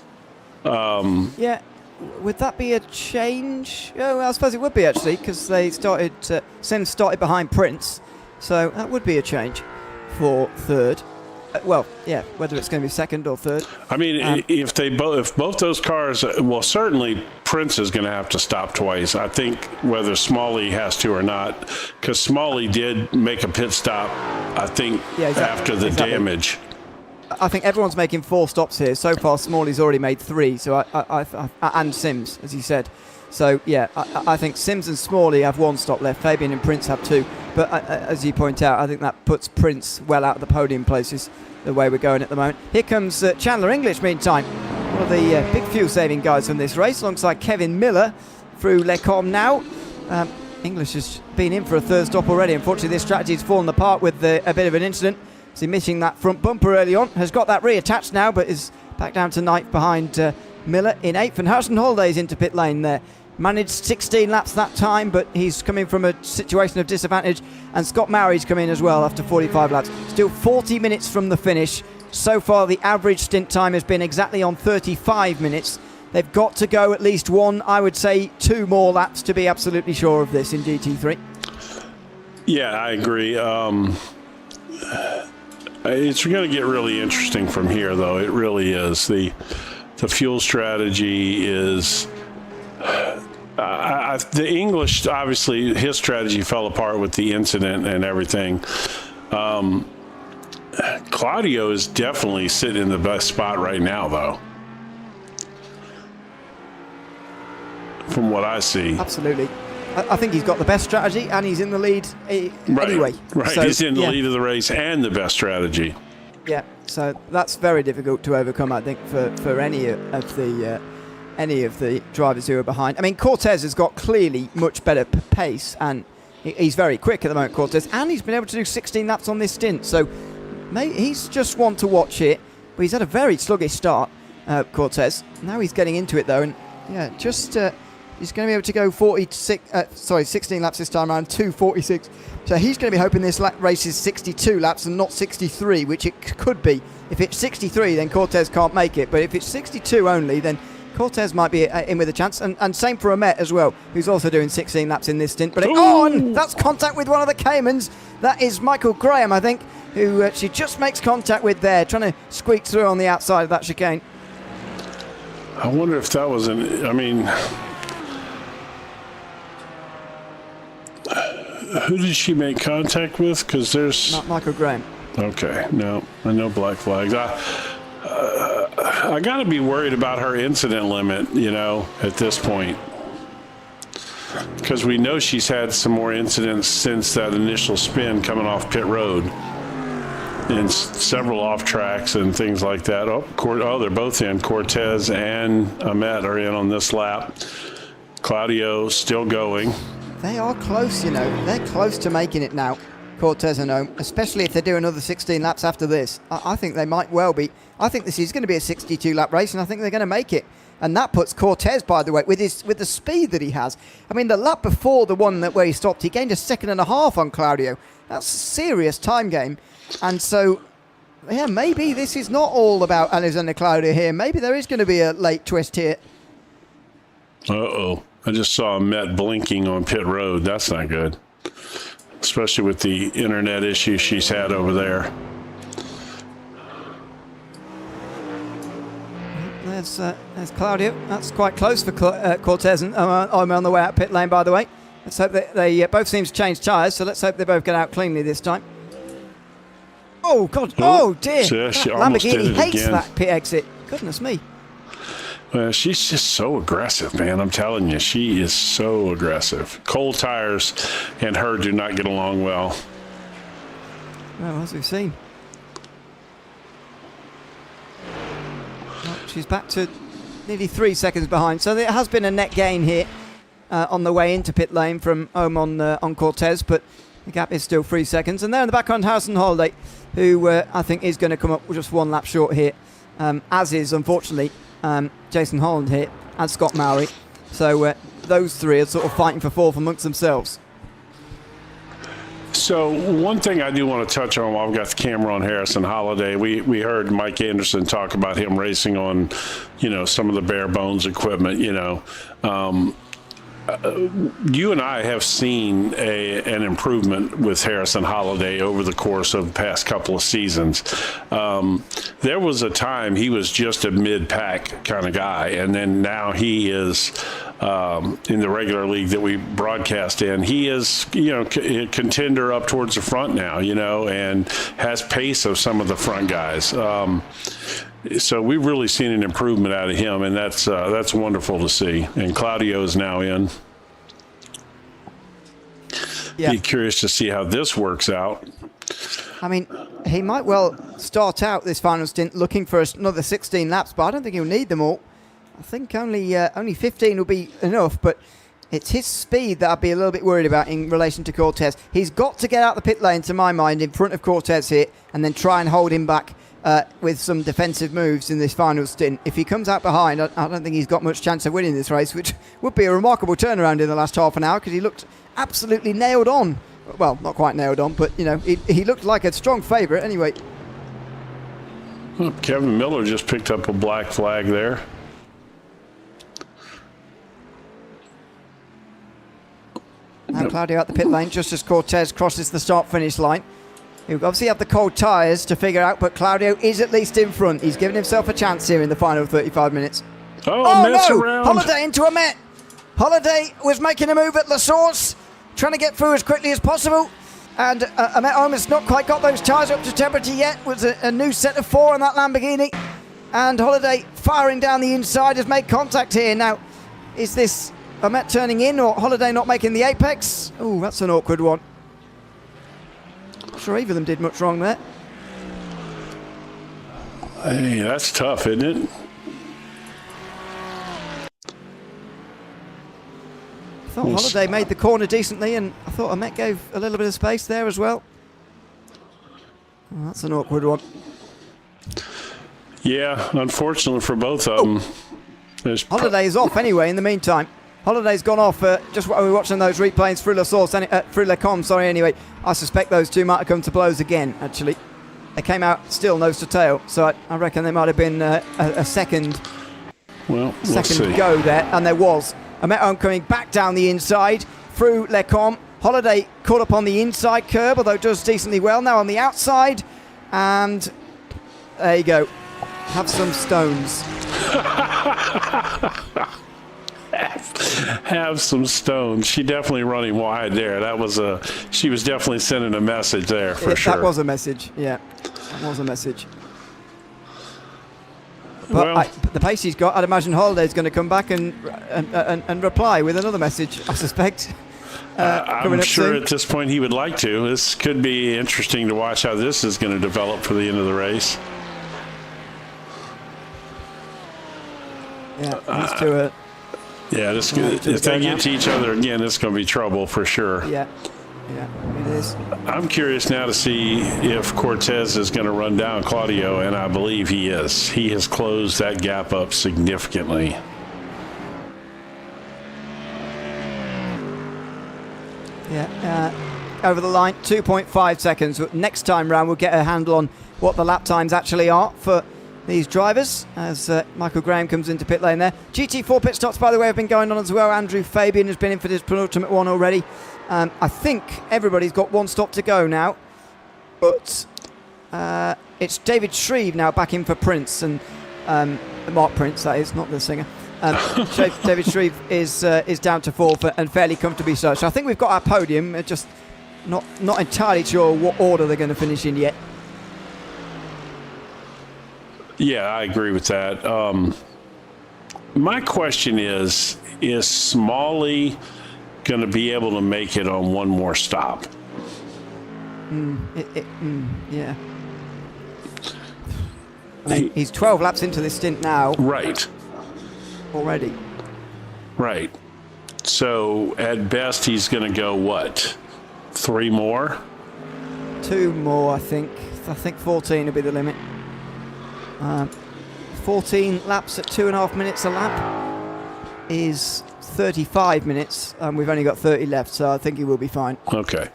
Would that be a change? Oh, well, I suppose it would be, actually, because they Sims started behind Prince. So that would be a change for third. Whether it's going to be second or third. I mean, if both those cars, certainly Prince is going to have to stop twice. I think whether Smalley has to or not, because Smalley did make a pit stop, I think, after the damage. I think everyone's making 4 stops here. So far, Smalley's already made 3. So and Sims, as you said. So, yeah, I think Sims and Smalley have 1 stop left. Fabian and Prince have 2. But as you point out, I think that puts Prince well out of the podium places, the way we're going at the moment. Here comes Chandler English, meantime. One of the big fuel-saving guys from this race, alongside Kevin Miller through Lecombe now. English has been in for a third stop already. Unfortunately, this strategy has fallen apart with a bit of an incident. He's missing that front bumper early on. Has got that reattached now, but is back down to 9th behind Miller in 8th. And Harrison Holiday's into pit lane there. Managed 16 laps that time, but he's coming from a situation of disadvantage. And Scott Mowry's come in as well after 45 laps. Still 40 minutes from the finish. So far, the average stint time has been exactly on 35 minutes. They've got to go at least 1, I would say 2 more laps to be absolutely sure of this in GT3. Yeah, I agree. It's going to get really interesting from here, though. It really is. The fuel strategy is... the English, obviously, his strategy fell apart with the incident and everything. Claudio is definitely sitting in the best spot right now, though. From what I see. Absolutely. I think he's got the best strategy, and he's in the lead anyway. Right, so, he's in the lead of the race and the best strategy. Yeah, so that's very difficult to overcome, I think, for any of the drivers who are behind. I mean, Cortez has got clearly much better pace, and he's very quick at the moment, Cortez, and he's been able to do 16 laps on this stint. So he's just one to watch it, but he's had a very sluggish start, Cortez. Now he's getting into it, though, and Yeah, just he's going to be able to go 16 laps this time around, 2:46. So he's going to be hoping this race is 62 laps and not 63, which it could be. If it's 63, then Cortez can't make it. But if it's 62 only, then Cortez might be in with a chance. And same for Amet as well, who's also doing 16 laps in this stint. But and that's contact with one of the Caymans. That is Michael Graham, I think, who she just makes contact with there, trying to squeak through on the outside of that chicane. I wonder if that was who did she make contact with? Because there's... Michael Graham. Okay, no, I know black flags. I got to be worried about her incident limit, at this point. Because we know she's had some more incidents since that initial spin coming off pit road. And several off tracks and things like that. Oh, they're both in. Cortez and Amet are in on this lap. Claudio still going. They are close, They're close to making it now, Cortez and Ohm, especially if they do another 16 laps after this. I think they might well be. I think this is going to be a 62-lap race, and I think they're going to make it. And that puts Cortez, by the way, with the speed that he has. I mean, the lap before the one where he stopped, he gained a 2.5 seconds on Claudio. That's a serious time game. And so, yeah, maybe this is not all about Alexander Claudio here. Maybe there is going to be a late twist here. Uh-oh. I just saw Met blinking on pit road. That's not good. Especially with the internet issues she's had over there. There's Claudio. That's quite close for Cortez and I'm on the way out pit lane, by the way. Let's hope that they both seem to change tyres, so let's hope they both get out cleanly this time. Oh, God. Oh, dear. Yeah, she almost did Lamborghini it hates again. that pit exit. Goodness me. Well, she's just so aggressive, man. I'm telling you, she is so aggressive. Cold tires and her do not get along well. Well, as we've seen. Well, she's back to nearly 3 seconds behind. So there has been a net gain here on the way into pit lane from Ohm on Cortez, but the gap is still 3 seconds. And there in the background, Harrison Holiday, who I think is going to come up just one lap short here, as is, unfortunately, Jason Holland here and Scott Mowry. So those three are sort of fighting for fourth amongst themselves. So one thing I do want to touch on while I've got the camera on Harrison Holiday, we heard Mike Anderson talk about him racing on, some of the bare bones equipment, you and I have seen an improvement with Harrison Holiday over the course of the past couple of seasons. There was a time he was just a mid-pack kind of guy, and then now he is in the regular league that we broadcast in. He is, a contender up towards the front now, and has pace of some of the front guys. So we've really seen an improvement out of him, and that's wonderful to see. And Claudio is now in. Yeah. Be curious to see how this works out. I mean, he might well start out this final stint looking for another 16 laps, but I don't think he'll need them all. I think only 15 will be enough, but it's his speed that I'd be a little bit worried about in relation to Cortez. He's got to get out the pit lane, to my mind, in front of Cortez here, and then try and hold him back with some defensive moves in this final stint. If he comes out behind, I don't think he's got much chance of winning this race, which would be a remarkable turnaround in the last half an hour, because he looked absolutely nailed on. Well, not quite nailed on, but, he looked like a strong favourite anyway. Well, Kevin Miller just picked up a black flag there. Now Claudio out the pit lane just as Cortez crosses the start-finish line. He'll obviously have the cold tyres to figure out, but Claudio is at least in front. He's given himself a chance here in the final 35 minutes. Oh no! Around. Holiday into Amet. Holiday was making a move at La Source, trying to get through as quickly as possible. And Amet almost not quite got those tyres up to temperature yet. It was a new set of 4 on that Lamborghini. And Holiday firing down the inside has made contact here. Now, is this Amet turning in or Holiday not making the apex? Oh, that's an awkward one. Not sure either of them did much wrong there. Hey, that's tough, isn't it? I thought Holiday made the corner decently, and I thought Amet gave a little bit of space there as well. Oh, that's an awkward one. Yeah, unfortunately for both of them. Holiday is off anyway in the meantime. Holiday's gone off just while we were watching those replays through Le Com, anyway. I suspect those two might have come to blows again, actually. They came out still nose to tail, so I reckon there might have been a second go there, and there was. Ameton coming back down the inside through Le Com. Holiday caught up on the inside curb, although does decently well now on the outside. And there you go. Have some stones. Have some stones. She definitely running wide there. She was definitely sending a message there for sure. That was a message, yeah. That was a message. But the pace he's got, I'd imagine Holiday's going to come back and reply with another message, I suspect. I'm sure at this point he would like to. This could be interesting to watch how this is going to develop for the end of the race. Yeah, these two are... Yeah, if they get to each other again, it's going to be trouble for sure. Yeah, it is. I'm curious now to see if Cortez is going to run down Claudio, and I believe he is. He has closed that gap up significantly. Yeah, over the line, 2.5 seconds. Next time round, we'll get a handle on what the lap times actually are for these drivers as Michael Graham comes into pit lane there. GT4 pit stops, by the way, have been going on as well. Andrew Fabian has been in for this penultimate one already. I think everybody's got one stop to go now, but it's David Shreve now back in for Prince, and Mark Prince, that is, not the singer. David Shreve is down to fourth and fairly comfortably so. So I think we've got our podium, just not entirely sure what order they're going to finish in yet. Yeah, I agree with that. My question is Smalley going to be able to make it on one more stop? Yeah. I mean, he's 12 laps into this stint now. Right. Already. Right. So at best, he's going to go what? 3 more? 2 more, I think. I think 14 will be the limit. 14 laps at 2.5 minutes a lap is 35 minutes, and we've only got 30 left, so I think he will be fine. Okay.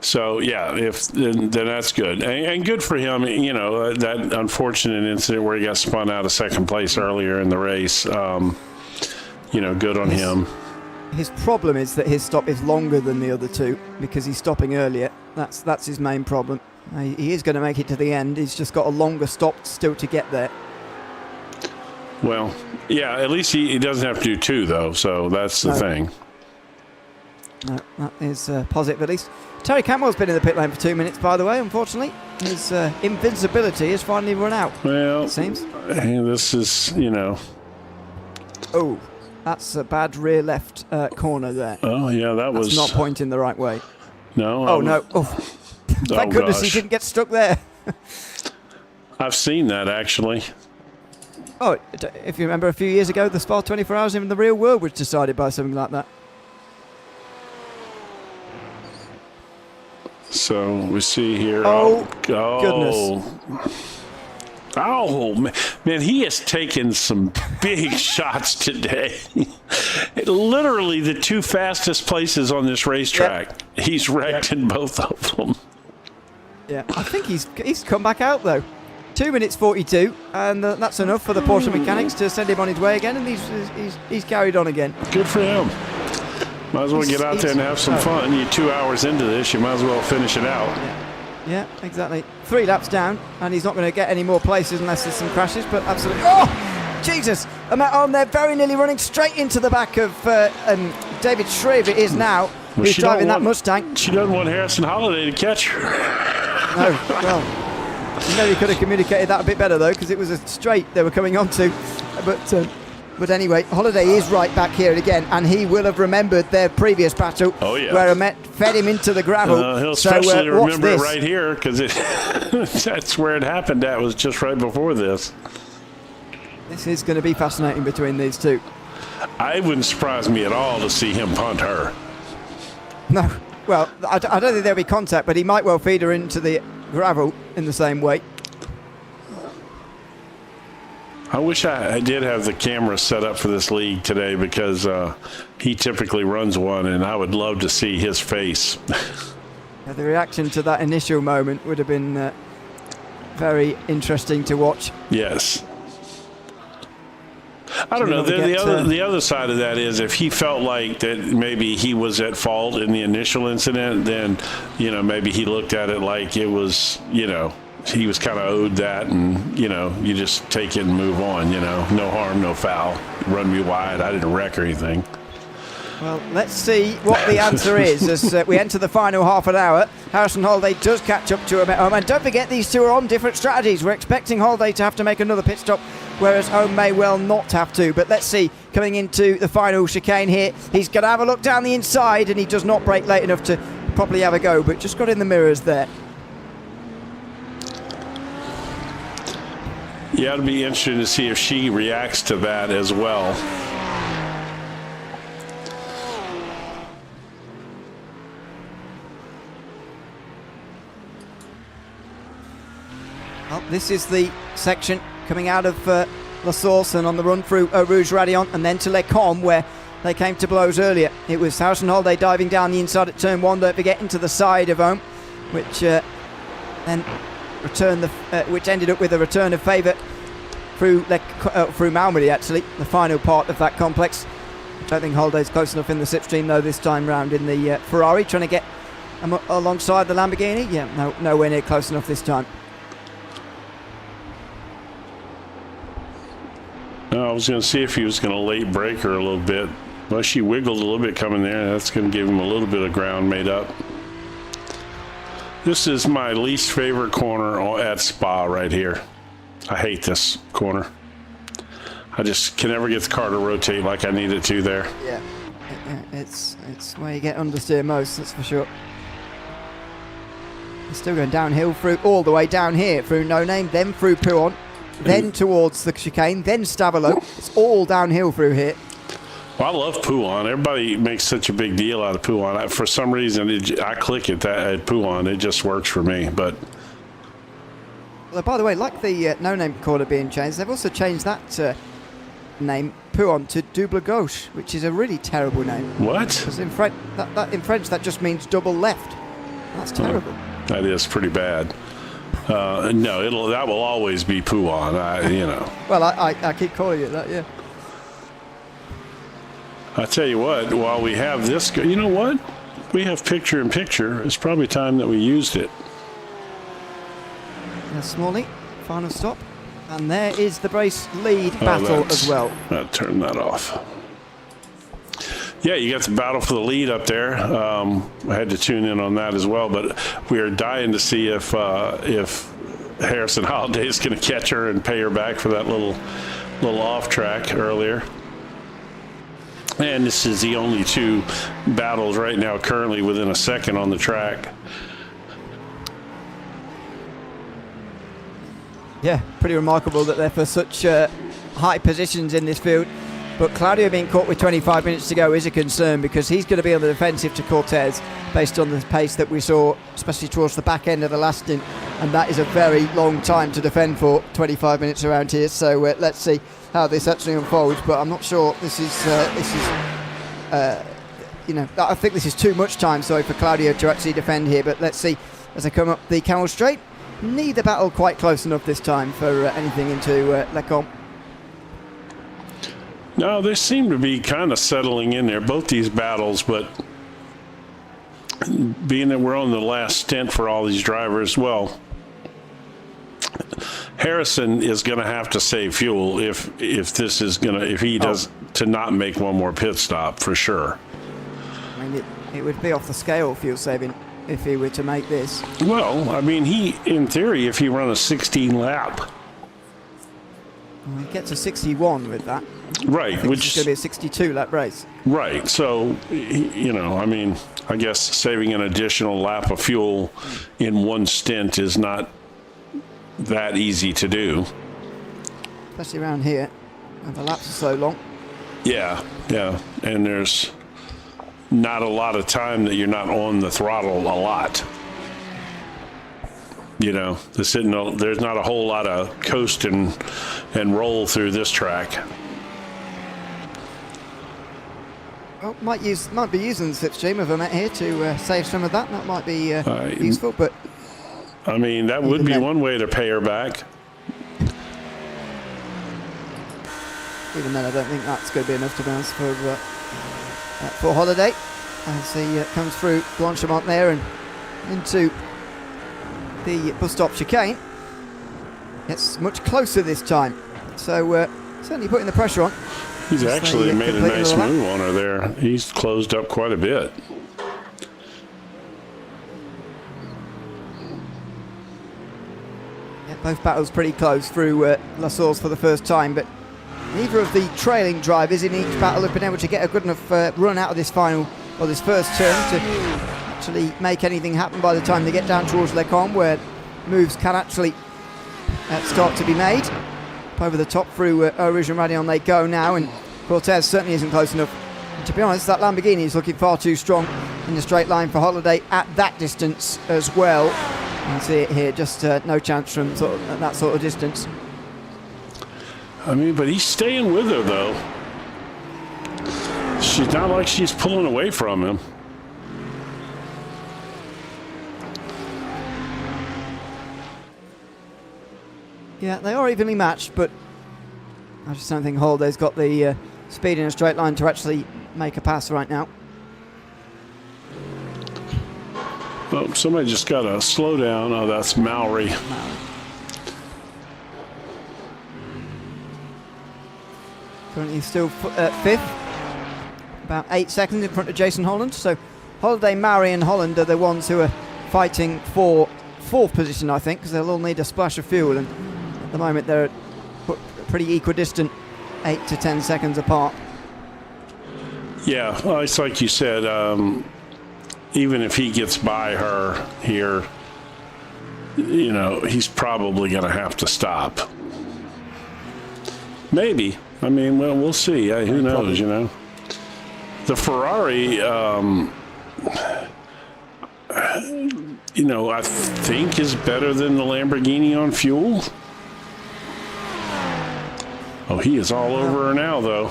So, yeah, then that's good. And good for him, you know, that unfortunate incident where he got spun out of second place earlier in the race, you know, good on him. His problem is that his stop is longer than the other two because he's stopping earlier. That's his main problem. He is going to make it to the end. He's just got a longer stop still to get there. Well, yeah, at least he doesn't have to do 2, though, so that's the thing. No, that is positive at least. Terry Campbell's been in the pit lane for 2 minutes, by the way, unfortunately. His invincibility has finally run out, well, it seems. This is, you know. Oh, that's a bad rear left corner there. Oh, yeah, that's not pointing the right way. No. Oh, no. Oh. Thank goodness he didn't get stuck there. I've seen that, actually. Oh, if you remember a few years ago, the Spa 24 Hours in the real world was decided by something like that. So we see here. Oh goodness. Oh, man, he has taken some big shots today. Literally the 2 fastest places on this racetrack. Yep. He's wrecked in both of them. Yeah, I think he's come back out, though. 2 minutes 42, and that's enough for the Porsche mechanics to send him on his way again, and he's carried on again. Good for him. Might as well get out there and have some fun. You're 2 hours into this, you might as well finish it out. Yeah, exactly. 3 laps down, and he's not going to get any more places unless there's some crashes, but absolutely. Oh, Jesus! They're very nearly running straight into the back of David Shreve. It is now. Well, who's driving that Mustang. She doesn't want Harrison Holiday to catch her. No, well... You know, he could have communicated that a bit better, though, because it was a straight they were coming onto. But anyway, Holiday is right back here again, and he will have remembered their previous battle where Amet fed him into the gravel. He'll especially remember it right here, because that's where it happened. That was just right before this. This is going to be fascinating between these two. It wouldn't surprise me at all to see him punt her. No. Well, I don't think there'll be contact, but he might well feed her into the gravel in the same way. I wish I did have the camera set up for this league today, because he typically runs one, and I would love to see his face. Yeah, the reaction to that initial moment would have been very interesting to watch. Yes. I don't know. The other side of that is, if he felt like that maybe he was at fault in the initial incident, then, you know, maybe he looked at it like it was, you know, he was kind of owed that, and, you know, you just take it and move on, you know. No harm, no foul. Run me wide. I didn't wreck or anything. Well, let's see what the answer is as we enter the final half an hour. Harrison Holliday does catch up to him at home, and don't forget, these two are on different strategies. We're expecting Holliday to have to make another pit stop, whereas Home may well not have to. But let's see, coming into the final chicane here, he's going to have a look down the inside, and he does not brake late enough to properly have a go, but just got in the mirrors there. Yeah, it'll be interesting to see if she reacts to that as well. Well, this is the section coming out of La Source and on the run through Eau Rouge Raidillon and then to Les Combes, where they came to blows earlier. It was Harrison Holliday diving down the inside at turn 1, don't forget, into the side of Home, which then returned which ended up with a return of favour through Malmedy, actually, the final part of that complex. I don't think Holliday's close enough in the slipstream though this time round in the Ferrari, trying to get alongside the Lamborghini. Yeah, nowhere near close enough this time. No, I was going to see if he was going to late brake her a little bit. Well, she wiggled a little bit coming there. That's going to give him a little bit of ground made up. This is my least favorite corner at Spa right here. I hate this corner. I just can never get the car to rotate like I need it to there. Yeah, it's where you get understeer most, that's for sure. He's still going downhill through all the way down here through No Name, then through Pouon, then towards the chicane, then Stavolo. It's all downhill through here. Well, I love Pouon. Everybody makes such a big deal out of Pouon. For some reason, I click at Pouon. It just works for me. But well, by the way, like the No Name corner being changed, they've also changed that name Pouon to Double Gauche, which is a really terrible name. What? Because in French, that just means double left. That's terrible. That is pretty bad. No, that will always be Pouon. You know. Well, I keep calling it that. Yeah. I tell you what, while we have this, you know what? We have picture-in-picture. It's probably time that we used it. Smalley, final stop. And there is the race lead battle as well. I'll turn that off. Yeah, you got the battle for the lead up there. I had to tune in on that as well, but we are dying to see if Harrison Holliday is going to catch her and pay her back for that little off track earlier. And this is the only two battles right now currently within a second on the track. Yeah, pretty remarkable that they're for such high positions in this field. But Claudio being caught with 25 minutes to go is a concern, because he's going to be on the defensive to Cortez based on the pace that we saw, especially towards the back end of the last stint. And that is a very long time to defend for, 25 minutes around here. So let's see how this actually unfolds. But I'm not sure this is you know, I think this is too much time, sorry, for Claudio to actually defend here. But let's see as they come up the Kemmel Straight. Neither battle quite close enough this time for anything into Les Combes. No, they seem to be kind of settling in there, both these battles, but being that we're on the last stint for all these drivers, well, Harrison is going to have to save fuel if he does to not make one more pit stop for sure. I mean, it would be off the scale fuel saving if he were to make this. Well, I mean, in theory, if he run a 16 lap. Well, he gets a 61 with that. Right. Which is going to be a 62 lap race. Right. So, you know, I mean, I guess saving an additional lap of fuel in one stint is not that easy to do. Especially around here, and the laps are so long. Yeah, yeah. And there's not a lot of time that you're not on the throttle a lot. You know, there's not a whole lot of coast and roll through this track. Well, might be using the slipstream of a met here to save some of that. That might be useful, but I mean, that would be one way to pay her back. Even then, I don't think that's going to be enough to be honest for Holiday as he comes through Blanchemont there and into the bus stop chicane. It's much closer this time, so certainly putting the pressure on. He's actually made a nice move on her there. He's closed up quite a bit. Yeah, both battles pretty close through La Source for the first time, but neither of the trailing drivers in each battle have been able to get a good enough run out of this final, or this first turn, to actually make anything happen by the time they get down towards Les Combes, where moves can actually start to be made. Up over the top through Eau Rouge and Raidillon they go now, and Cortez certainly isn't close enough. And to be honest, that Lamborghini is looking far too strong in the straight line for Holiday at that distance as well. You can see it here, just no chance from at that sort of distance. I mean, but he's staying with her, though. She's not like she's pulling away from him. Yeah, they are evenly matched, but I just don't think Holiday's got the speed in a straight line to actually make a pass right now. Oh, somebody just got a slow down. Oh, that's Mallory. Currently still fifth, about 8 seconds in front of Jason Holland. So Holiday, Murray and Holland are the ones who are fighting for fourth position, I think, because they'll all need a splash of fuel, and at the moment they're pretty equidistant, 8 to 10 seconds apart. Yeah, well, it's like you said, even if he gets by her here, you know, he's probably going to have to stop. Maybe. I mean, well, we'll see. Who knows, you know? The Ferrari, you know, I think is better than the Lamborghini on fuel. Oh, he is all over her now, though.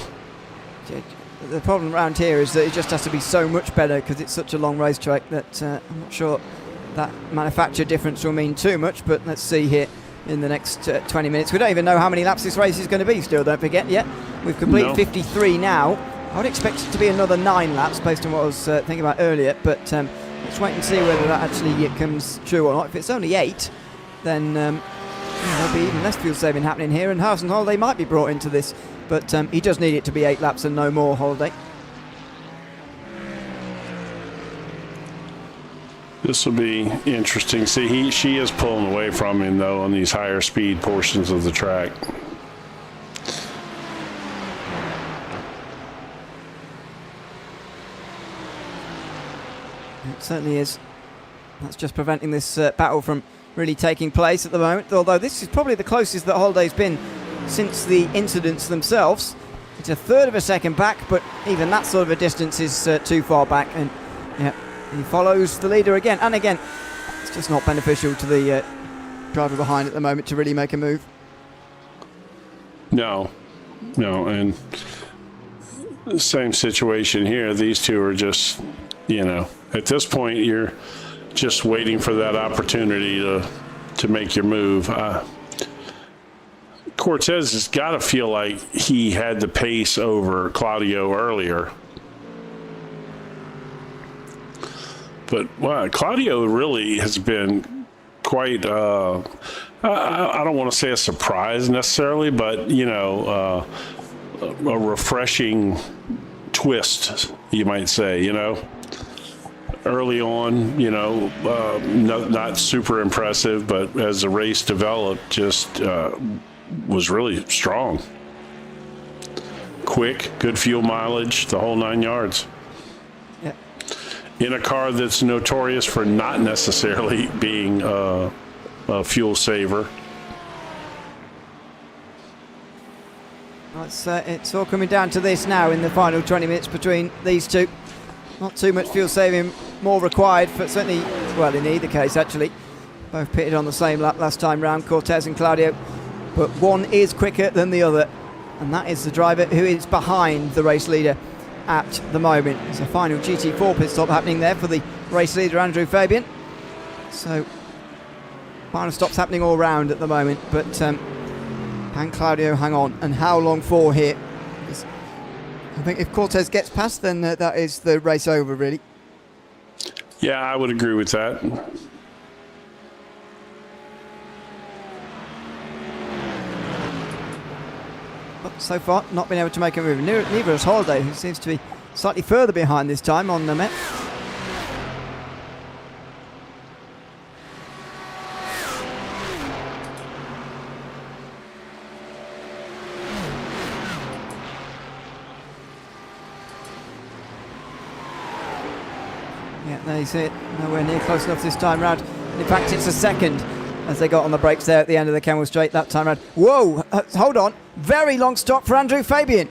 The problem around here is that it just has to be so much better because it's such a long racetrack that I'm not sure that manufacturer difference will mean too much, but let's see here in the next 20 minutes. We don't even know how many laps this race is going to be still, don't forget yet. We've completed 53 now. I would expect it to be another 9 laps based on what I was thinking about earlier, but let's wait and see whether that actually comes true or not. If it's only 8, then there'll be even less fuel saving happening here, and Harrison Holiday might be brought into this, but he does need it to be 8 laps and no more, Holiday. This will be interesting. See, she is pulling away from him, though, on these higher speed portions of the track. It certainly is. That's just preventing this battle from really taking place at the moment, although this is probably the closest that Holiday's been since the incidents themselves. It's a third of a second back, but even that sort of a distance is too far back, and yeah, he follows the leader again and again. It's just not beneficial to the driver behind at the moment to really make a move. No, and same situation here. These two are just, you know, at this point you're just waiting for that opportunity to make your move. Cortez has got to feel like he had the pace over Claudio earlier. But wow, Claudio really has been quite, I don't want to say a surprise necessarily, but, you know, a refreshing twist, you might say, you know. Early on, you know, not super impressive, but as the race developed, just was really strong. Quick, good fuel mileage, the whole 9 yards. Yeah. In a car that's notorious for not necessarily being a fuel saver. Well, it's all coming down to this now in the final 20 minutes between these two. Not too much fuel saving more required, for certainly, well, in either case actually. Both pitted on the same lap last time round, Cortez and Claudio, but one is quicker than the other, and that is the driver who is behind the race leader at the moment. There's a final GT4 pit stop happening there for the race leader Andrew Fabian. So final stops happening all round at the moment, but can Claudio hang on, and how long for here? Because I think if Cortez gets past, then that is the race over, really. Yeah, I would agree with that. But so far, not been able to make a move. Neither is Holiday, who seems to be slightly further behind this time on the Met. Yeah, there you see it. Nowhere near close enough this time round. In fact, it's a second as they got on the brakes there at the end of the Kemmel Straight that time round. Whoa, hold on. Very long stop for Andrew Fabian.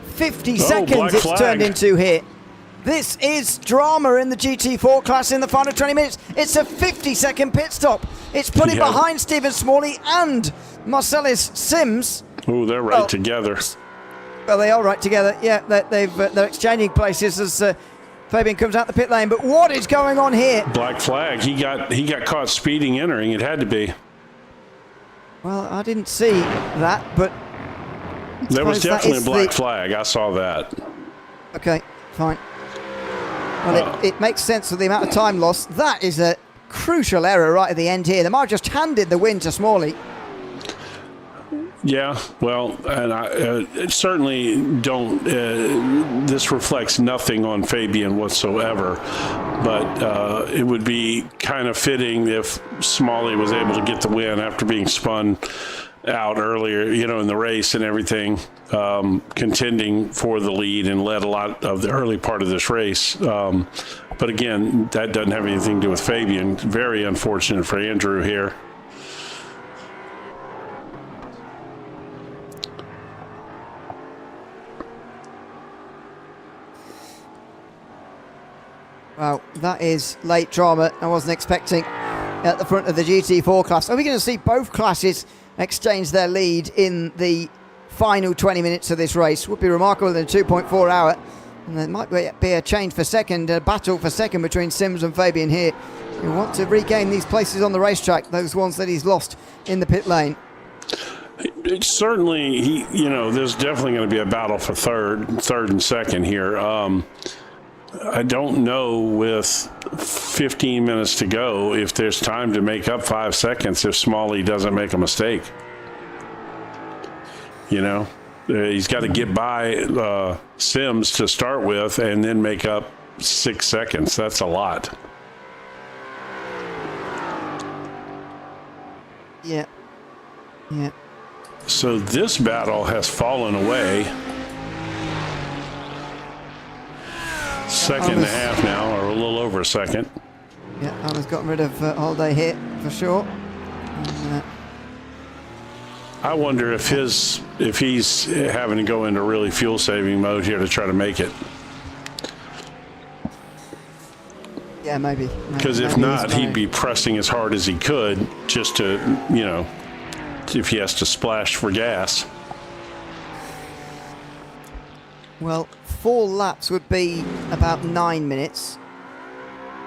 50 seconds it's turned into here. This is drama in the GT4 class in the final 20 minutes. It's a 50-second pit stop. It's putting behind Stephen Smalley and Marcellus Sims. Oh, they're right together. Well, they are right together. Yeah, they're exchanging places as Fabian comes out the pit lane. But what is going on here? Black flag. He got caught speeding entering. It had to be. Well, I didn't see that, but there was definitely a black flag. I saw that. Okay, fine. Well, it makes sense with the amount of time lost. That is a crucial error right at the end here. They might have just handed the win to Smalley. Yeah, well, and I certainly don't. This reflects nothing on Fabian whatsoever, but it would be kind of fitting if Smalley was able to get the win after being spun out earlier, you know, in the race and everything, contending for the lead and led a lot of the early part of this race. But again, that doesn't have anything to do with Fabian. Very unfortunate for Andrew here. Wow, that is late drama. I wasn't expecting at the front of the GT4 class. Are we going to see both classes exchange their lead in the final 20 minutes of this race? Would be remarkable in a 2.4 hour. And there might be a change for second, a battle for second between Sims and Fabian here. You want to regain these places on the racetrack, those ones that he's lost in the pit lane. It's certainly, there's definitely going to be a battle for third and second here. I don't know with 15 minutes to go if there's time to make up 5 seconds if Smalley doesn't make a mistake. He's got to get by Sims to start with and then make up 6 seconds. That's a lot. Yeah. So this battle has fallen away. Second and a half now, or a little over a second. Yeah, Anna's gotten rid of Holiday here for sure. And, I wonder if he's having to go into really fuel saving mode here to try to make it. Yeah, maybe. Because if not, he'd be pressing as hard as he could just to, if he has to splash for gas. Well, 4 laps would be about 9 minutes.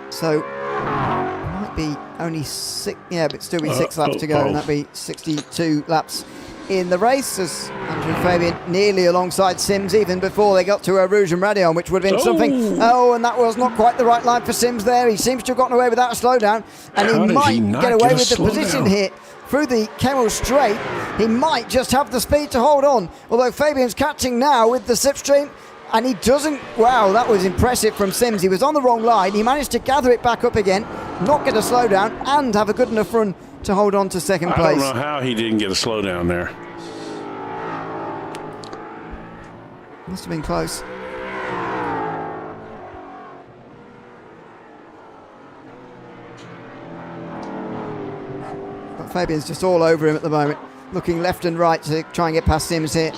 So, it might be only 6, yeah, but still be 6 laps to go, and that'd be 62 laps in the race, as Andrew Fabian nearly alongside Sims even before they got to Eau Rouge and Raidillon, which would have been something. Oh, and that was not quite the right line for Sims there. He seems to have gotten away without a slowdown, and he might get away with the position here through the Kemmel Straight. He might just have the speed to hold on, although Fabian's catching now with the slipstream. And he doesn't. Wow, that was impressive from Sims. He was on the wrong line. He managed to gather it back up again, not get a slowdown, and have a good enough run to hold on to second place. I don't know how he didn't get a slowdown there. Must have been close. But Fabian's just all over him at the moment, looking left and right to try and get past Sims here.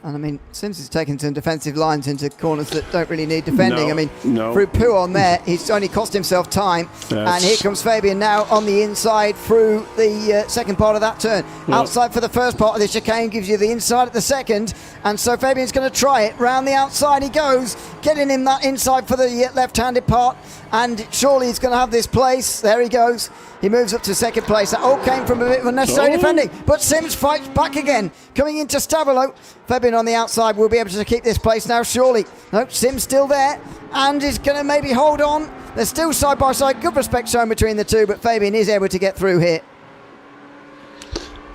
And I mean, Sims is taking some defensive lines into corners that don't really need defending. No. Through Pooh on there, he's only cost himself time. And here comes Fabian now on the inside through the second part of that turn. Outside for the first part of the chicane, gives you the inside at the second. And so Fabian's going to try it. Round the outside he goes, getting him that inside for the left-handed part. And surely he's going to have this place. There he goes. He moves up to second place. That all came from a bit of unnecessary defending. But Sims fights back again. Coming into Stavolo. Fabian on the outside will be able to keep this place now, surely. No, Sims still there. And is going to maybe hold on. They're still side by side. Good respect shown between the two. But Fabian is able to get through here.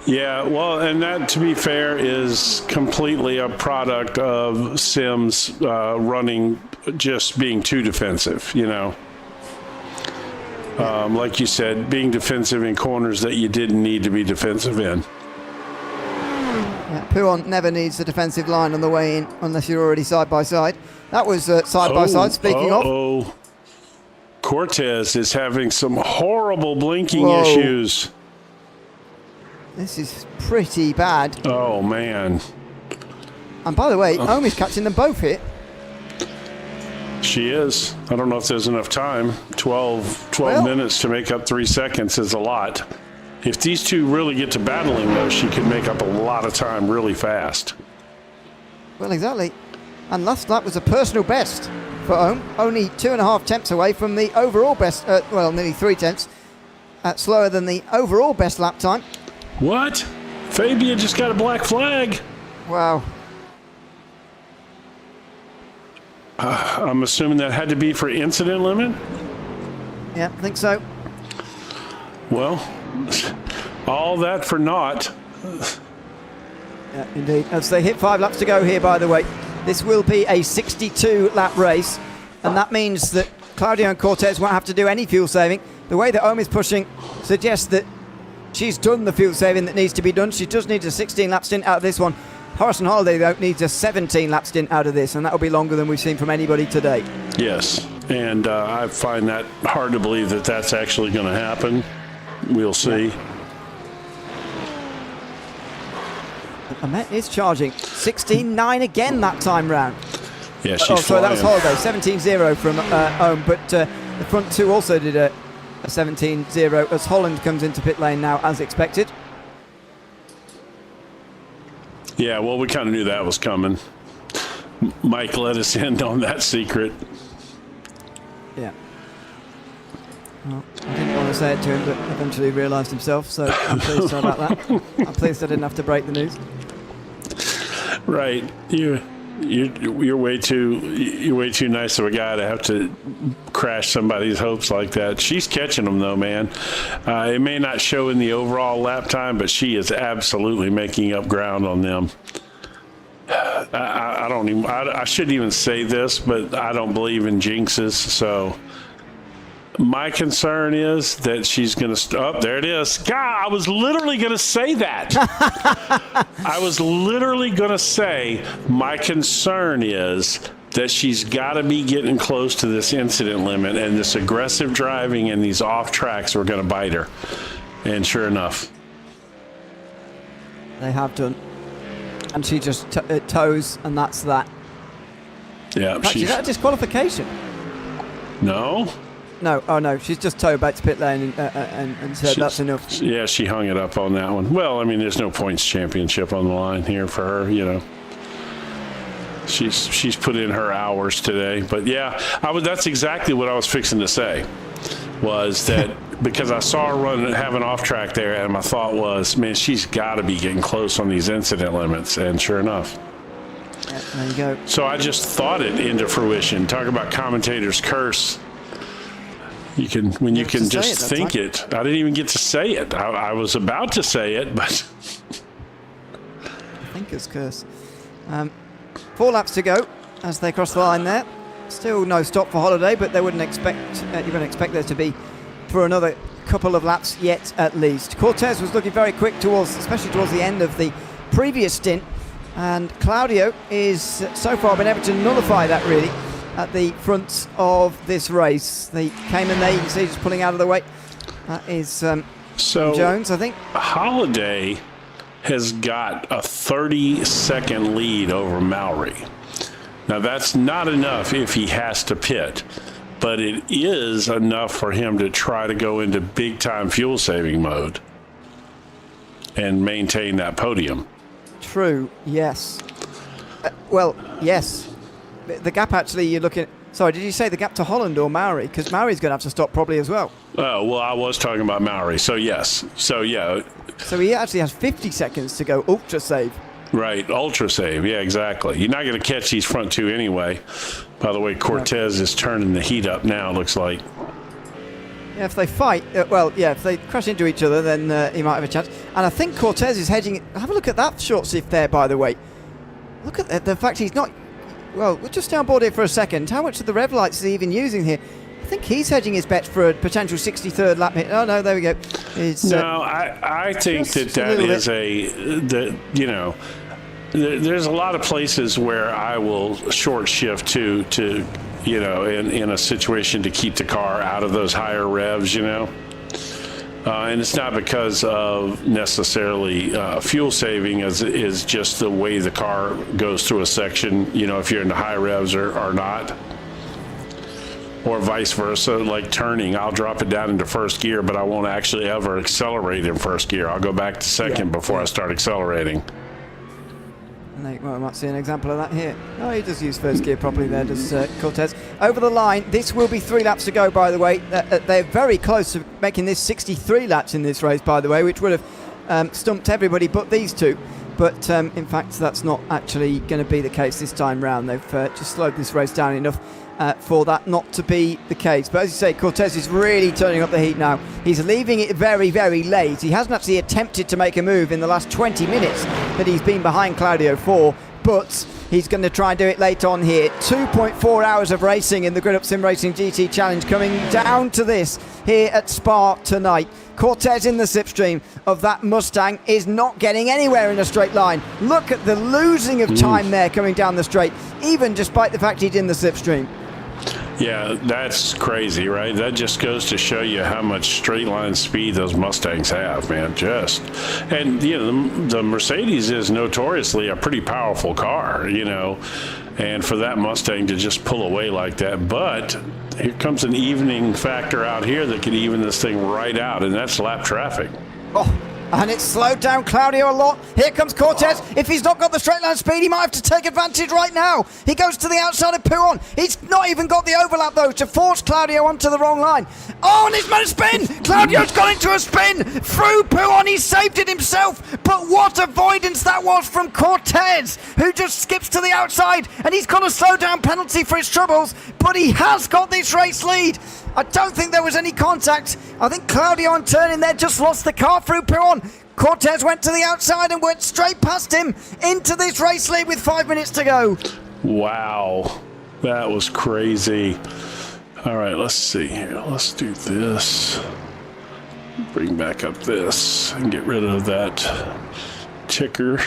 Yeah, well, and that, to be fair, is completely a product of Sims running, just being too defensive, you know. Like you said, being defensive in corners that you didn't need to be defensive in. Yeah, Pouon never needs the defensive line on the way in unless you're already side by side. That was side by side, speaking of. Cortez is having some horrible blinking issues. This is pretty bad. Oh, man. And by the way, Omi's catching them both here. She is. I don't know if there's enough time. 12 minutes to make up 3 seconds is a lot. If these two really get to battling, though, she could make up a lot of time really fast. Well, exactly. And last lap was a personal best for Ohm. Only 2.5 tenths away from the overall best. Well, nearly 3 tenths. Slower than the overall best lap time. What? Fabian just got a black flag. Wow. I'm assuming that had to be for incident limit? Yeah, I think so. Well, all that for naught. Yeah, indeed. As they hit 5 laps to go here, by the way. This will be a 62-lap race, and that means that Claudio and Cortez won't have to do any fuel saving. The way that Ohm is pushing suggests that she's done the fuel saving that needs to be done. She just needs a 16-lap stint out of this one. Horace and Holiday, though, needs a 17-lap stint out of this, and that will be longer than we've seen from anybody today. Yes, and I find that hard to believe that that's actually going to happen. We'll see. Yeah. Amet is charging. 16.9 again that time round. Yeah, she's sorry, that was Holiday. 17.0 from Ohm, but the front two also did a 17.0 as Holland comes into pit lane now, as expected. Yeah, well, we kind of knew that was coming. Mike let us in on that secret. Yeah. Well, I didn't want to say it to him, but eventually realised himself, so I'm pleased about that. I'm pleased I didn't have to break the news. Right. You're way too nice of a guy to have to crash somebody's hopes like that. She's catching them though, man. It may not show in the overall lap time, but she is absolutely making up ground on them. I shouldn't even say this, but I don't believe in jinxes. So my concern is that she's going to there it is. God, I was literally going to say that. I was literally going to say my concern is that she's got to be getting close to this incident limit, and this aggressive driving and these off tracks are going to bite her. And sure enough, they have done. And she just toes, and that's that. Yeah, is that a disqualification? No. No, oh no, she's just towed back to pit lane and said that's enough. Yeah, she hung it up on that one. Well, I mean, there's no points championship on the line here for her, you know. She's put in her hours today. But yeah, that's exactly what I was fixing to say, was that because I saw her have an off track there, and my thought was, man, she's got to be getting close on these incident limits, and sure enough. Yeah, there you go. So I just thought it into fruition. Talk about commentator's curse. You can just think it. I didn't even get to say it. I was about to say it, but Thinker's curse. 4 laps to go as they cross the line there. Still no stop for Holiday, but they wouldn't expect you wouldn't expect there to be for another couple of laps yet at least. Cortez was looking very quick especially towards the end of the previous stint, and Claudio is so far been able to nullify that really at the front of this race. They came in there, you can see just pulling out of the way. That is so Jones, I think. Holiday has got a 30-second lead over Mallory. Now, that's not enough if he has to pit, but it is enough for him to try to go into big-time fuel-saving mode and maintain that podium. True, yes. Well, yes. The gap, actually, you're looking... Sorry, did you say the gap to Holland or Maori? Because Maori's going to have to stop probably as well. Oh, well, I was talking about Maori, so yes. So, yeah. So he actually has 50 seconds to go ultra save. Right, ultra save. Yeah, exactly. You're not going to catch these front two anyway. By the way, Cortez is turning the heat up now, it looks like. Yeah, if they fight, if they crash into each other, then he might have a chance. And I think Cortez is hedging. Have a look at that short shift there, by the way. Look at the fact he's not... Well, we'll just stay on board here for a second. How much of the rev lights is he even using here? I think he's hedging his bets for a potential 63rd lap hit. Oh, no, there we go. No, I think that is there's a lot of places where I will short shift to in a situation to keep the car out of those higher revs, and it's not because of necessarily fuel saving, is just the way the car goes through a section, if you're in the high revs or not, or vice versa. Like turning, I'll drop it down into first gear, but I won't actually ever accelerate in first gear. I'll go back to second before I start accelerating. Well, I might see an example of that here. Oh, he does use first gear properly there, does Cortez. Over the line, this will be 3 laps to go, by the way. They're very close to making this 63 laps in this race, by the way, which would have stumped everybody but these two. But, in fact, that's not actually going to be the case this time round. They've just slowed this race down enough for that not to be the case. But as you say, Cortez is really turning up the heat now. He's leaving it very, very late. He hasn't actually attempted to make a move in the last 20 minutes that he's been behind Claudio for, but he's going to try and do it late on here. 2.4 hours of racing in the Grid Up Sim Racing GT Challenge coming down to this here at Spa tonight. Cortez in the slipstream of that Mustang is not getting anywhere in a straight line. Look at the losing of time there coming down the straight, even despite the fact he's in the slipstream. Yeah, that's crazy, right? That just goes to show you how much straight line speed those Mustangs have, man. And the Mercedes is notoriously a pretty powerful car, and for that Mustang to just pull away like that. But here comes an evening factor out here that could even this thing right out, and that's lap traffic. Oh, and it's slowed down Claudio a lot. Here comes Cortez. If he's not got the straight line speed, he might have to take advantage right now. He goes to the outside of Pouon. He's not even got the overlap, though, to force Claudio onto the wrong line. Oh, and he's made a spin. Claudio's gone into a spin through Pouon. He saved it himself. But what avoidance that was from Cortez, who just skips to the outside, and he's got a slow down penalty for his troubles, but he has got this race lead. I don't think there was any contact. I think Claudio on turning there just lost the car through Pouon. Cortez went to the outside and went straight past him into this race lead with 5 minutes to go. Wow, that was crazy. All right, let's see here. Let's do this. Bring back up this and get rid of that ticker.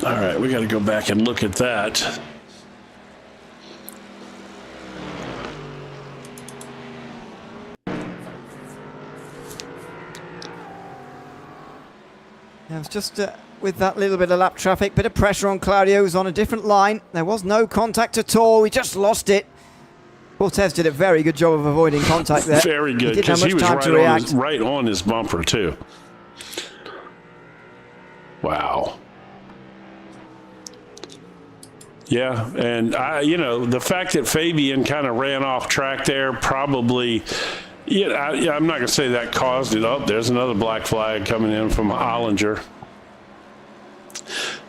All right, we got to go back and look at that. It was just with that little bit of lap traffic, bit of pressure on Claudio, who's on a different line. There was no contact at all. We just lost it. Cortez did a very good job of avoiding contact there. Very good, because he was right on his bumper, too. Wow. Yeah, and the fact that Fabian kind of ran off track there probably... I'm not going to say that caused it. Oh, there's another black flag coming in from Ollinger.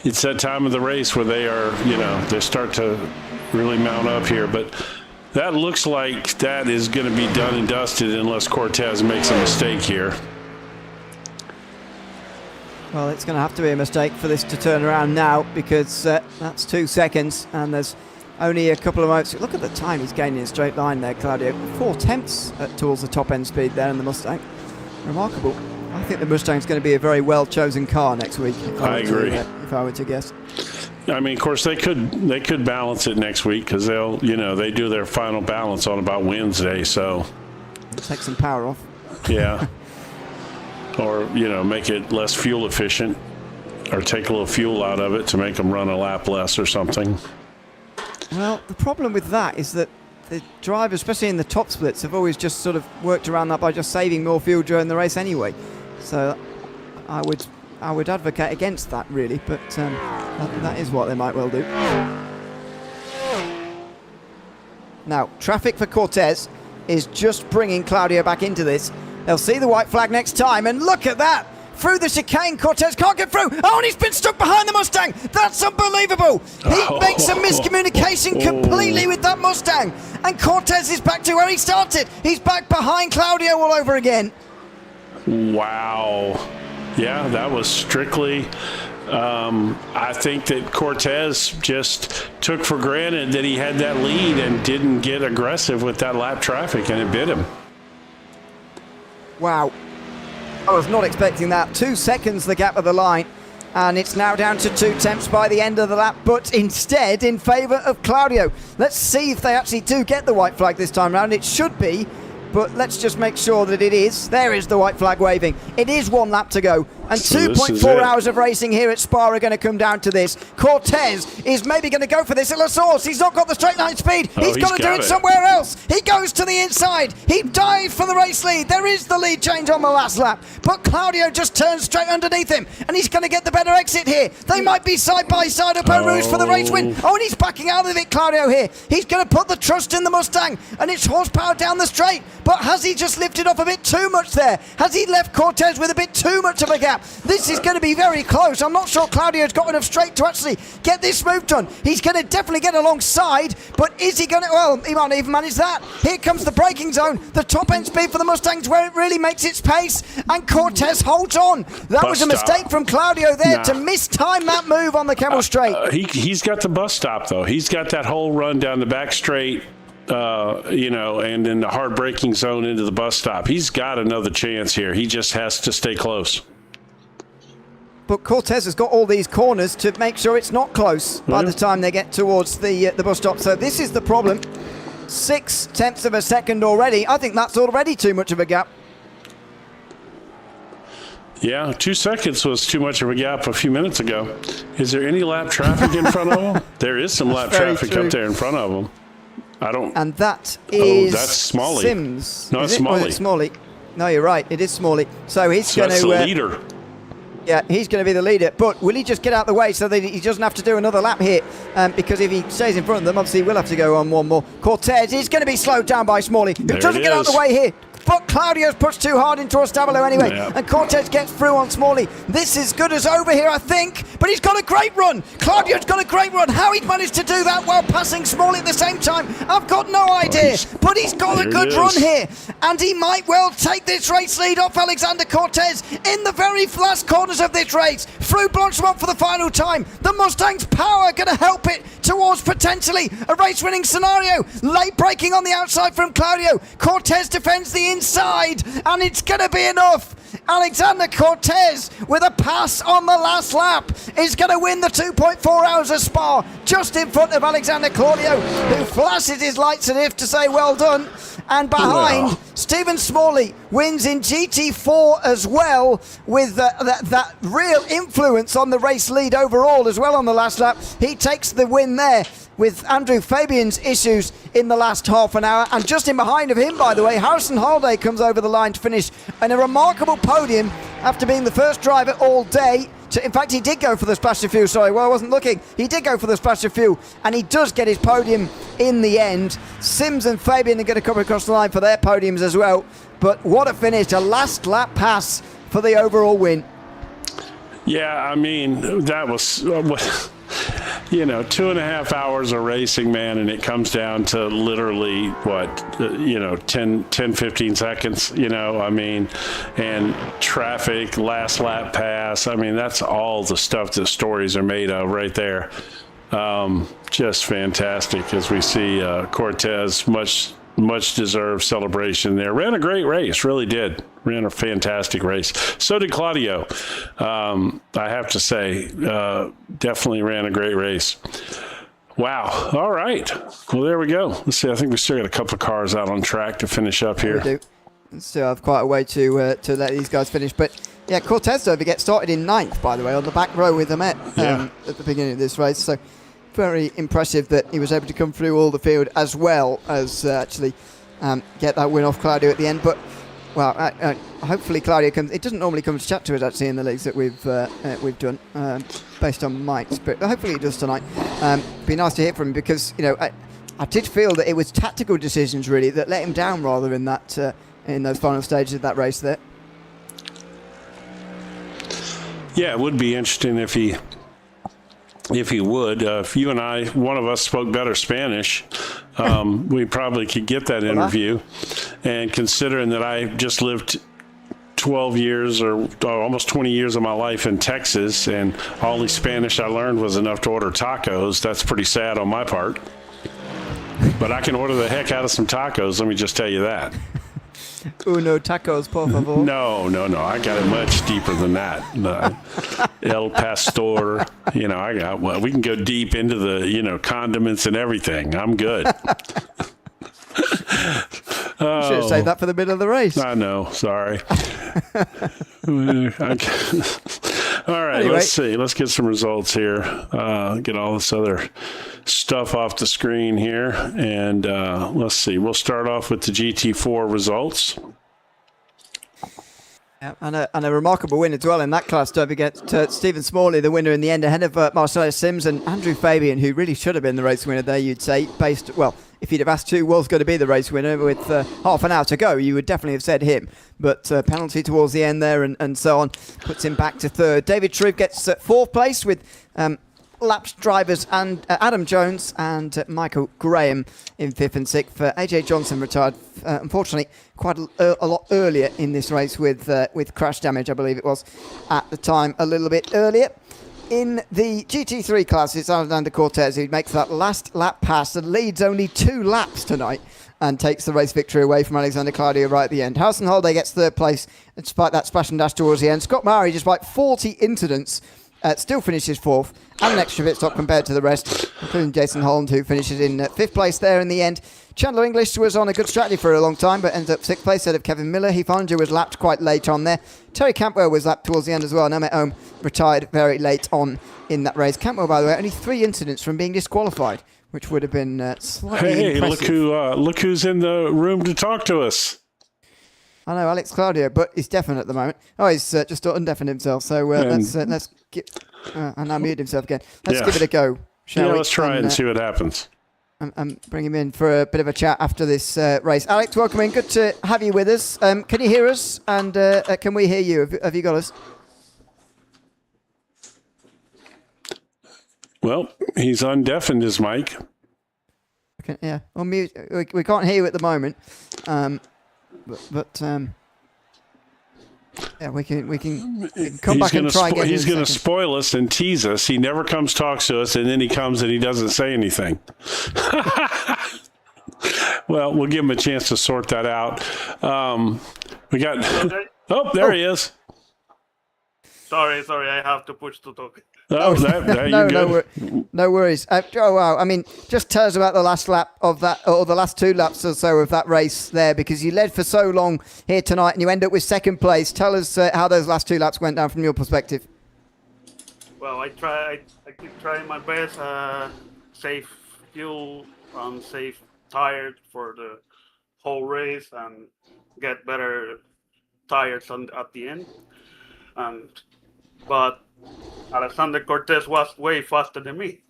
It's that time of the race where they start to really mount up here. But that looks like that is going to be done and dusted unless Cortez makes a mistake here. Well, it's going to have to be a mistake for this to turn around now, because that's 2 seconds and there's only a couple of moments. Look at the time he's gaining in a straight line there, Claudio. 4 tenths towards the top end speed there in the Mustang. Remarkable. I think the Mustang's going to be a very well chosen car next week. I agree. If I were to guess. I mean, of course, they could balance it next week, because they do their final balance on about Wednesday. So take some power off. Yeah. Or, you know, make it less fuel efficient, or take a little fuel out of it to make them run a lap less or something. Well, the problem with that is that the drivers, especially in the top splits, have always just sort of worked around that by just saving more fuel during the race anyway. So I would advocate against that, really, but that is what they might well do. Now, traffic for Cortez is just bringing Claudio back into this. They'll see the white flag next time, and look at that! Through the chicane, Cortez can't get through. Oh, and he's been stuck behind the Mustang. That's unbelievable. He makes a miscommunication completely with that Mustang. And Cortez is back to where he started. He's back behind Claudio all over again. Wow. Yeah, that was strictly... I think that Cortez just took for granted that he had that lead and didn't get aggressive with that lap traffic, and it bit him. Wow. I was not expecting that. 2 seconds the gap of the line, and it's now down to 2 tenths by the end of the lap, but instead in favour of Claudio. Let's see if they actually do get the white flag this time round. It should be, but let's just make sure that it is. There is the white flag waving. It is 1 lap to go. And So 2.4 hours of racing here at Spa are going to come down to this. Cortez is maybe going to go for this at La Source. He's not got the straight line speed. He's got to do it somewhere else. He goes to the inside. He dives for the race lead. There is the lead change on the last lap. But Claudio just turns straight underneath him. And he's going to get the better exit here. They might be side by side up Eau Rouge for the race win. Oh, and he's backing out of it, Claudio, here. He's going to put the trust in the Mustang. And it's horsepower down the straight. But has he just lifted off a bit too much there? Has he left Cortez with a bit too much of a gap? This is going to be very close. I'm not sure Claudio's got enough straight to actually get this move done. He's going to definitely get alongside, but is he going to... Well, he might even manage that. Here comes the braking zone. The top end speed for the Mustangs where it really makes its pace, and Cortez holds on. That was a mistake from Claudio there to mistime that move on the Kemmel Straight. He's got the bus stop, though. He's got that whole run down the back straight, you know, and in the hard braking zone into the bus stop. He's got another chance here. He just has to stay close. But Cortez has got all these corners to make sure it's not close by the time they get towards the bus stop. So this is the problem. 6 tenths of a second already. I think that's already too much of a gap. Yeah, 2 seconds was too much of a gap a few minutes ago. Is there any lap traffic in front of him? There is some lap traffic up there in front of him. I don't... And that is that's Smalley. Sims. No, it's Smalley. Smalley. No, you're right. It is Smalley. So he's going to... That's the leader. Yeah, he's going to be the leader. But will he just get out of the way so that he doesn't have to do another lap here? Because if he stays in front of them, obviously he will have to go on one more. Cortez is going to be slowed down by Smalley, who doesn't get out of the way here. But Claudio's pushed too hard into Ostabilo anyway, and Cortez gets through on Smalley. This is good as over here, I think, but he's got a great run. Claudio's got a great run. How he managed to do that while passing Smalley at the same time, I've got no idea. But he's got a good run here, and he might well take this race lead off Alexander Cortez in the very last corners of this race. Through Blanchemont for the final time. The Mustang's power going to help it towards potentially a race-winning scenario. Late braking on the outside from Claudio. Cortez defends the inside, and it's going to be enough. Alexander Cortez, with a pass on the last lap, is going to win the 2.4 hours of Spa, just in front of Alexander Claudio, who flashes his lights at if to say well done. And behind, Stephen Smalley wins in GT4 as well, with that real influence on the race lead overall as well on the last lap. He takes the win there, with Andrew Fabian's issues in the last half an hour. And just in behind of him, by the way, Harrison Holiday comes over the line to finish in a remarkable podium after being the first driver all day. In fact, he did go for the splash of fuel. Sorry, well, I wasn't looking. He did go for the splash of fuel, and he does get his podium in the end. Sims and Fabian are going to come across the line for their podiums as well. But what a finish, a last lap pass for the overall win. Yeah, I mean, that was... 2.5 hours of racing, man, and it comes down to literally 10, 15 seconds, and traffic, last lap pass. I mean, that's all the stuff that stories are made of right there. Just fantastic as we see Cortez, much deserved celebration there. Ran a great race, really did. Ran a fantastic race. So did Claudio. I have to say, definitely ran a great race. Wow. All right. Well, there we go. Let's see. I think we still got a couple of cars out on track to finish up here. We do. Still have quite a way to let these guys finish. But yeah, Cortez Dover gets started in 9th, by the way, on the back row with Amet at the beginning of this race. So very impressive that he was able to come through all the field as well as actually get that win off Claudio at the end. But well, hopefully Claudio comes. It doesn't normally come to chat to us actually in the leagues that we've done based on Mike's, but hopefully he does tonight. Be nice to hear from him because I did feel that it was tactical decisions really that let him down rather in that in those final stages of that race there. Yeah, it would be interesting if he would. If you and I, one of us spoke better Spanish, we probably could get that interview. And considering that I just lived 12 years or almost 20 years of my life in Texas, and all the Spanish I learned was enough to order tacos, that's pretty sad on my part. But I can order the heck out of some tacos, let me just tell you that. Uno tacos, por favor. No. I got it much deeper than that. El Pastor, we can go deep into the, condiments and everything. I'm good. You should have saved that for the middle of the race. I know. Sorry. All right. Anyway. Let's see. Let's get some results here. Get all this other stuff off the screen here. And let's see. We'll start off with the GT4 results. Yeah, and a remarkable win as well in that class. Don't forget Stephen Smalley, the winner in the end, ahead of Marcellus Sims and Andrew Fabian, who really should have been the race winner there, you'd say. If you'd have asked who was going to be the race winner with half an hour to go, you would definitely have said him. But penalty towards the end there and so on puts him back to 3rd. David Shreve gets 4th place with lapped drivers and Adam Jones and Michael Graham in 5th and 6th. AJ Johnson retired, unfortunately, quite a lot earlier in this race with crash damage, I believe it was, at the time, a little bit earlier. In the GT3 class, it's Alexander Cortez who makes that last lap pass and leads only 2 laps tonight and takes the race victory away from Alexander Claudio right at the end. Harrison Holday gets 3rd place despite that splash and dash towards the end. Scott Murray, despite 40 incidents, still finishes 4th and an extra pit stop compared to the rest, including Jason Holland, who finishes in 5th place there in the end. Chandler English was on a good strategy for a long time, but ends up 6th place ahead of Kevin Miller. Heath Onger was lapped quite late on there. Terry Campbell was lapped towards the end as well. And Emmett Ohm retired very late on in that race. Campbell, by the way, only 3 incidents from being disqualified, which would have been slightly impressive. Look who's in the room to talk to us. I know, Alex Claudio, but he's deafened at the moment. Oh, he's just undeafened himself. So let's get... and now muted himself again. Let's give it a go, shall we? Let's try it and see what happens. And bring him in for a bit of a chat after this race. Alex, welcome in. Good to have you with us. Can you hear us? And can we hear you? Have you got us? Well, he's undeafened his mic. Okay, yeah. Well, we can't hear you at the moment. But yeah, we can come back and try again. He's going to spoil us and tease us. He never comes, talks to us, and then he comes and he doesn't say anything. Well, we'll give him a chance to sort that out. We got. Oh, there he is. Sorry, I have to push to talk. No worries. Wow. I mean, just tell us about the last lap of that, or the last 2 laps or so of that race there, because you led for so long here tonight and you end up with 2nd place. Tell us how those last 2 laps went down from your perspective. Well, I keep trying my best. Save fuel and save tires for the whole race and get better tires at the end. But Alexander Cortez was way faster than me.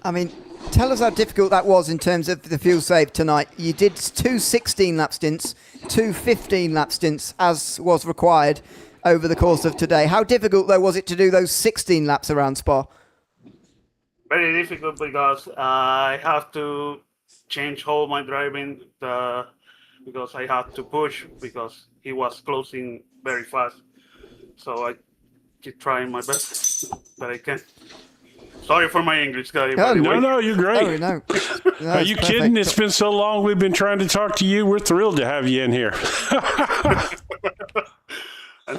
I mean, tell us how difficult that was in terms of the fuel save tonight. You did 2 16-lap stints, 2 15-lap stints, as was required over the course of today. How difficult, though, was it to do those 16 laps around Spa? Very difficult because I have to change all my driving because I had to push because he was closing very fast. So I keep trying my best that I can. Sorry for my English, guy. No, you're great. Oh, no. Are you kidding? It's been so long we've been trying to talk to you. We're thrilled to have you in here. I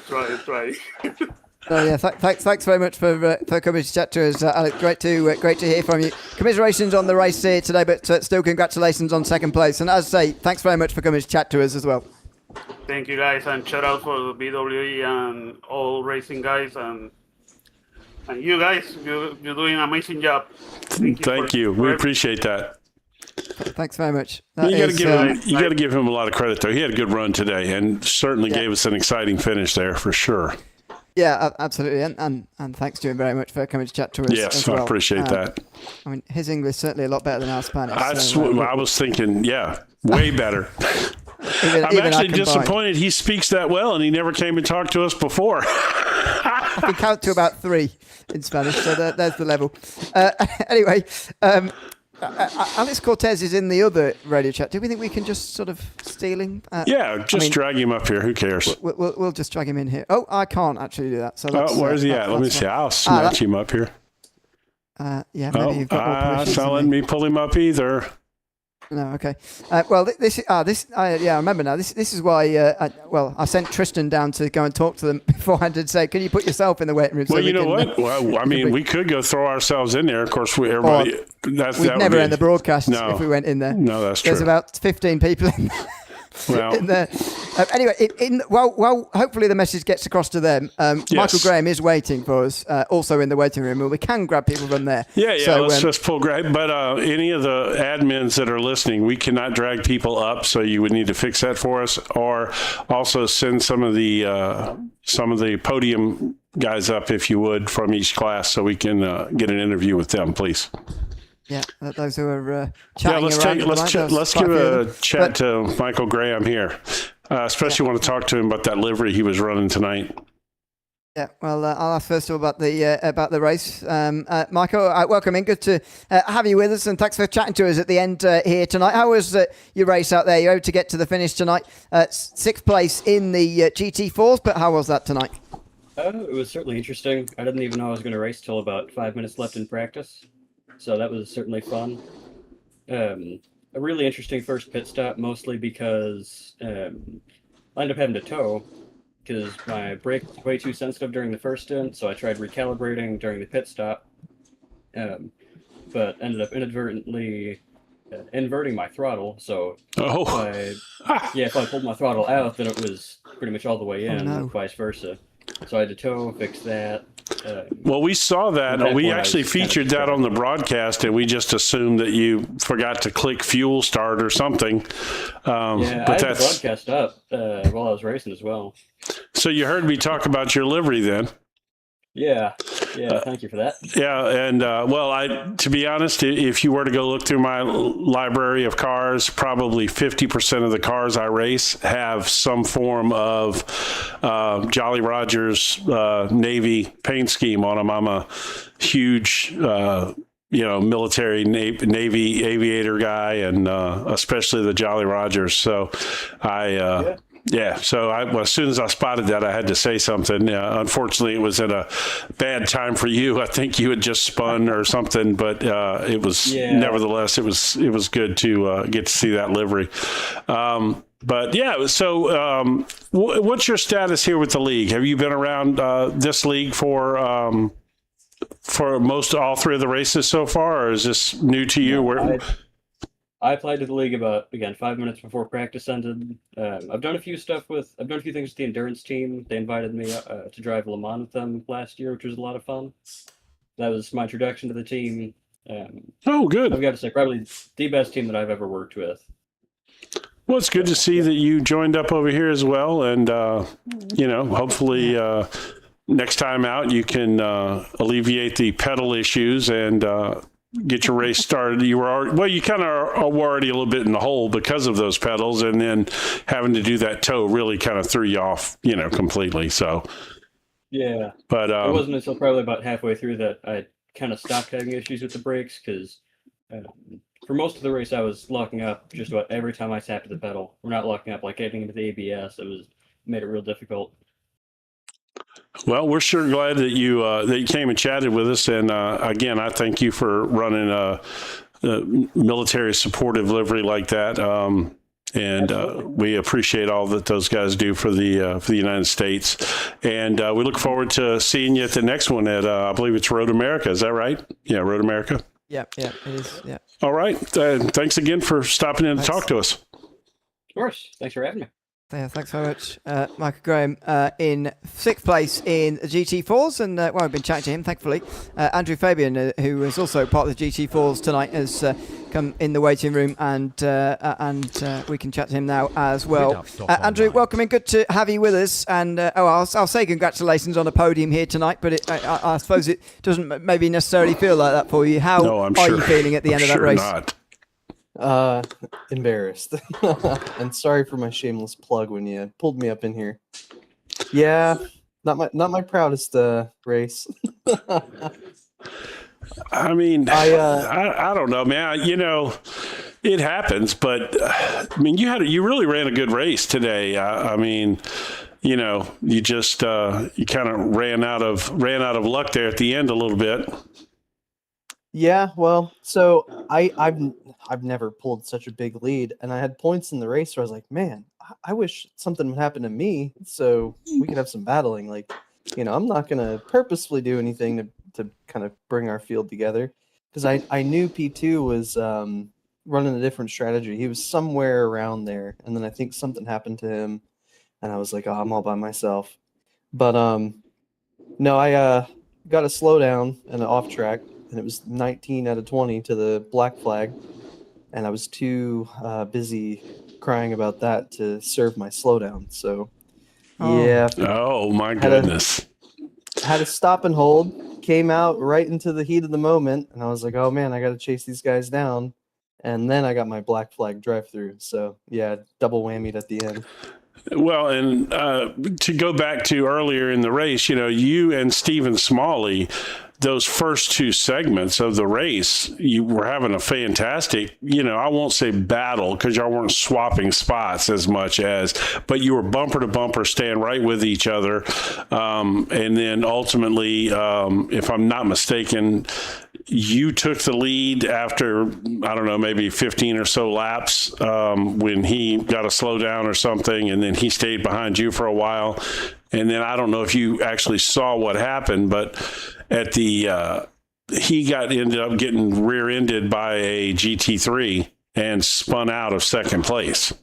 try. So yeah, thanks very much for coming to chat to us, Alex. Great to hear from you. Commiserations on the race here today, but still congratulations on second place. And as I say, thanks very much for coming to chat to us as well. Thank you guys, and shout out for the BWE and all racing guys, and you guys, you're doing an amazing job. Thank you. We appreciate that. Thanks very much. You got to give him a lot of credit, though. He had a good run today, and certainly gave us an exciting finish there for sure. Yeah, absolutely, and thanks to him very much for coming to chat to us. Yes, as well. I appreciate that. I mean, his English is certainly a lot better than our Spanish. I was thinking, way better. I'm actually disappointed he speaks that well, and he never came and talked to us before. I can count to about 3 in Spanish, so there's the level. Anyway, Alex Cortez is in the other radio chat. Do we think we can just sort of steal him? Drag him up here. Who cares? We'll just drag him in here. Oh, I can't actually do that. So where's he at? Let me see. I'll snatch him up here. Maybe you've got more permission. It's not letting me pull him up either. No, okay. Well, I remember now. This is why. I sent Tristan down to go and talk to them beforehand and say, "Can you put yourself in the waiting room?" Well, you know what? Well, I mean, we could go throw ourselves in there. Of course, everybody. We'd never end the broadcast if we went in there. No, that's true. There's about 15 people in there. Well, in there. Anyway, hopefully the message gets across to them. Michael Graham is waiting for us, also in the waiting room, and we can grab people from there. Yeah. So, let's just pull Graham. But any of the admins that are listening, we cannot drag people up, so you would need to fix that for us, or also send some of the podium guys up, if you would, from each class, so we can get an interview with them, please. Yeah, those who are chatting let's give a chat to Michael Graham here. Especially want to talk to him about that livery he was running tonight. Yeah, well, I'll ask first of all about the race. Michael, welcome in. Good to have you with us, and thanks for chatting to us at the end here tonight. How was your race out there? You were able to get to the finish tonight, 6th place in the GT4s, but how was that tonight? It was certainly interesting. I didn't even know I was going to race till about 5 minutes left in practice. So that was certainly fun. A really interesting first pit stop, mostly because I ended up having to tow because my brake was way too sensitive during the first stint, so I tried recalibrating during the pit stop, but ended up inadvertently inverting my throttle. So if I pulled my throttle out, then it was pretty much all the way in, and vice versa. So I had to tow, fix that. Well, we saw that. We actually featured that on the broadcast, and we just assumed that you forgot to click fuel start or something. But I had the broadcast up while I was racing as well. So you heard me talk about your livery then? Yeah, thank you for that. Yeah, and to be honest, if you were to go look through my library of cars, probably 50% of the cars I race have some form of Jolly Rogers Navy paint scheme on them. I'm a huge military Navy aviator guy, and especially the Jolly Rogers. So so as soon as I spotted that, I had to say something. Unfortunately, it was at a bad time for you. I think you had just spun or something, but nevertheless, it was good to get to see that livery. What's your status here with the league? Have you been around this league for all 3 of the races so far, or is this new to you? I applied to the league about 5 minutes before practice ended. I've done a few things with the endurance team. They invited me to drive Le Mans with them last year, which was a lot of fun. That was my introduction to the team. Good. I've got to say, probably the best team that I've ever worked with. Well, it's good to see that you joined up over here as well, and hopefully next time out you can alleviate the pedal issues and get your race started. You kind of were already a little bit in the hole because of those pedals, and then having to do that tow really kind of threw you off, completely. So yeah, but it wasn't until probably about halfway through that I kind of stopped having issues with the brakes, because for most of the race I was locking up just about every time I tapped the pedal. We're not locking up like getting into the ABS. Made it real difficult. Well, we're sure glad that you came and chatted with us, and again, I thank you for running a military supportive livery like that. And we appreciate all that those guys do for the United States. And we look forward to seeing you at the next one at, I believe it's Road America. Is that right? Yeah, Road America. Yeah, it is. Yeah. All right. Thanks again for stopping in to talk to us. Of course. Thanks for having me. Yeah, thanks very much, Michael Graham, in 6th place in the GT4s, and well, we've been chatting to him, thankfully. Andrew Fabian, who is also part of the GT4s tonight, has come in the waiting room, and we can chat to him now as well. Andrew, welcome in, good to have you with us, and I'll say congratulations on the podium here tonight, but I suppose it doesn't maybe necessarily feel like that for you. How are you feeling at the end of that race? Not. Embarrassed. And sorry for my shameless plug when you pulled me up in here. Yeah, not my proudest race. I mean, I don't know, man. You know, it happens, but I mean, you really ran a good race today. I mean, you know, you just you kind of ran out of luck there at the end a little bit. Yeah, well, so I've never pulled such a big lead, and I had points in the race where I was like, man, I wish something would happen to me so we could have some battling. Like, you know, I'm not gonna purposefully do anything to kind of bring our field together, because I knew P2 was running a different strategy. He was somewhere around there, and then I think something happened to him, and I was like, oh, I'm all by myself. But no, I got a slowdown and an off track, and it was 19 out of 20 to the black flag, and I was too busy crying about that to serve my slowdown. So, yeah. Oh, my goodness. Had to stop and hold, came out right into the heat of the moment, and I was like, oh, man, I got to chase these guys down. And then I got my black flag drive-through. So, yeah, double whammied at the end. Well, and to go back to earlier in the race, you know, you and Stephen Smalley, those first two segments of the race, you were having a fantastic, you know, I won't say battle because y'all weren't swapping spots as much as, but you were bumper to bumper, staying right with each other. And then ultimately, if I'm not mistaken, you took the lead after, I don't know, maybe 15 or so laps when he got a slowdown or something, and then he stayed behind you for a while. And then I don't know if you actually saw what happened, but at the he ended up getting rear-ended by a GT3 and spun out of second place.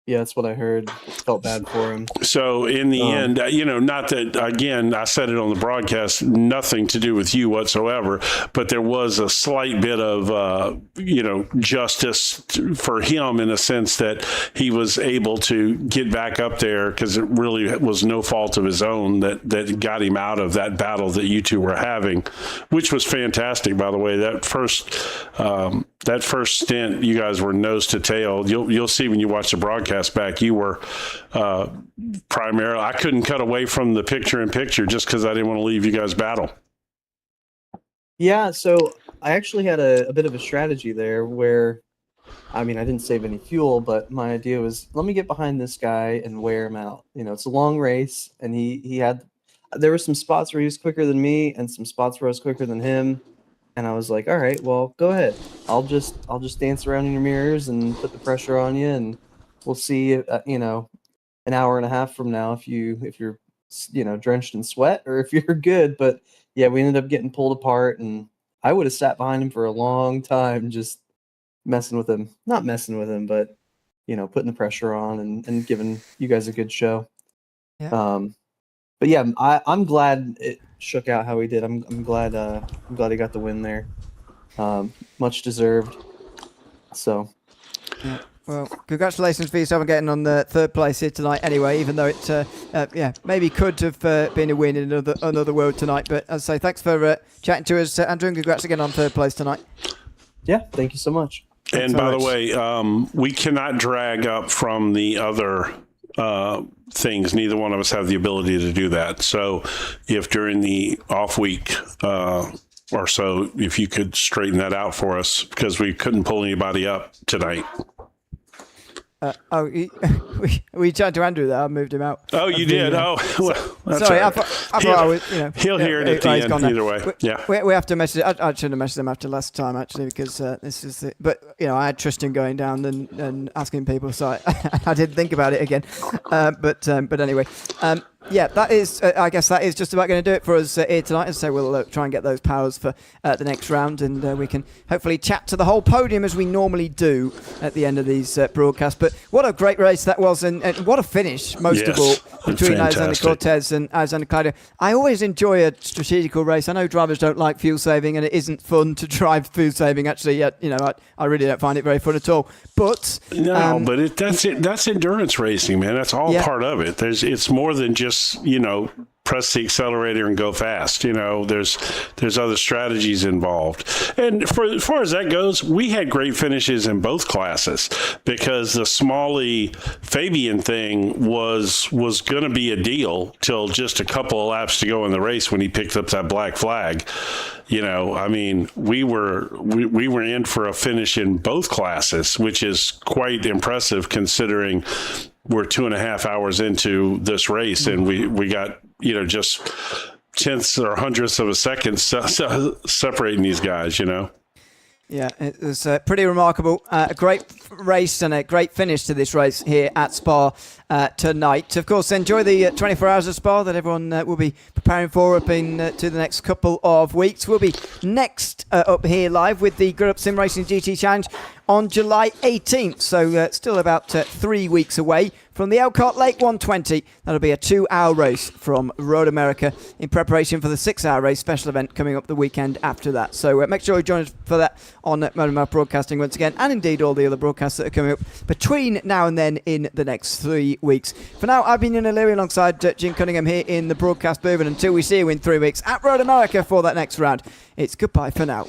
Yeah, that's what I heard. Felt bad for him. So in the end, you know, not that, again, I said it on the broadcast, nothing to do with you whatsoever, but there was a slight bit of, you know, justice for him in the sense that he was able to get back up there because it really was no fault of his own that got him out of that battle that you two were having, which was fantastic, by the way. That first stint, you guys were nose to tail. You'll see when you watch the broadcast back, you were primarily, I couldn't cut away from the picture-in-picture just because I didn't want to leave you guys battle. Yeah, so I actually had a bit of a strategy there where, I mean, I didn't save any fuel, but my idea was, let me get behind this guy and wear him out. You know, it's a long race, and there were some spots where he was quicker than me and some spots where I was quicker than him. And I was like, all right, well, go ahead. I'll just dance around in your mirrors and put the pressure on you, and we'll see, you know, an hour and a half from now if you're, you know, drenched in sweat or if you're good. But yeah, we ended up getting pulled apart, and I would have sat behind him for a long time, just messing with him. Not messing with him, but, you know, putting the pressure on and giving you guys a good show. Yeah. But yeah, I'm glad it shook out how he did. I'm glad he got the win there. Much deserved. So. Yeah. Well, congratulations for yourself on getting on the third place here tonight anyway, even though it maybe could have been a win in another world tonight. But as I say, thanks for chatting to us, Andrew, and congrats again on third place tonight. Yeah, thank you so much. And by the way, we cannot drag up from the other things. Neither one of us have the ability to do that. So if during the off week or so, if you could straighten that out for us, because we couldn't pull anybody up tonight. We chatted to Andrew there. I moved him out. Oh, you did? Oh, well, that's sorry. all right. I thought I was, He'll hear it at the end either way. Yeah. We have to message. I should have messaged him after last time actually, because this is it. But I had Tristan going down and asking people, so I did think about it again. But anyway. Yeah, that is. I guess that is just about going to do it for us here tonight. And so we'll try and get those powers for the next round, and we can hopefully chat to the whole podium as we normally do at the end of these broadcasts. But what a great race that was, and what a finish, most of all, between Alexander Cortez and Alexander Claudio. I always enjoy a strategical race. I know drivers don't like fuel saving, and it isn't fun to drive fuel saving. Actually, I really don't find it very fun at all. But but that's it. That's endurance racing, man. That's all part of it. It's more than just press the accelerator and go fast. There's other strategies involved. And as far as that goes, we had great finishes in both classes, because the Smalley Fabian thing was going to be a deal till just a couple of laps to go in the race when he picked up that black flag. We were in for a finish in both classes, which is quite impressive considering we're 2.5 hours into this race, and we got just tenths or hundredths of a second separating these guys. Yeah, it was pretty remarkable. A great race and a great finish to this race here at Spa tonight. Of course, enjoy the 24 hours of Spa that everyone will be preparing for up to the next couple of weeks. We'll be next up here live with the Grid Up Sim Racing GT Challenge on July 18th. So still about 3 weeks away from the Elkhart Lake 120. That'll be a 2-hour race from Road America in preparation for the 6-hour race special event coming up the weekend after that. So make sure you join us for that on Motor Mouth Broadcasting once again, and indeed all the other broadcasts that are coming up between now and then in the next 3 weeks. For now, I've been Ian O'Leary alongside Jim Cunningham here in the broadcast booth, and until we see you in 3 weeks at Road America for that next round, it's goodbye for now.